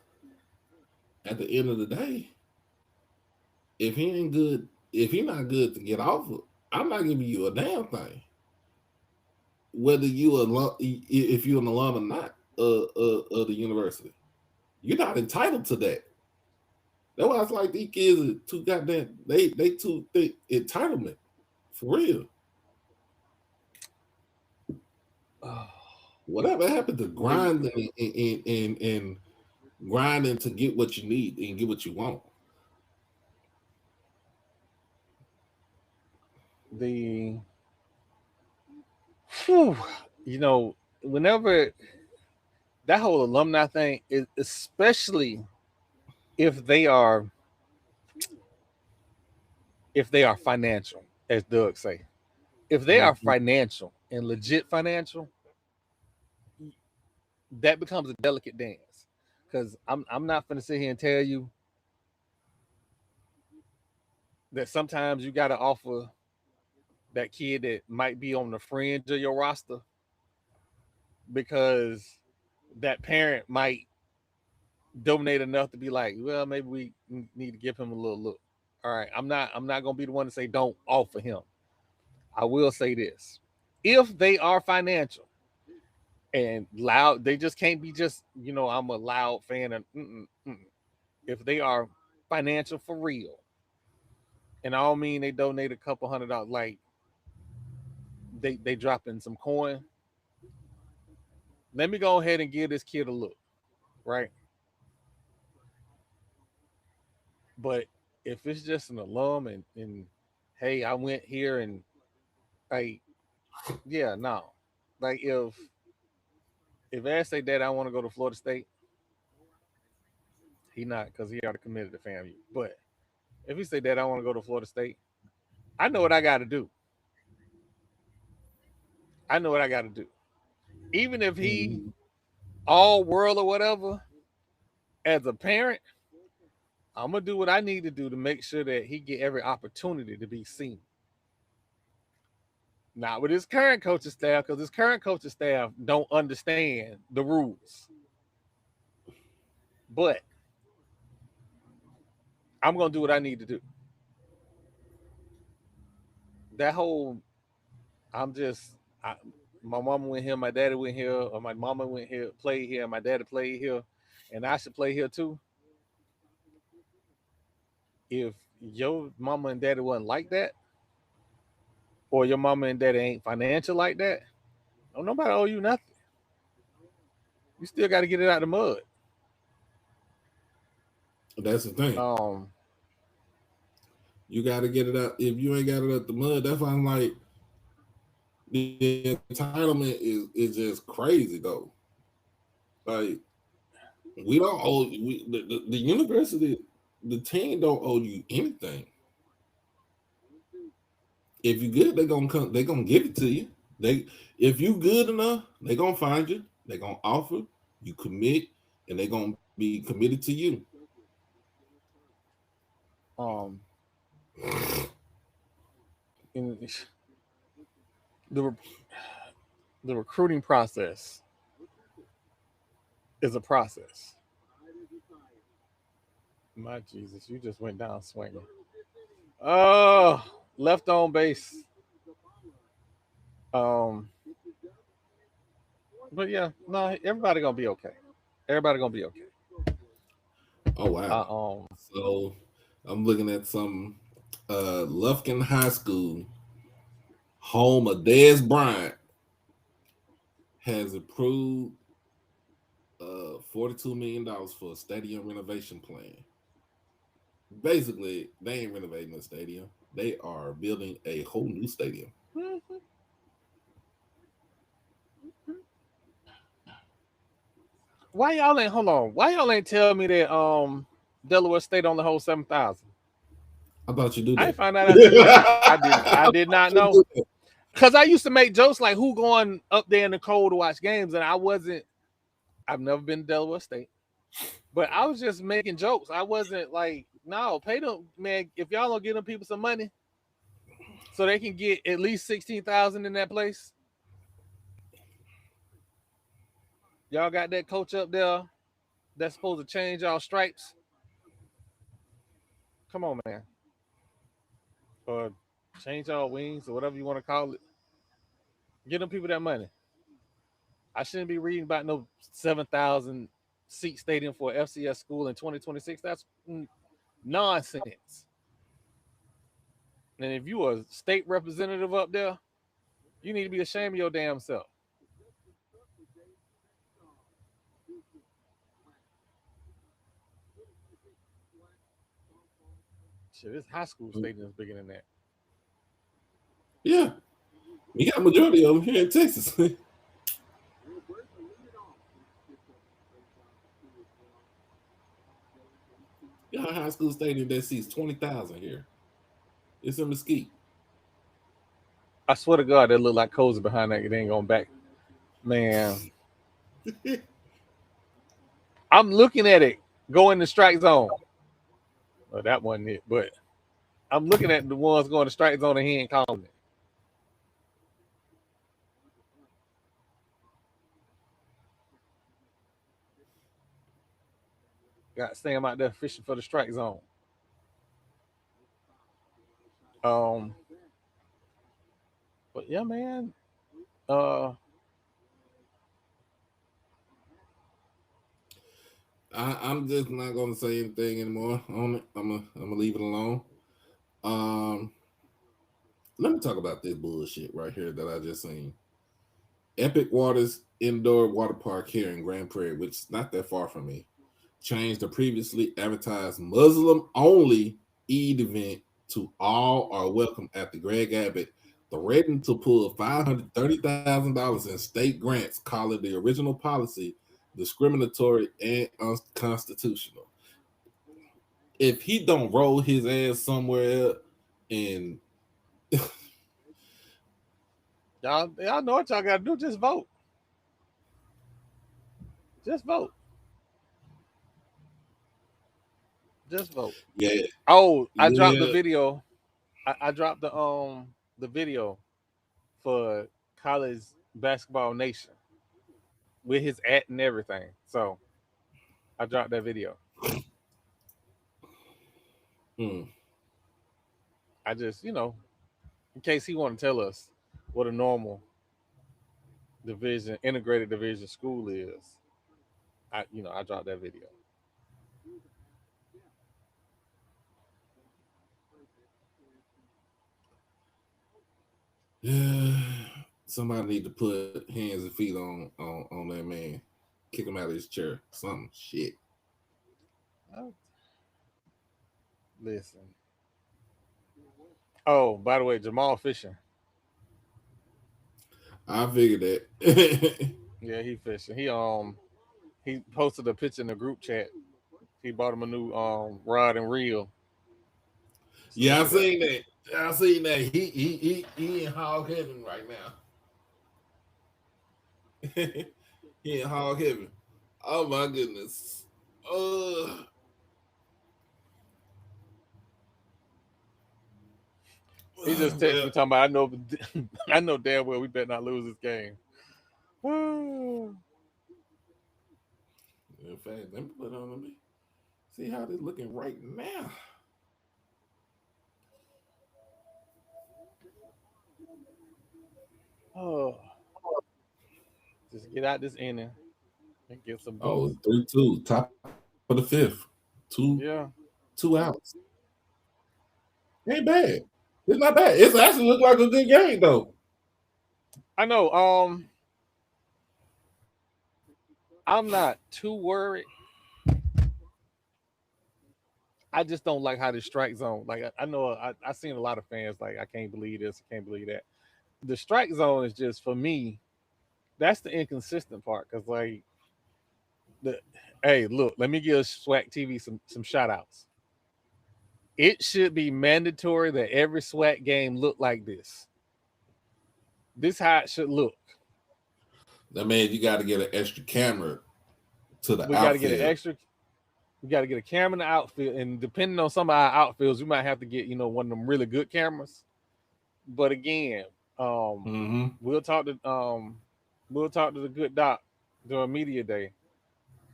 at the end of the day, if he ain't good, if he not good to get offered, I'm not giving you a damn thing. Whether if you're an alum or not of the university, you're not entitled to that. That's why it's like these kids are too goddamn. They too thick entitlement for real. Oh, Whatever happened to the grinding and grinding to get what you need and get what you want? the whew, whenever that whole alumni thing is, especially if they are financial, as Doug say, if they are Mhm. financial and legit financial, that becomes a delicate dance. Because I'm not going to sit here and tell you that sometimes you got to offer that kid that might be on the fringe of your roster because that parent might donate enough to be like, well, maybe we need to give him a little look. All right, I'm not gonna be the one to say don't offer him. I will say this: if they are financial and loud, they just can't be just I'm a loud fan and if they are financial for real, and I don't mean they donate a couple $100, like they drop in some coin. Let me go ahead and give this kid a look, right? But if it's just an alum and hey, I went here and like, yeah, no. Like if Ash say that I want to go to Florida State, he not because he already committed to FAMU. But if he say that I want to go to Florida State, I know what I got to do. I know what I got to do. Even if he all world or whatever, as a parent, I'm gonna do what I need to do to make sure that he get every opportunity to be seen. Not with his current coaching staff, because his current coaching staff don't understand the rules. But I'm gonna do what I need to do. That whole I'm just my mama went here, my daddy went here, or my mama went here, played here, my daddy played here, and I should play here too. If your mama and daddy wasn't like that, or your mama and daddy ain't financial like that, don't nobody owe you nothing. You still got to get it out of the mud. That's the thing. You got to get it out. If you ain't got it out the mud, that's why I'm like, the entitlement is just crazy though. Like we don't owe the university, the team don't owe you anything. If you good, they gonna give it to you. If you good enough, they gonna find you. They gonna offer you commit, and they gonna be committed to you. In the recruiting process is a process. My Jesus, you just went down swinging. Oh, left on base. But yeah, no, everybody gonna be okay. Everybody gonna be okay. Oh wow. So I'm looking at some Lufkin High School, home of Dez Bryant, has approved $42 million for a stadium renovation plan. Basically, they ain't renovating the stadium. They are building a whole new stadium. Why y'all ain't hold on? Why y'all ain't tell me that Delaware State on the whole 7,000? I thought you do that. I found out after this. I did not know. Because I used to make jokes like who going up there in the cold to watch games, and I've never been to Delaware State. But I was just making jokes. I wasn't like, no, pay them, man. If y'all don't give them people some money so they can get at least 16,000 in that place. Y'all got that coach up there that's supposed to change y'all stripes. Come on, man. Or change y'all wings or whatever you want to call it. Get them people that money. I shouldn't be reading about no 7,000 seat stadium for an FCS school in 2026. That's nonsense. And if you are a state representative up there, you need to be ashamed of your damn self. Shit, this high school stadium is bigger than that. Yeah. We got a majority of them here in Texas. You got a high school stadium that seats 20,000 here. It's in Mesquite. I swear to God, that look like cozy behind that. It ain't going back. Man. I'm looking at it go in the strike zone. Well, that wasn't it, but I'm looking at the ones going to strike zone and he ain't calling it. Got Sam out there fishing for the strike zone. Um, but yeah, man. Uh, I'm just not gonna say anything anymore on it. I'm gonna leave it alone. Um, Let me talk about this bullshit right here that I just seen. Epic Waters Indoor Water Park here in Grand Prairie, which is not that far from me, changed the previously advertised Muslim only Eid event to all are welcome at the Greg Abbott, threatened to pull $530,000 in state grants, calling the original policy discriminatory and unconstitutional. If he don't roll his ass somewhere and y'all know what y'all gotta do. Just vote. Just vote. Just vote. yeah, Oh, I dropped the yeah, video. I dropped the video for College Basketball Nation with his at and everything. So I dropped that video. mm, I just, in case he want to tell us what a normal division, integrated division school is, I dropped that video. yeah. Somebody need to put hands and feet on that man, kick him out of his chair, something shit. Oh, listen. Oh, by the way, Jamal fishing. I figured that. Yeah, he fishing. He posted a picture in the group chat. He bought him a new rod and reel. So Yeah, look I at that. seen that. I seen that. He in hog heaven right now. He in hog heaven. Oh my goodness. Uh, He just texted well, me talking about I know I know damn well we better not lose this game. in fact, let me put on me. See how they're looking right now. Oh, just get out this inning and get some Oh, votes. 3-2, top of the fifth. Two Yeah, two outs. Ain't bad. It's not bad. It's actually look like a good game though. I know. I'm not too worried. I just don't like how the strike zone. Like I know I seen a lot of fans like I can't believe this, I can't believe that. The strike zone is just for me. That's the inconsistent part because like the hey look, let me give SWAC TV some shout outs. It should be mandatory that every SWAC game look like this. This how it should look. That means you got to get an extra camera to the We got to get an outfield. extra. We got to get a camera in the outfield, and depending on some of our outfields, we might have to get one of them really good cameras. But again, Mm-hmm. we'll talk to the good doc during media day.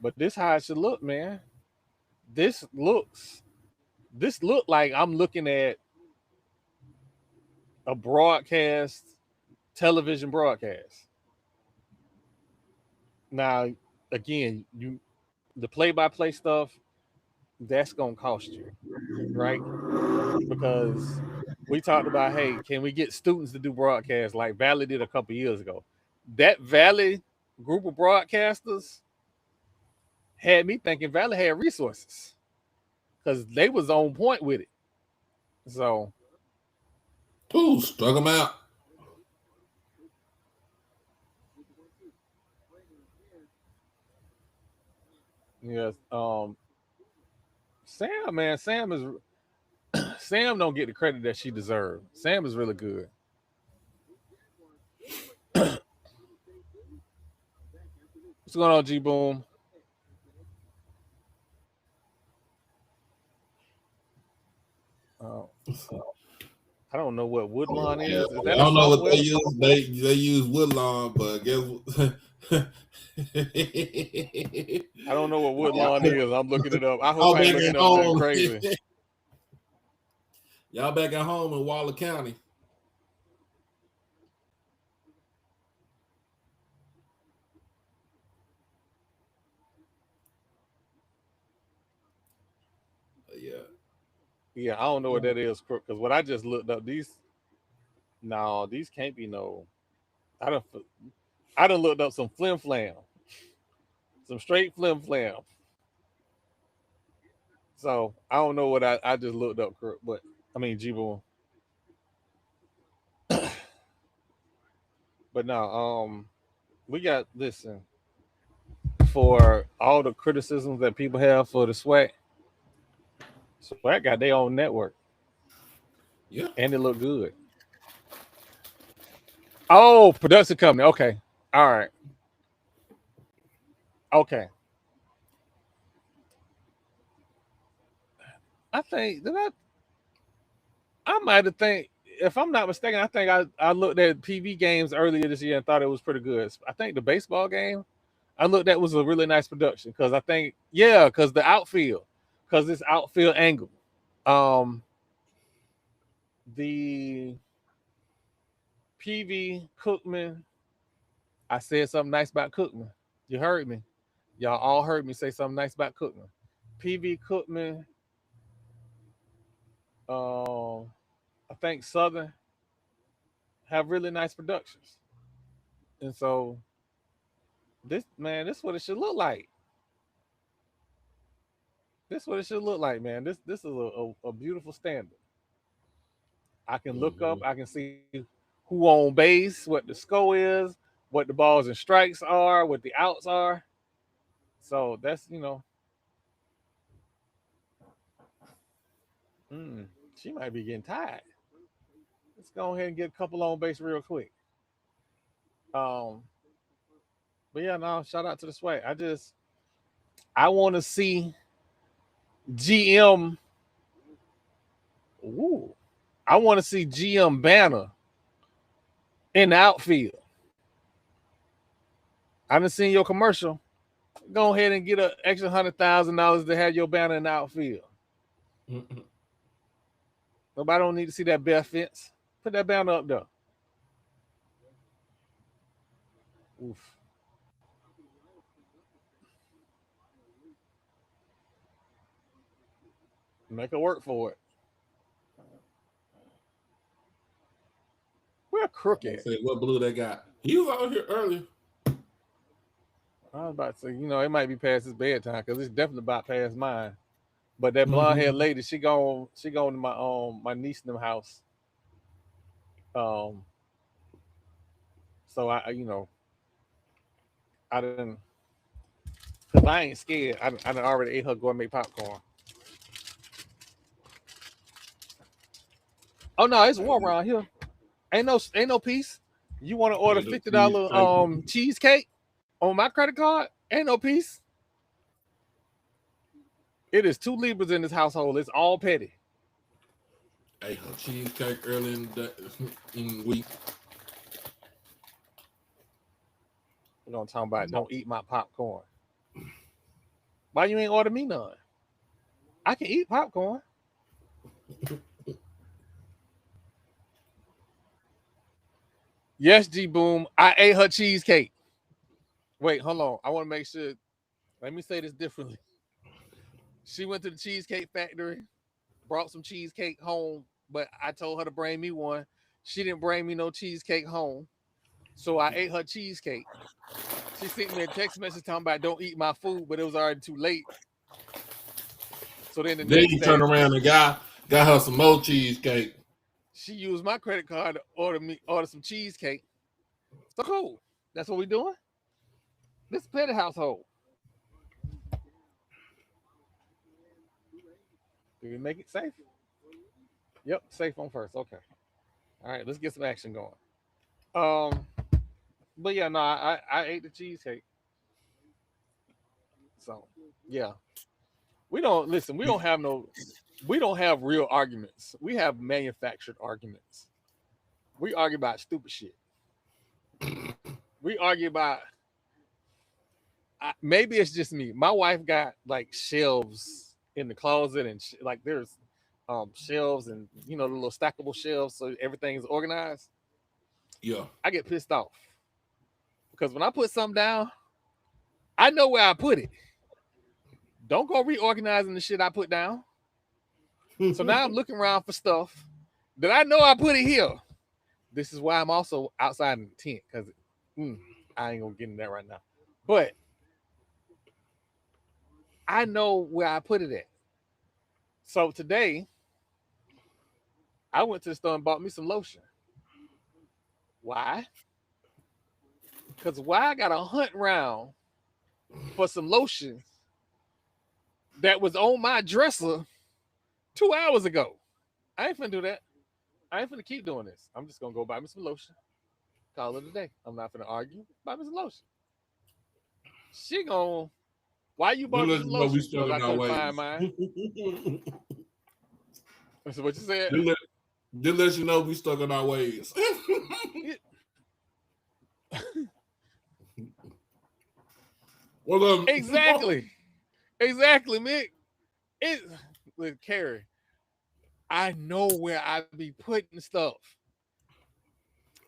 But this how it should look, man. This looks this look like I'm looking at a broadcast, television broadcast. Now, again, the play-by-play stuff that's gonna cost you, right? Because we talked about, hey, can we get students to do broadcasts like Valley did a couple years ago? That Valley group of broadcasters had me thinking Valley had resources because they was on point with it. So Ooh, struck him out. yes, Sam, man, Sam don't get the credit that she deserved. Sam is really good. What's going on, G Boom? Uh, I don't know what Woodlawn Yeah, is. Is I that a don't know soft what they weather? use. They use Woodlawn, but guess what? I don't know what Woodlawn is. I'm looking it up. I hope I ain't looking up nothing crazy. Y'all back at home in Waller County. Yeah. Yeah, I don't know what that is, because what I just looked up, these can't be no. I done looked up some flim flam, some straight flim flam. So I don't know what I just looked up, but I mean G-Boom. But no, we got listen, for all the criticisms that people have for the SWAC. SWAC got their own network. Yeah. And it looked good. Oh, production company. Okay. All right. Okay. I think I might have think, if I'm not mistaken, I think I looked at PV games earlier this year and thought it was pretty good. I think the baseball game I looked at was a really nice production, because I think, because the outfield, because this outfield angle. The PV Cookman, I said something nice about Cookman. You heard me. Y'all all heard me say something nice about Cookman. PV Cookman, I think Southern have really nice productions. And so this is what it should look like. This is what it should look like, man. This is a beautiful standard. I can look up, I can see who on base, what the score is, what the balls and strikes are, what the outs are. So that's, she might be getting tired. Let's go ahead and get a couple on base real quick. Um, but yeah, no, shout out to the SWAC. I want to see GM. Ooh, I want to see GM banner in the outfield. I done seen your commercial. Go ahead and get an extra $100,000 to have your banner in the outfield. Nobody don't need to see that bare fence. Put that banner up there. Oof. Make it work for it. Where Crooked? What blue they got? He was out here earlier. I was about to say, it might be past his bedtime, because it's definitely about past mine. But that blonde haired lady, she gone to my niece in them house. So I didn't, because I ain't scared. I done already ate her gourmet popcorn. Oh no, it's warm around here. Ain't no peace. You want to order $50 cheesecake on my credit card? Ain't no peace. It is 2 Libras in this household. It's all petty. Ate her cheesecake early in the week. We're gonna talk about don't eat my popcorn. Why you ain't order me none? I can eat popcorn. Yes, G Boom. I ate her cheesecake. Wait, hold on. I want to make sure. Let me say this differently. She went to the Cheesecake Factory, brought some cheesecake home, but I told her to bring me one. She didn't bring me no cheesecake home. So I ate her cheesecake. She sent me a text message talking about don't eat my food, but it was already too late. So then the next you day, turn around and got her some more cheesecake. She used my credit card to order some cheesecake. So cool. That's what we doing. This is petty household. Do we make it safe? Yep, safe on first. Okay. All right, let's get some action going. But yeah, no, I ate the cheesecake. So yeah, we don't listen. We don't have real arguments. We have manufactured arguments. We argue about stupid shit. We argue about maybe it's just me. My wife got like shelves in the closet, and like there's shelves and the little stackable shelves, so everything's organized. Yeah. I get pissed off because when I put something down, I know where I put it. Don't go reorganizing the shit I put down. So now I'm looking around for stuff that I know I put it here. This is why I'm also outside in the tent because I ain't gonna get in that right now. But I know where I put it at. So today, I went to the store and bought me some lotion. Why? Because why I got to hunt around for some lotion that was on my dresser 2 hours ago. I ain't finna do that. I ain't finna keep doing this. I'm just gonna go buy me some lotion. Call it a day. I'm not finna argue. Buy me some lotion. She gonna, why you bought you some lotion? Because I couldn't find mine. That's what you said. Just let you know we stuck in our ways. Well, exactly, Mick. With Carrie, I know where I be putting stuff.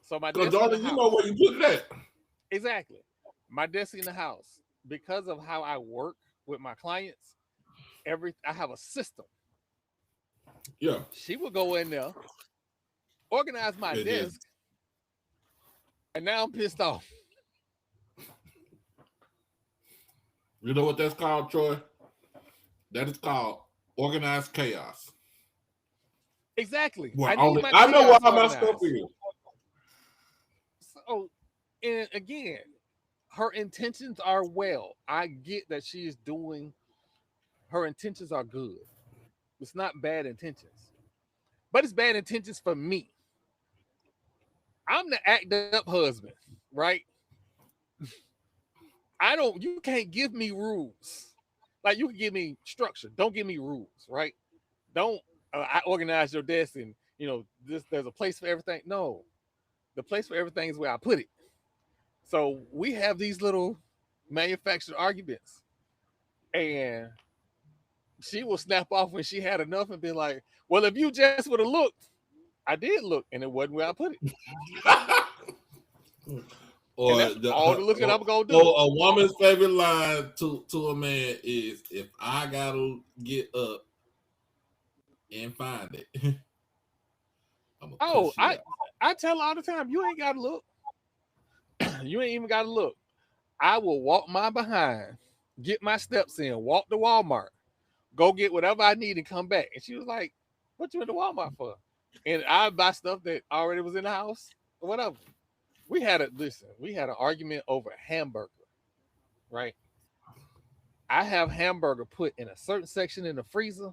So my desk Darling, you know where you put that. Exactly. My desk in the house, because of how I work with my clients, I have a system. Yeah. She will go in there, organize my desk, and now I'm pissed off. You know what that's called, Troy? That is called organized chaos. Exactly. Well, I know why my stuff is. So, and again, her intentions are well. I get that she is doing, her intentions are good. It's not bad intentions, but it's bad intentions for me. I'm the act up husband, right? You can't give me rules. Like you can give me structure. Don't give me rules, right? Don't, I organize your desk and, there's a place for everything. No, the place for everything is where I put it. So we have these little manufactured arguments, and she will snap off when she had enough and be like, well, if you just would have looked, I did look, and it wasn't where I put it. Or all the looking I'm gonna do. Or a woman's favorite line to a man is, if I gotta get up and find it. I tell her all the time, you ain't gotta look. You ain't even gotta look. I will walk my behind, get my steps in, walk to Walmart, go get whatever I need and come back. And she was like, what you in the Walmart for? And I buy stuff that already was in the house or whatever. We had an argument over hamburger, right? I have hamburger put in a certain section in the freezer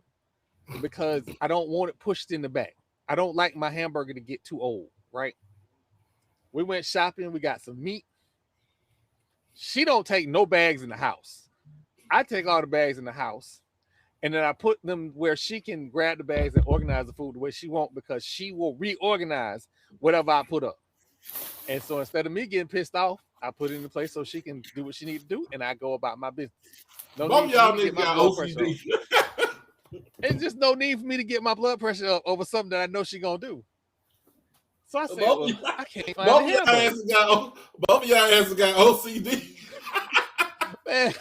because I don't want it pushed in the back. I don't like my hamburger to get too old, right? We went shopping. We got some meat. She don't take no bags in the house. I take all the bags in the house, and then I put them where she can grab the bags and organize the food the way she wants, because she will reorganize whatever I put up. And so instead of me getting pissed off, I put it in place so she can do what she needs to do, and I go about my business. No Both need y'all niggas got OCD. It's just no need for me to get my blood pressure up over something that I know she's gonna do. So I said, I can't find the hamburger. Both of y'all asses got OCD. Man,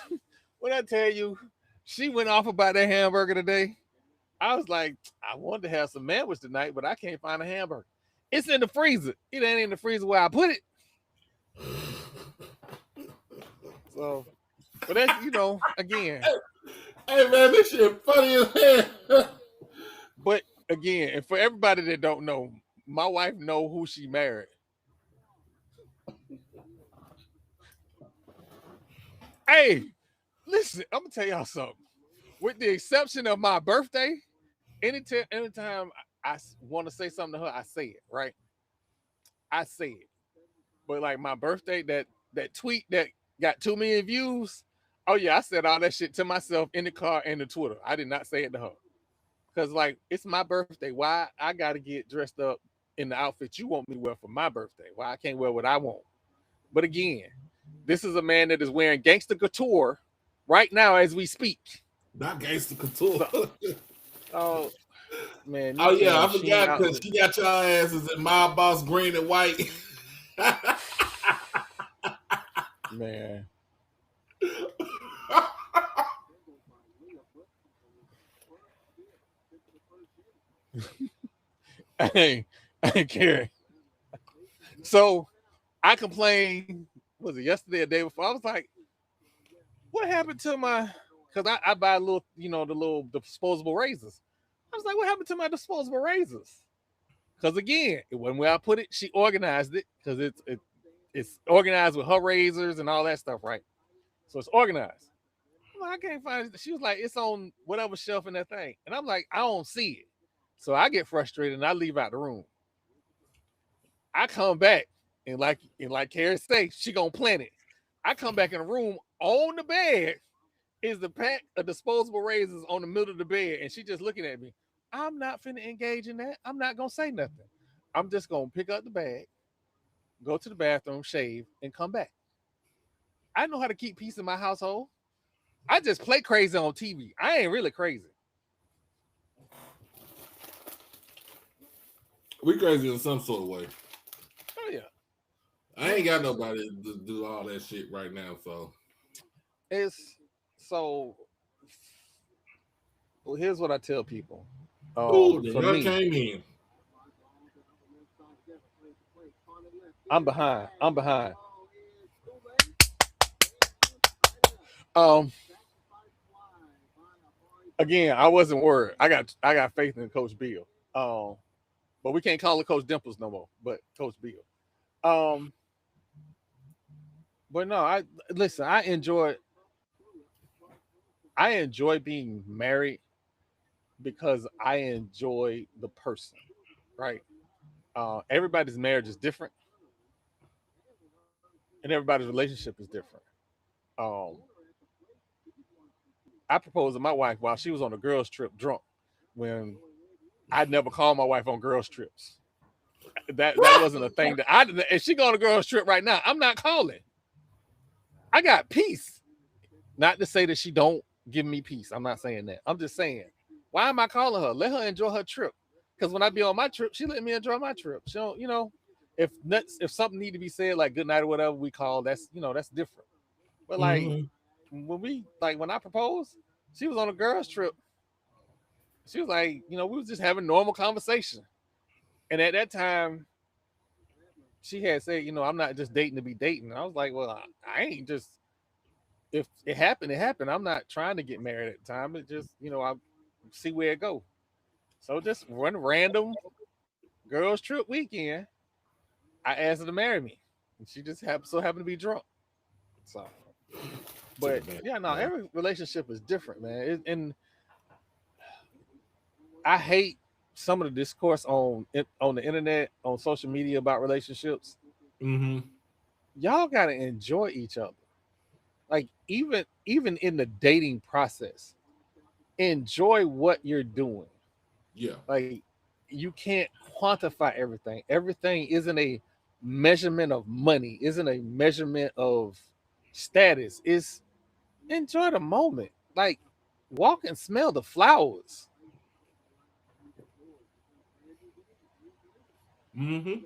when I tell you, she went off about that hamburger today, I was like, I wanted to have some sandwich tonight, but I can't find a hamburger. It's in the freezer. It ain't in the freezer where I put it. So, but that's, again. Hey man, this shit funny as hell. But again, and for everybody that don't know, my wife know who she married. Hey, listen, I'm gonna tell y'all something. With the exception of my birthday, anytime I want to say something to her, I say it, right? I say it. But like my birthday, that tweet that got 2 million views, oh yeah, I said all that shit to myself in the car and the Twitter. I did not say it to her. Because like, it's my birthday. Why I gotta get dressed up in the outfit you want me to wear for my birthday? Why I can't wear what I want? But again, This is a man that is wearing gangster couture right now as we speak. Not gangster couture. Oh man, Oh these yeah, damn I Sheen forgot because outfits. she got your asses in my boss green and white. Man. Hey, Karen. So I complained, was it yesterday or the day before? I was like, what happened to my, because I buy a little, the disposable razors. I was like, what happened to my disposable razors? Because again, it wasn't where I put it. She organized it because it's organized with her razors and all that stuff, right? So it's organized. I'm like, I can't find it. She was like, it's on whatever shelf in that thing. And I'm like, I don't see it. So I get frustrated and I leave out the room. I come back and like Carrie say, she gonna plant it. I come back in the room on the bed is the pack of disposable razors on the middle of the bed, and she just looking at me. I'm not finna engage in that. I'm not gonna say nothing. I'm just gonna pick up the bag, go to the bathroom, shave, and come back. I know how to keep peace in my household. I just play crazy on TV. I ain't really crazy. We crazy in some sort of way. Oh yeah. I ain't got nobody to do all that shit right now, so It's so. Well, here's what I tell people. ooh, the For run me, came in. I'm behind. I'm behind. Um, again, I wasn't worried. I got faith in Coach Bill. But we can't call it Coach Dimples no more. But Coach Bill. Um, but no, I listen. I enjoy being married because I enjoy the person. Right. Everybody's marriage is different, and everybody's relationship is different. Um, I proposed to my wife while she was on a girls' trip drunk. When I'd never called my wife on girls' trips. That wasn't a thing that I did. If she go on a girls' trip right now, I'm not calling. I got peace. Not to say that she don't give me peace. I'm not saying that. I'm just saying, why am I calling her? Let her enjoy her trip. Because when I be on my trip, she let me enjoy my trip. She don't, if something need to be said like good night or whatever we call, that's different. But like Mm-hmm. when I proposed, she was on a girls' trip. She was like, we was just having normal conversation. And at that time, she had said, I'm not just dating to be dating. I was like, well, I ain't just, if it happened, it happened. I'm not trying to get married at the time. It just, I see where it go. So just one random girls trip weekend, I asked her to marry me. And she just happened to be drunk. So, Took but advantage, yeah, no, man. every relationship is different, man. And I hate some of the discourse on the internet, on social media about relationships. Mm-hmm. Y'all gotta enjoy each other. Like even in the dating process, enjoy what you're doing. Yeah. Like you can't quantify everything. Everything isn't a measurement of money, isn't a measurement of status. It's enjoy the moment. Like walk and smell the flowers. Mm-hmm.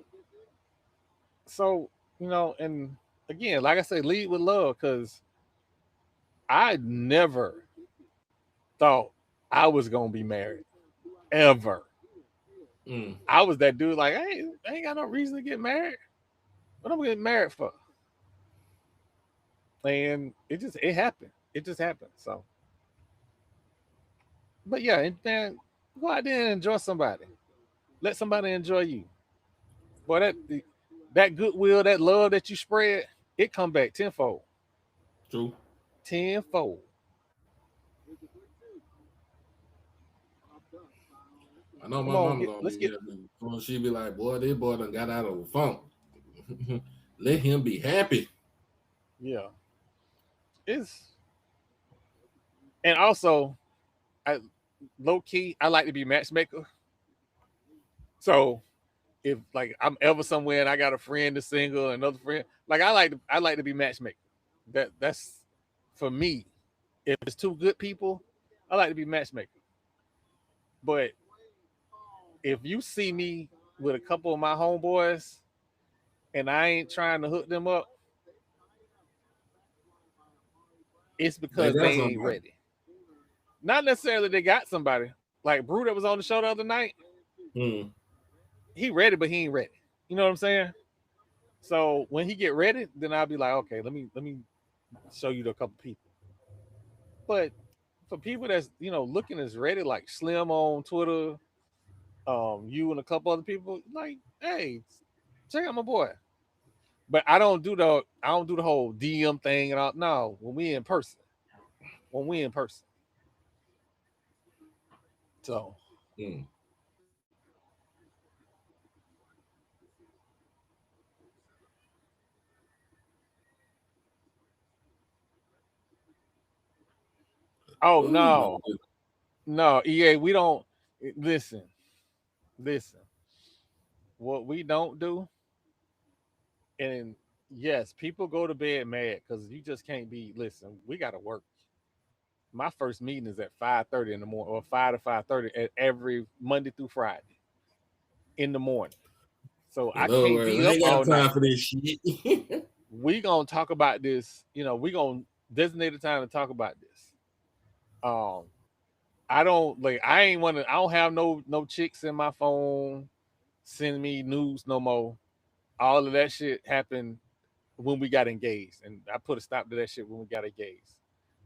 So, and again, like I say, lead with love because I never thought I was gonna be married ever. Mm. I was that dude like, hey, I ain't got no reason to get married. What am I getting married for? And it happened. It just happened. So, but yeah, and then go out there and enjoy somebody. Let somebody enjoy you. Boy, that goodwill, that love that you spread, it come back tenfold. True. Tenfold. I know Come my on, mama gonna let's be get happy. When she be like, boy, this boy done got out of the funk. Let him be happy. yeah. It's and also I low key, I like to be matchmaker. So if like I'm ever somewhere and I got a friend that's single, another friend, like I like to be matchmaker. That's for me. If it's two good people, I like to be matchmaker. But if you see me with a couple of my homeboys and I ain't trying to hook them up, it's They because they got ain't somebody. ready. Not necessarily they got somebody. Like Brew that was on the show the other night, he ready, but he ain't ready. You know what I'm saying? So when he get ready, then I'll be like, okay, let me show you a couple people. But for people that's looking as ready, like Slim on Twitter, you and a couple other people, like, hey, check out my boy. But I don't do the whole DM thing and all. No, when we in person. When we in person. So Mm. oh Oh my no. No, EA, we don't listen. Listen. What we don't do, and yes, people go to bed mad because you just can't be listen, we gotta work. My first meeting is at 5:30 in the morning, or 5 to 5:30 at every Monday through Friday in the morning. So I In other can't words, be I up ain't all got time night. for this shit. We gonna talk about this. We gonna designate a time to talk about this. Um, I don't like. I ain't want to. I don't have no chicks in my phone sending me news no more. All of that shit happened when we got engaged, and I put a stop to that shit when we got engaged.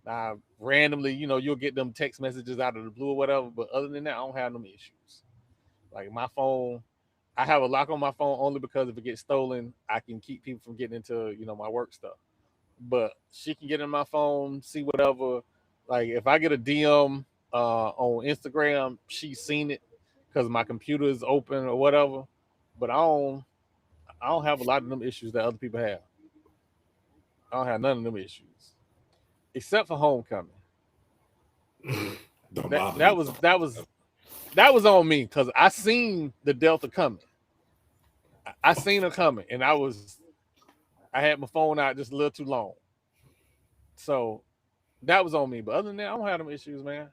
Now, randomly, you'll get them text messages out of the blue or whatever, but other than that, I don't have no issues. Like my phone, I have a lock on my phone only because if it gets stolen, I can keep people from getting into my work stuff. But she can get in my phone, see whatever. Like if I get a DM on Instagram, she's seen it because my computer is open or whatever. But I don't have a lot of them issues that other people have. I don't have none of them issues except for homecoming. Don't That bother that me. was that was that was on me because I seen the Delta coming. I seen her coming, and I had my phone out just a little too long. So that was on me. But other than that, I don't have them issues, man.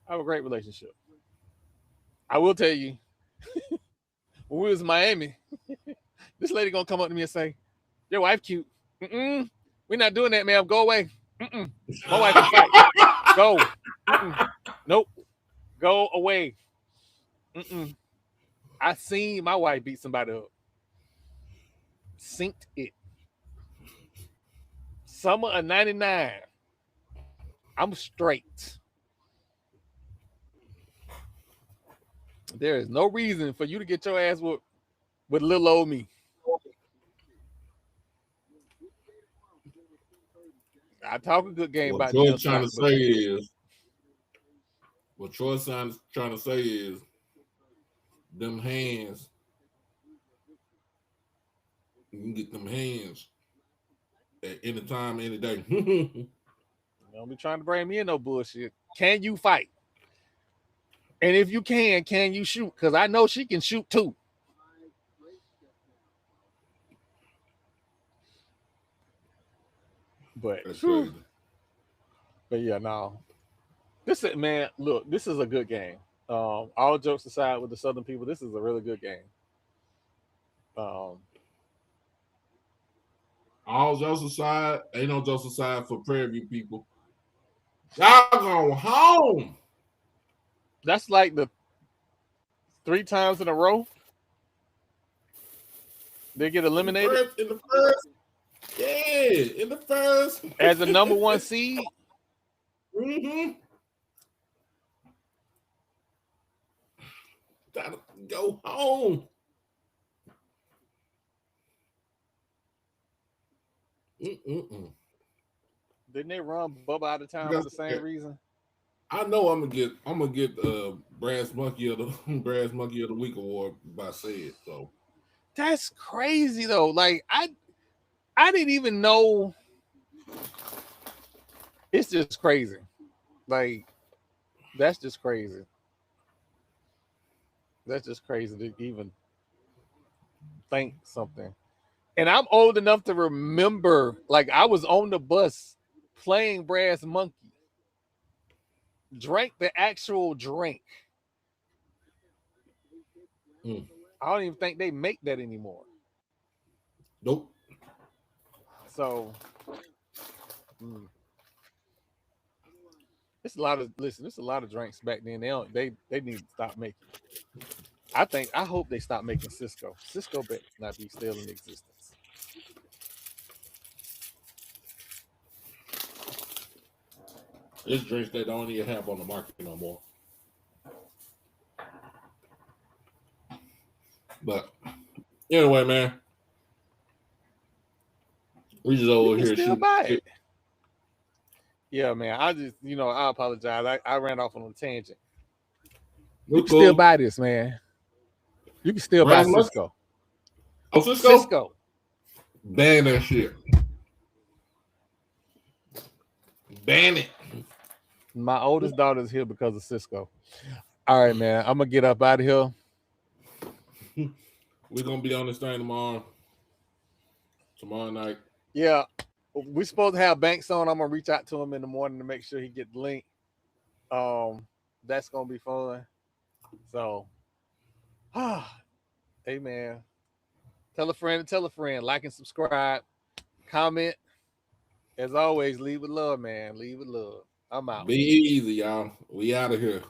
I have a great relationship. I will tell you, when we was in Miami, this lady gonna come up to me and say, "Your wife cute." Mm-mm. We're not doing that, ma'am. Go away. Mm-mm. My wife can fight. Go. Mm-mm. Nope. Go away. Mm-mm. I seen my wife beat somebody up. Synced it. Summer of '99. I'm straight. There is no reason for you to get your ass with little old me. I talk a good game what about Troy's Jim trying to Scott, but say is, what Troy's trying to say is, them hands, you can get them hands at any time, any day. don't be trying to bring me in no bullshit. Can you fight? And if you can you shoot? Because I know she can shoot too. But That's whew, crazy. but yeah, no. This is man, look, this is a good game. All jokes aside with the Southern people, this is a really good game. Um, All Joseph side, ain't no Joseph side for Prairie View people. Y'all going home. that's like the 3 times in a row they get In the eliminated first, in the first, yeah, in the first. as a number one seed. Mm-hmm. Gotta go home. Mm-mm-mm. Didn't they run Bubba out of town for the same reason? I know I'm gonna get Brass Monkey of the Brass Monkey of the Week award by said so. That's crazy though. Like I didn't even know. It's just crazy. Like that's just crazy. That's just crazy to even think something. And I'm old enough to remember, like I was on the bus playing Brass Monkey. Drank the actual drink. I don't even think they make that anymore. Nope. So it's a lot of there's a lot of drinks back then. They need to stop making. I hope they stop making Cisco. Cisco better not be still in existence. It's drinks they don't even have on the market no more. But anyway, man, we just over here Still shooting. buy it. Yeah, man. I just, I apologize. I ran off on a tangent. You can still buy this, man. You can still buy Cisco. Oh, Cisco? Cisco. Ban that shit. Ban it. My oldest daughter's here because of Cisco. All right, man. I'm going to get up out of here. We're going to be on this thing tomorrow night. Yeah. We're supposed to have Banks on. I'm going to reach out to him in the morning to make sure he get the link. That's going to be fun. So, hey, man. Tell a friend to tell a friend. Like and subscribe. Comment. As always, leave with love, man. Leave with love. I'm out. Be easy, y'all. We out of here.